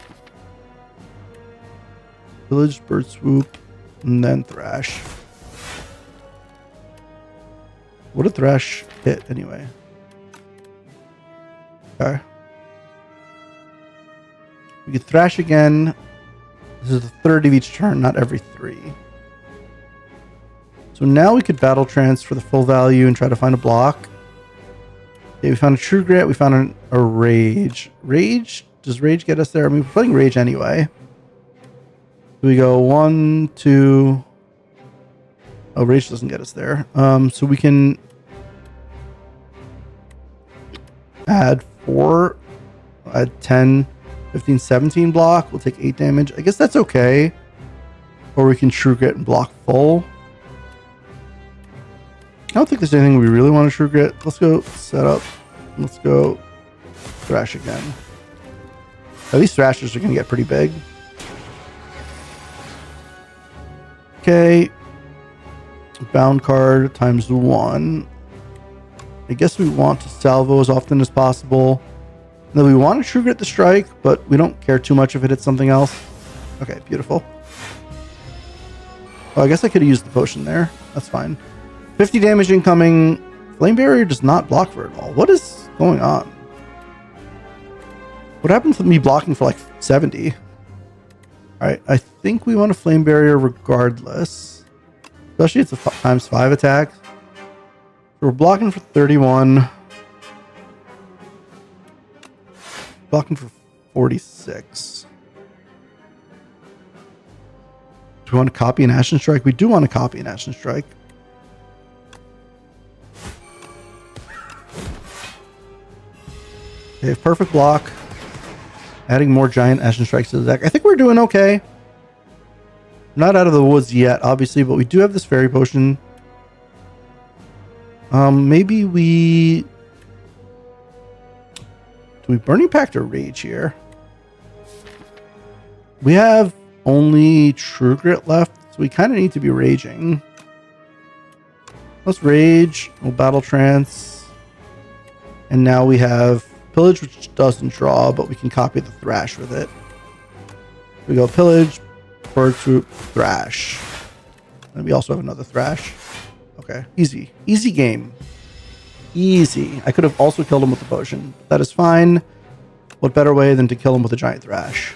Village, Bird Swoop, and then Thrash. What did Thrash hit anyway? Okay. We could Thrash again. This is the third of each turn, not every 3. So now we could Battle Trance for the full value and try to find a block. Okay, we found a True Grit. We found a Rage. Rage? Does Rage get us there? I mean, we're playing Rage anyway. We go 1, 2. Oh, Rage doesn't get us there. So we can add 4, add 10, 15, 17 block. We'll take 8 damage. I guess that's okay. Or we can True Grit and block full. I don't think there's anything we really want to True Grit. Let's go set up. Let's go Thrash again. Now, these Thrashers are going to get pretty big. Okay. Bound card times 1. I guess we want to salvo as often as possible. And then we want to true grit the strike, but we don't care too much if it hits something else. Okay, beautiful. Oh, I guess I could have used the potion there. That's fine. 50 damage incoming. Flame Barrier does not block for it all. What is going on? What happened to me blocking for like 70? Alright, I think we want a Flame Barrier regardless. Especially it's a ×5 attack. So we're blocking for 31. Blocking for 46. Do we want to copy an Ashen Strike? We do want to copy an Ashen Strike. Okay, perfect block. Adding more giant Ashen Strikes to the deck. I think we're doing okay. Not out of the woods yet, obviously, but we do have this Fairy Potion. Maybe we... Do we Burning Pact or Rage here? We have only True Grit left, so we kind of need to be raging. Let's Rage. We'll Battle Trance. And now we have Pillage, which doesn't draw, but we can copy the Thrash with it. We go Pillage, Bird Swoop, Thrash. And we also have another Thrash. Okay, easy. Easy game. Easy. I could have also killed him with the potion. That is fine. What better way than to kill him with a giant Thrash?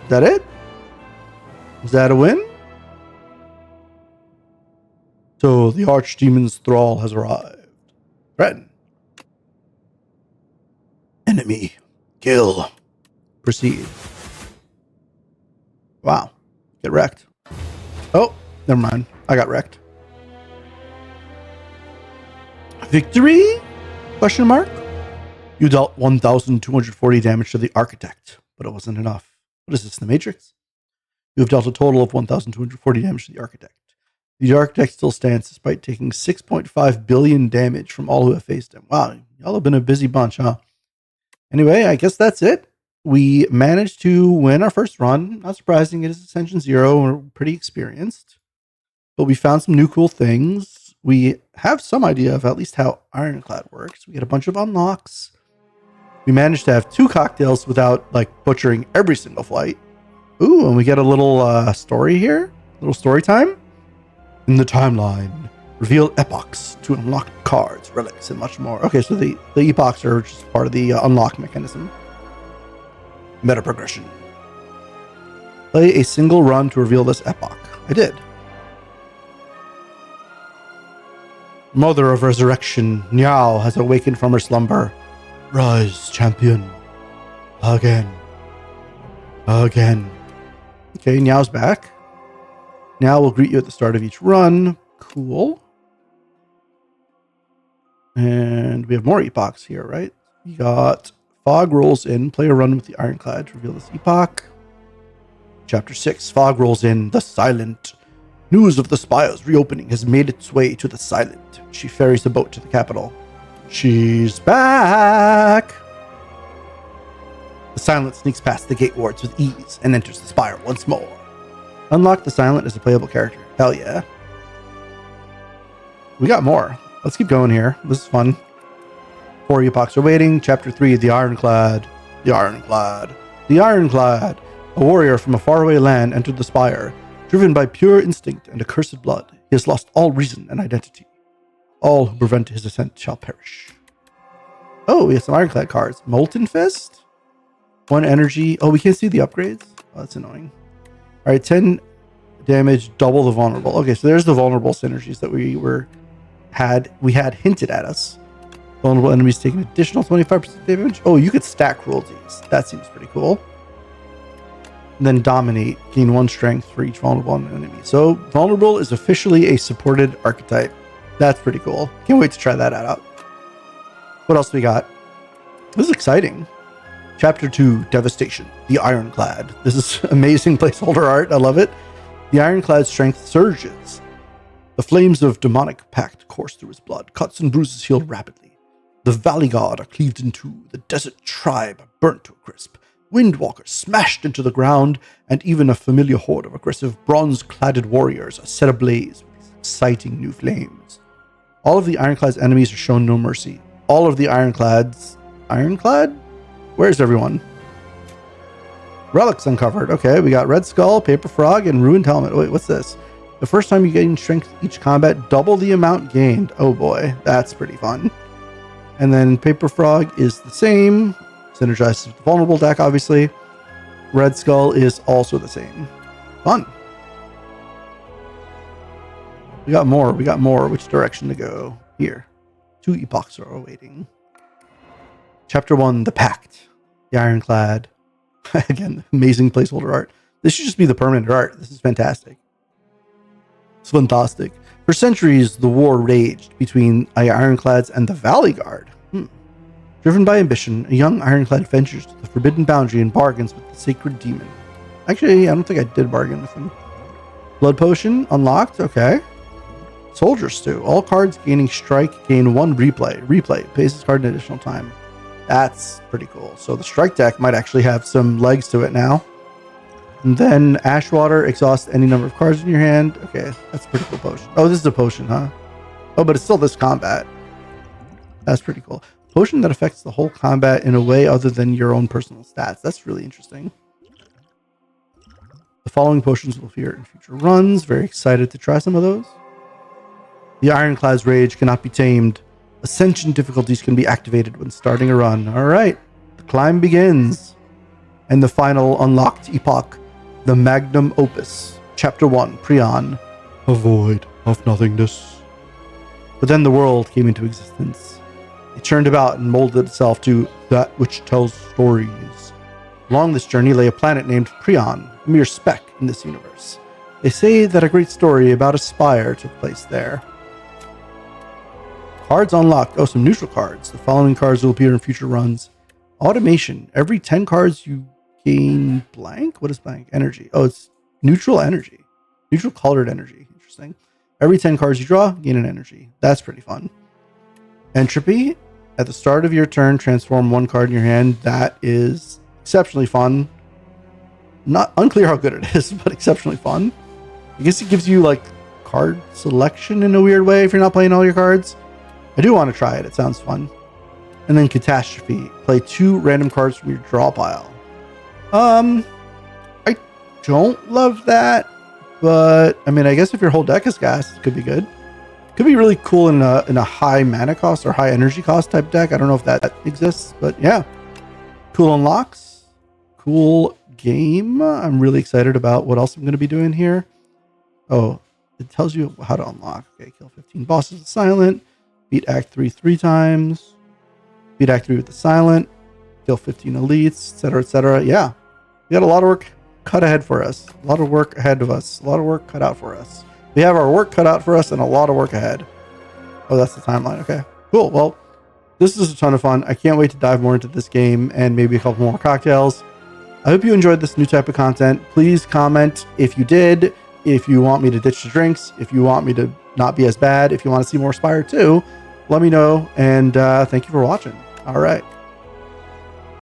Is that it? Is that a win? So the Archdemon's Thrall has arrived. Threaten. Enemy. Kill. Proceed. Wow. Get wrecked. Oh, never mind. I got wrecked. Victory? Question mark? You dealt 1,240 damage to the Architect, but it wasn't enough. What is this, the Matrix? You have dealt a total of 1,240 damage to the Architect. The Architect still stands despite taking 6.5 billion damage from all who have faced him. Wow, y'all have been a busy bunch, huh? Anyway, I guess that's it. We managed to win our first run. Not surprising, it is Ascension 0. We're pretty experienced. But we found some new cool things. We have some idea of at least how Ironclad works. We get a bunch of unlocks. We managed to have 2 cocktails without, like, butchering every single flight. Ooh, and we get a little story here. A little story time. In the timeline, reveal epochs to unlock cards, relics, and much more. Okay, so the epochs are just part of the unlock mechanism. Meta progression. Play a single run to reveal this epoch. I did. Mother of Resurrection, Niao has awakened from her slumber. Rise, champion. Again. Again. Okay, Niao's back. Niao will greet you at the start of each run. Cool. And we have more epochs here, right? We got Fog rolls in. Play a run with the Ironclad to reveal this epoch. Chapter 6. Fog rolls in. The Silent. News of the Spire's reopening has made its way to the Silent. She ferries a boat to the capital. She's back! The Silent sneaks past the gate wards with ease and enters the Spire once more. Unlock the Silent as a playable character. Hell yeah. We got more. Let's keep going here. This is fun. 4 epochs are waiting. Chapter 3, The Ironclad. The Ironclad. The Ironclad. A warrior from a faraway land entered the Spire. Driven by pure instinct and accursed blood, he has lost all reason and identity. All who prevent his ascent shall perish. Oh, we have some Ironclad cards. Molten Fist? 1 energy. Oh, we can't see the upgrades? Oh, that's annoying. Alright, 10 damage, double the vulnerable. Okay, so there's the vulnerable synergies that we had hinted at us. Vulnerable enemies take an additional 25% damage. Oh, you could stack cruelties. That seems pretty cool. And then dominate, gain 1 strength for each vulnerable enemy. So vulnerable is officially a supported archetype. That's pretty cool. Can't wait to try that out. What else do we got? This is exciting. Chapter 2, Devastation, the Ironclad. This is amazing placeholder art. I love it. The Ironclad's strength surges. The flames of demonic pact course through his blood. Cuts and bruises healed rapidly. The Valley God are cleaved in two. The desert tribe burnt to a crisp. Windwalkers smashed into the ground. And even a familiar horde of aggressive bronze-cladded warriors are set ablaze with these exciting new flames. All of the Ironclad's enemies are shown no mercy. All of the Ironclads... Ironclad? Where's everyone? Relics uncovered. Okay, we got Red Skull, Paper Frog, and Ruined Helmet. Wait, what's this? The first time you gain strength each combat, double the amount gained. Oh boy, that's pretty fun. And then Paper Frog is the same. Synergizes with the Vulnerable deck, obviously. Red Skull is also the same. Fun. We got more. We got more. Which direction to go? Here. 2 epochs are awaiting. Chapter 1, The Pact. The Ironclad. Again, amazing placeholder art. This should just be the permanent art. This is fantastic. It's fantastic. For centuries, the war raged between Ironclads and the Valley Guard. Driven by ambition, a young Ironclad ventures to the forbidden boundary and bargains with the sacred demon. Actually, I don't think I did bargain with him. Blood Potion unlocked. Okay. Soldier Stew. All cards gaining strike gain 1 replay. Replay. Pays this card an additional time. That's pretty cool. So the strike deck might actually have some legs to it now. And then Ashwater. Exhaust any number of cards in your hand. Okay. That's a pretty cool potion. Oh, this is a potion, huh? Oh, but it's still this combat. That's pretty cool. Potion that affects the whole combat in a way other than your own personal stats. That's really interesting. The following potions will appear in future runs. Very excited to try some of those. The Ironclad's rage cannot be tamed. Ascension difficulties can be activated when starting a run. All right. The climb begins. And the final unlocked epoch. The Magnum Opus. Chapter 1. Prion. A void of nothingness. But then the world came into existence. It turned about and molded itself to that which tells stories. Along this journey lay a planet named Prion, a mere speck in this universe. They say that a great story about a spire took place there. Cards unlocked. Oh, some neutral cards. The following cards will appear in future runs. Automation. Every 10 cards you gain blank? What is blank? Energy. Oh, it's neutral energy. Neutral colored energy. Interesting. Every 10 cards you draw, gain an energy. That's pretty fun. Entropy. At the start of your turn, transform 1 card in your hand. That is exceptionally fun. Not unclear how good it is, but exceptionally fun. I guess it gives you like card selection in a weird way if you're not playing all your cards. I do want to try it. It sounds fun. And then Catastrophe. Play 2 random cards from your draw pile. I don't love that, but I mean, I guess if your whole deck is gas, it could be good. Could be really cool in a high mana cost or high energy cost type deck. I don't know if that exists, but yeah. Cool unlocks. Cool game. I'm really excited about what else I'm going to be doing here. Oh, it tells you how to unlock. Okay, kill 15 bosses with silent. Beat Act 3 3 times. Beat Act 3 with the silent. Kill 15 elites, etc., etc. Yeah. We got a lot of work cut ahead for us. A lot of work ahead of us. A lot of work cut out for us. We have our work cut out for us and a lot of work ahead. Oh, that's the timeline. Okay, cool. Well, this is a ton of fun. I can't wait to dive more into this game and maybe a couple more cocktails. I hope you enjoyed this new type of content. Please comment if you did, if you want me to ditch the drinks, if you want me to not be as bad, if you want to see more Spire 2, let me know. And thank you for watching. All right.